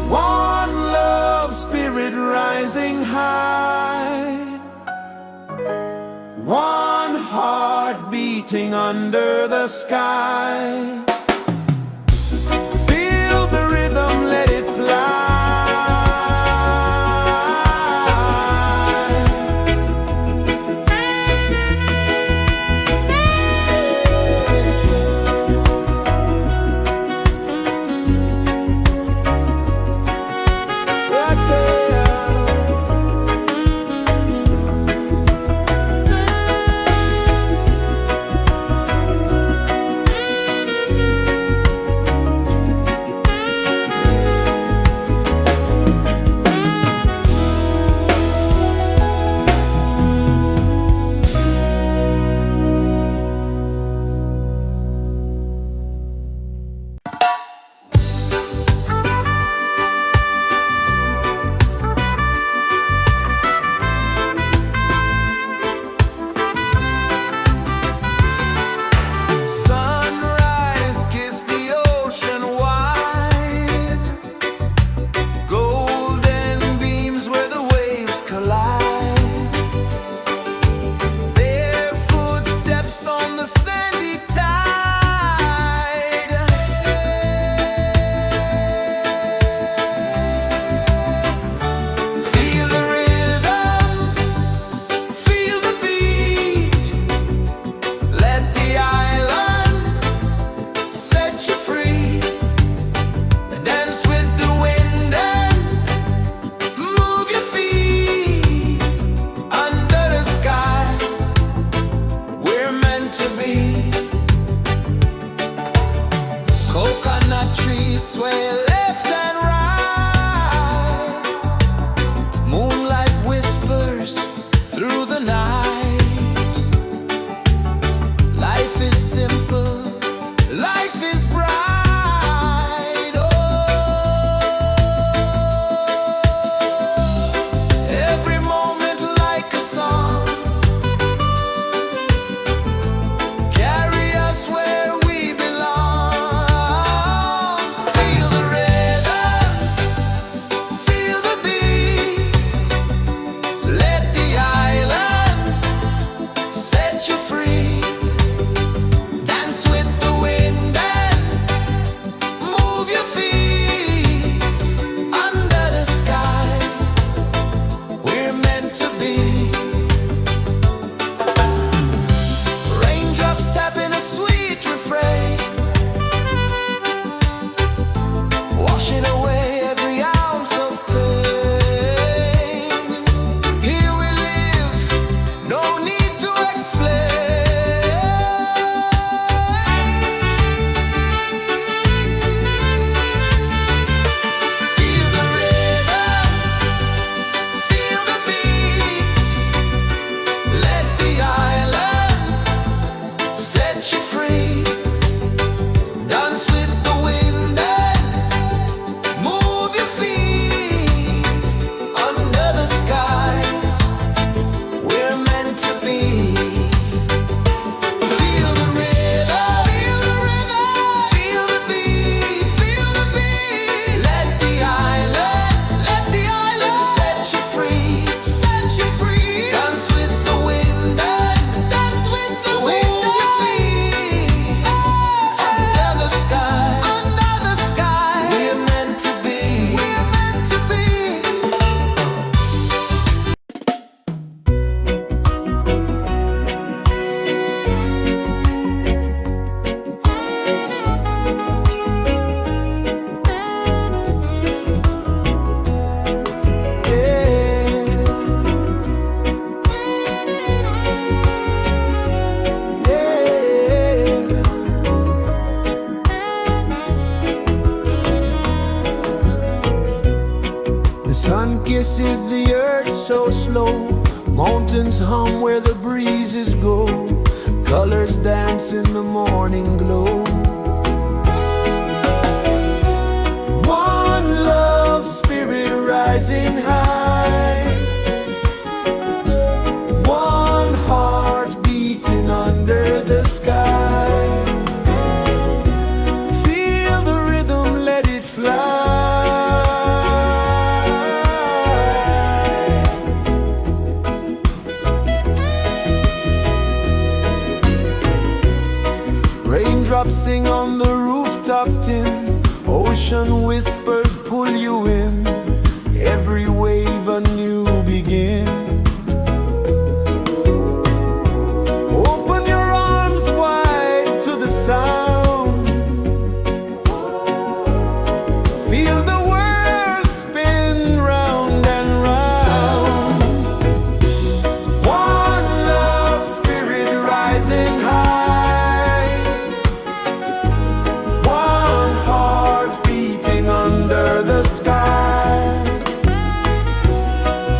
One love spirit rising high. One heart beating under the sky. Feel the rhythm, let it fly. Right there. Sun kisses the earth so slow, mountains hum where the breezes go, colors dance in the morning glow. One love, spirit rising high, one heart beating under the sky. Feel the rhythm, let it fly. Raindrops sing on the rooftop tin, ocean whispers pull you in, every wave a new begin. Open your arms wide to the sound, feel the world spin round and round. One love, spirit rising high, one heart beating under the sky.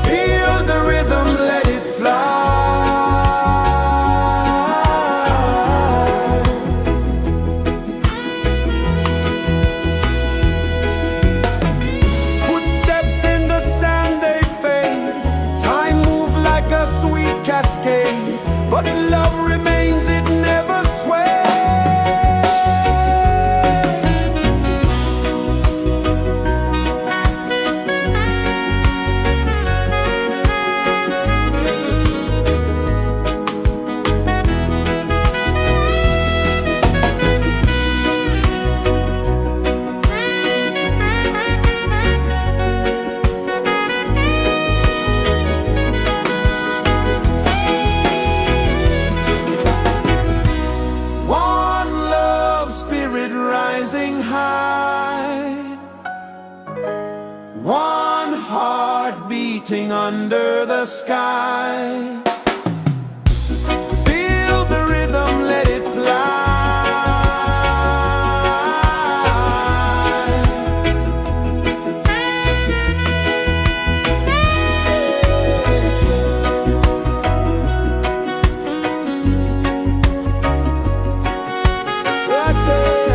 Feel the rhythm, let it fly. Footsteps in the sand, they fade, time moves like a sweet cascade, but love remains, it never sways. One love, spirit rising high, one heart beating under the sky. Feel the rhythm, let it fly. Right there.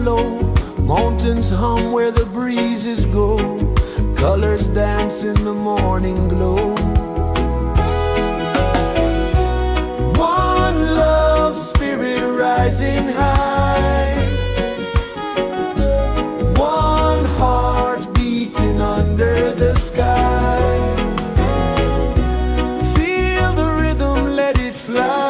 flow, mountains hum where the breezes go, colors dance in the morning glow. One love, spirit rising high, one heart beating under the sky. Feel the rhythm, let it fly.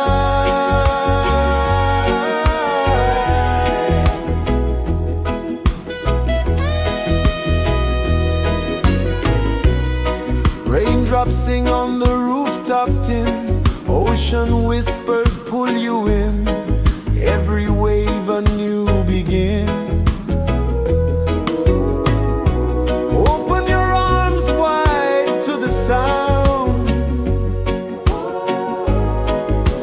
Raindrops sing on the rooftop tin, ocean whispers pull you in, every wave a new begin. Open your arms wide to the sound,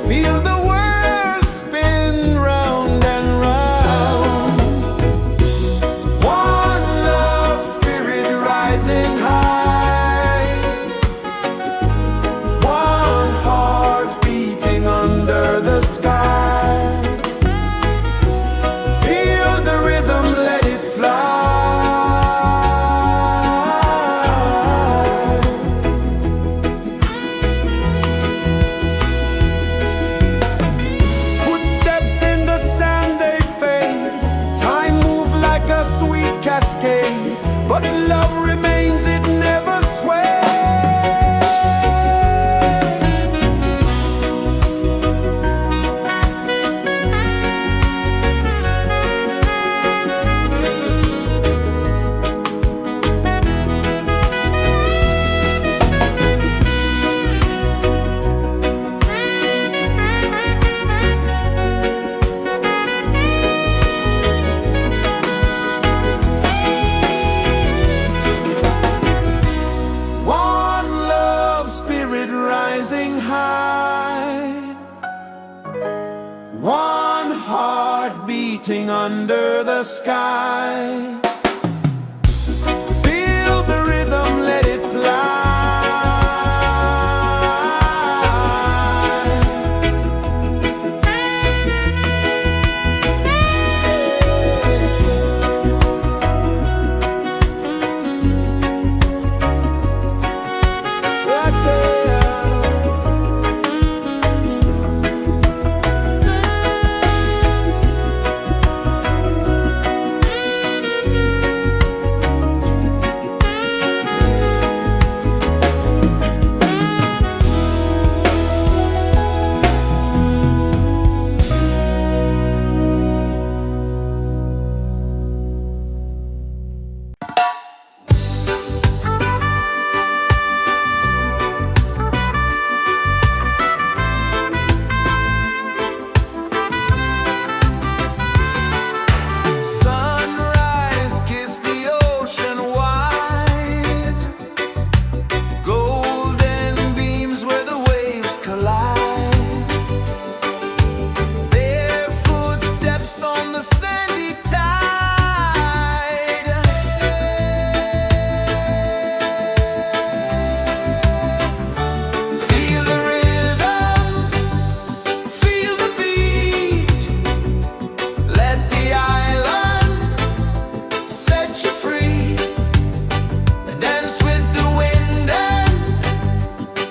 feel the world spin round and round. One love, spirit rising high, one heart beating under the sky. Feel the rhythm, let it fly. Footsteps in the sand, they fade, time moves like a sweet cascade, but love remains, it never sways. One love, spirit rising high, one heart beating under the sky. Feel the rhythm, let it fly. Right there. Sunrise, kiss the ocean wide, golden beams where the waves collide, their footsteps on the sandy tide. Feel the rhythm, feel the beat, let the island set you free. Dance with the wind and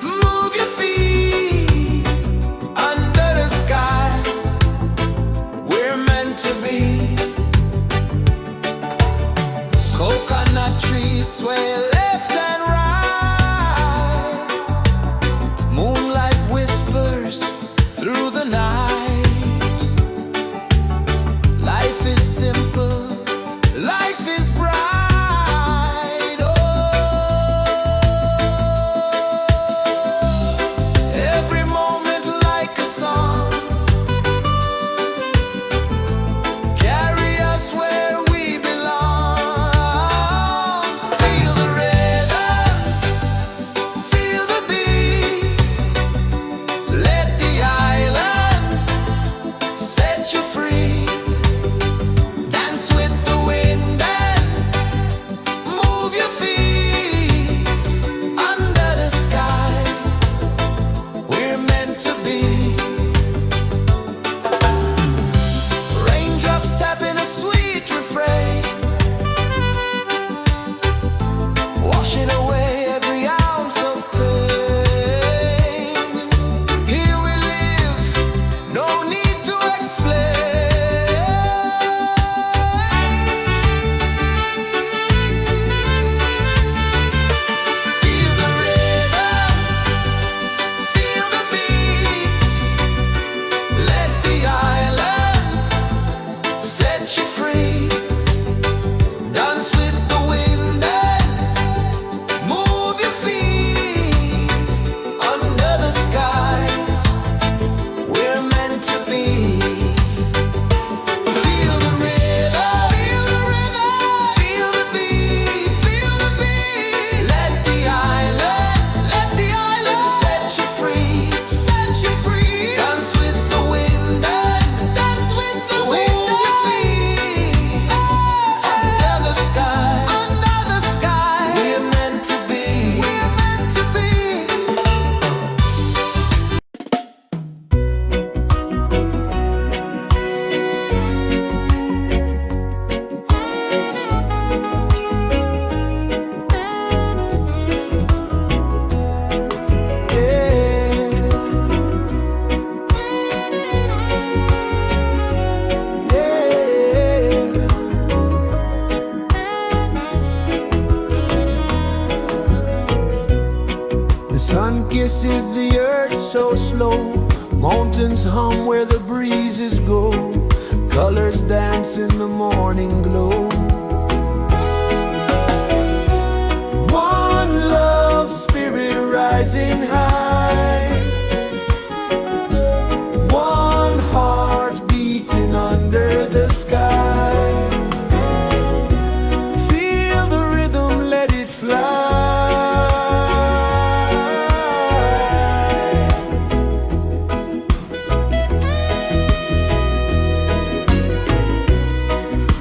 move your feet. Under the sky, we're meant to be. Coconut trees sway left and right, moonlight whispers through the night. Life is simple, life is bright. Oh, every moment like a song, carry us where we belong. Feel the rhythm, feel the beat, let the island set you free. Dance with the wind and move your feet. Under the sky, we're meant to be. Raindrops tap in a sweet Sun kisses the earth so slow, mountains hum where the breezes go, colors dance in the morning glow. One love spirit rising high, one heart beating under the sky. Feel the rhythm, let it fly.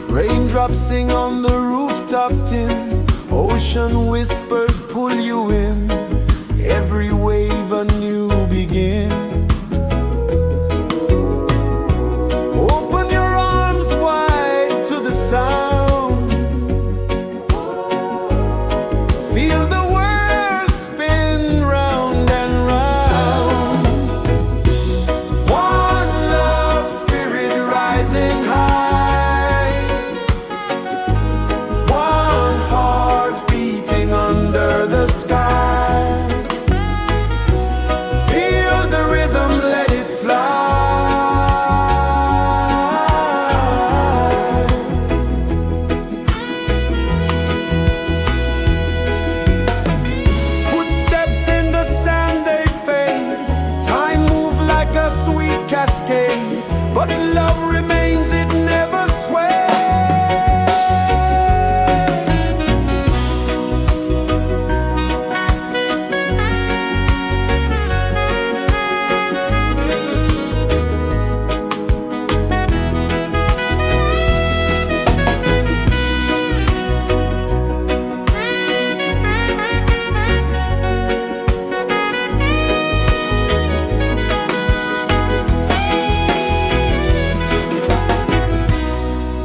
Raindrops sing on the rooftop tin, ocean whispers pull you in, every wave a new begin. Open your arms wide to the sound, feel the world spin round and round. One love spirit rising high, one heart beating under the sky. Feel the rhythm, let it fly. Footsteps in the sand, they fade, time moves like a sweet cascade, but love remains, it never sways.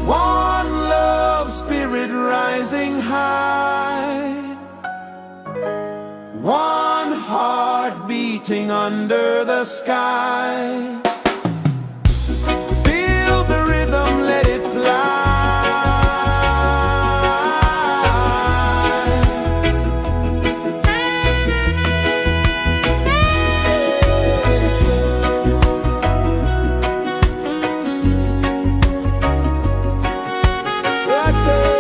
One love spirit rising high, one heart beating under the sky. Feel the rhythm, let it fly. Right there.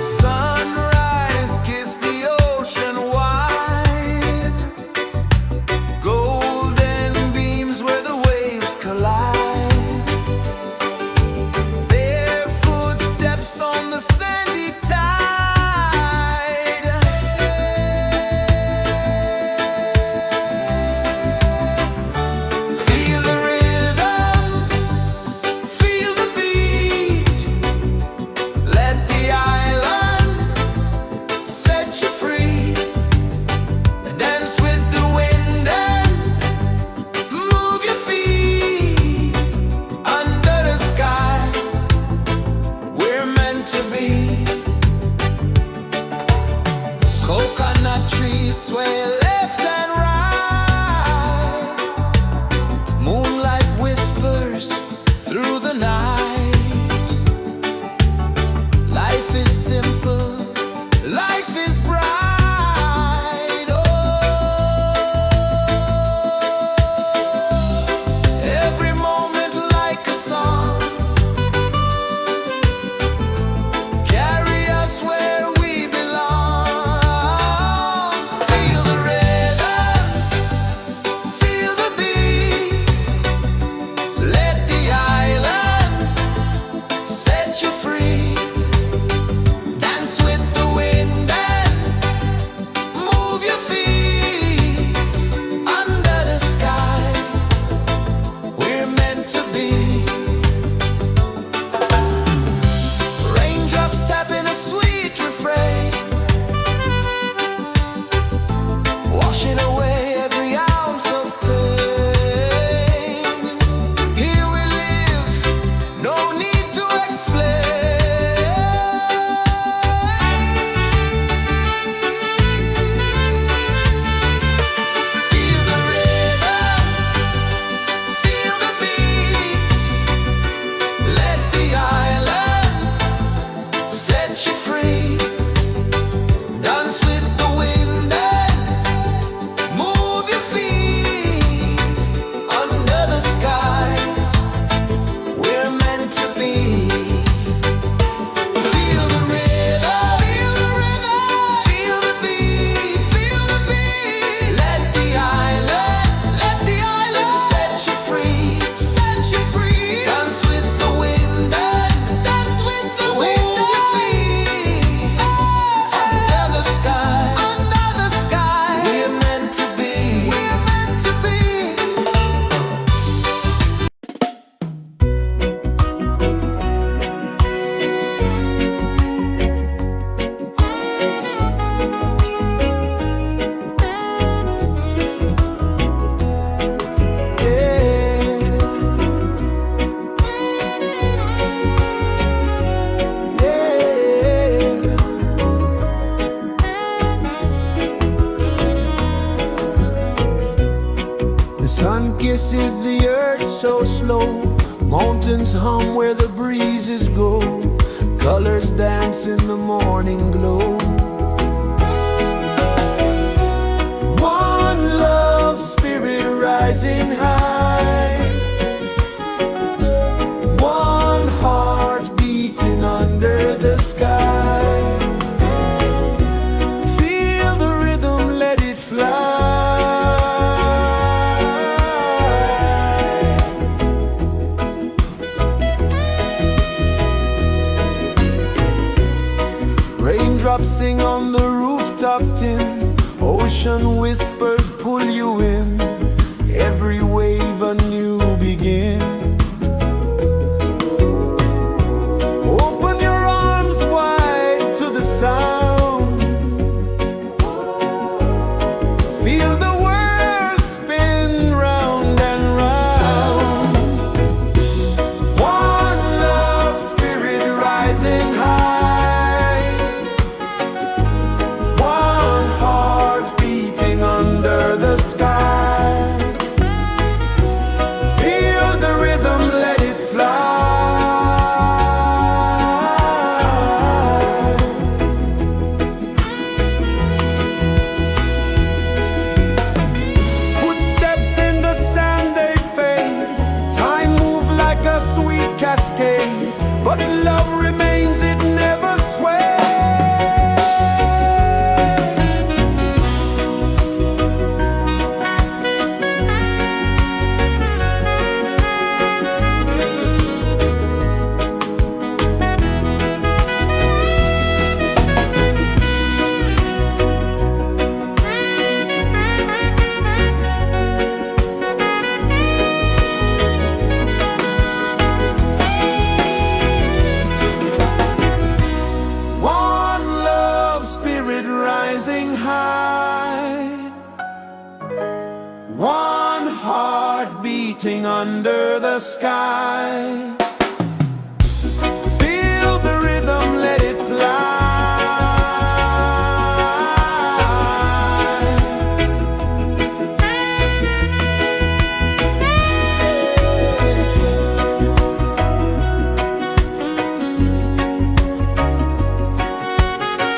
Sunrise, kiss the ocean wide, golden beams where the waves collide, bare footsteps on the sandy tide. Feel the rhythm, feel the beat, let the island set you free. Dance with the wind and move your feet under the sky. We're meant to be. Coconut trees sway left and right, moonlight whispers through the night. Life is simple, life is bright. Oh, every moment like a song, carry us where we belong. Feel the rhythm, feel the beat, let the island set you free. Dance with the wind and move your feet under the sky. We're meant to be. mountains hum where the breezes go, colors dance in the morning glow. One love spirit rising high, one heart beating under the sky. Feel the rhythm, let it fly. Raindrops sing on the rooftop tin, ocean whispers pull you in, every wave a new begin. Open your arms wide to the sound, feel the world spin round and round. One love spirit rising high, one heart beating under the sky. Feel the rhythm, let it fly. Footsteps in the sand, they fade. Time moves like a sweet cascade, but love remains, it never sways. One love spirit rising high, one heart beating under the sky. Feel the rhythm, let it fly.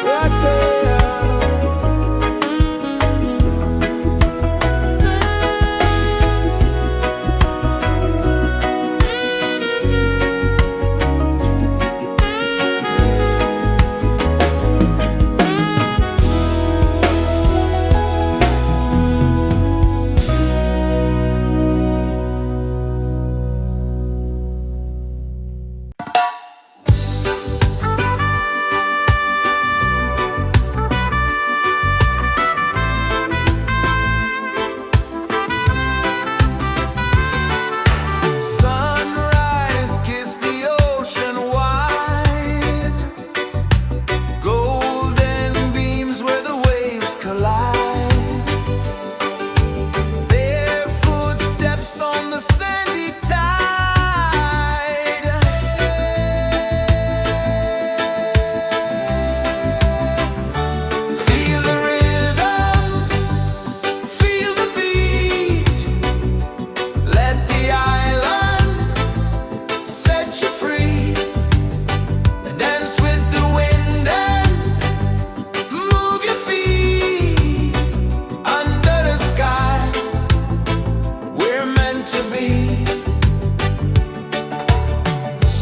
Right there. Sunrise, kiss the ocean wide, golden beams where the waves collide, their footsteps on the sandy tide. Feel the rhythm, feel the beat, let the island set you free. Dance with the wind and move your feet under the sky. We're meant to be.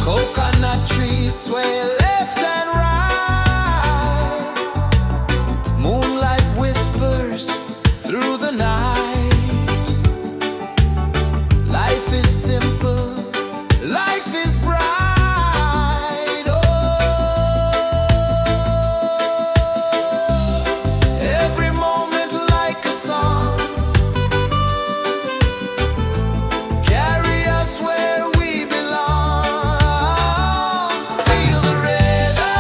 Coconut trees sway left and right, moonlight whispers through the night. Life is simple, life is bright. Oh, every moment like a song, carry us where we belong. Feel the rhythm,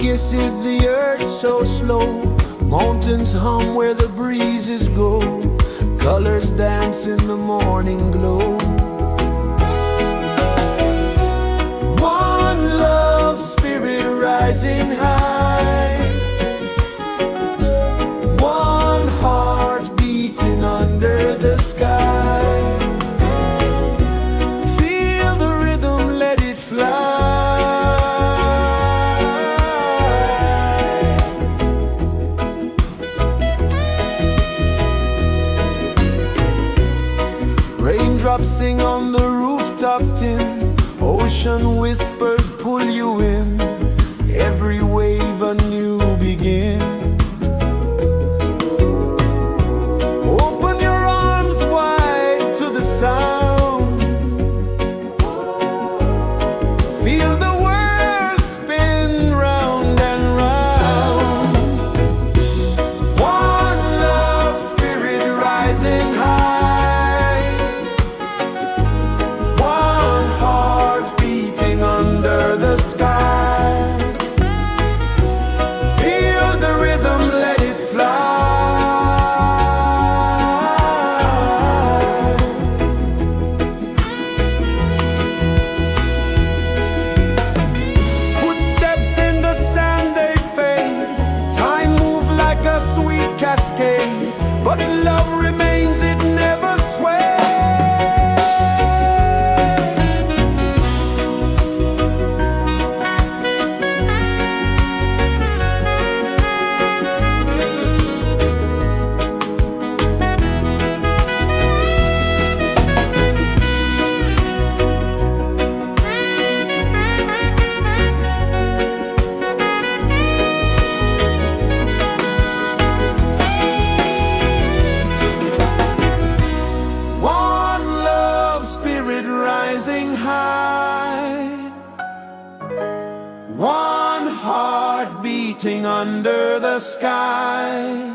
kisses the earth so slow. Mountains hum where the breezes go. Colors dance in the morning glow. One love, spirit rising high. One heart beating under the sky. Feel the rhythm, let it fly. Raindrops sing on the rooftop tin. Ocean whispers pull you in. Every wave a new begin. Open your arms wide to the sound. Feel the world spin round and round. One love, spirit rising high. One heart beating under the sky. Feel the rhythm, let it fly. Footsteps in the sand, they fade. Time moves like a sweet cascade, but love remains, it never sways. One love, spirit rising high. One heart beating under the sky.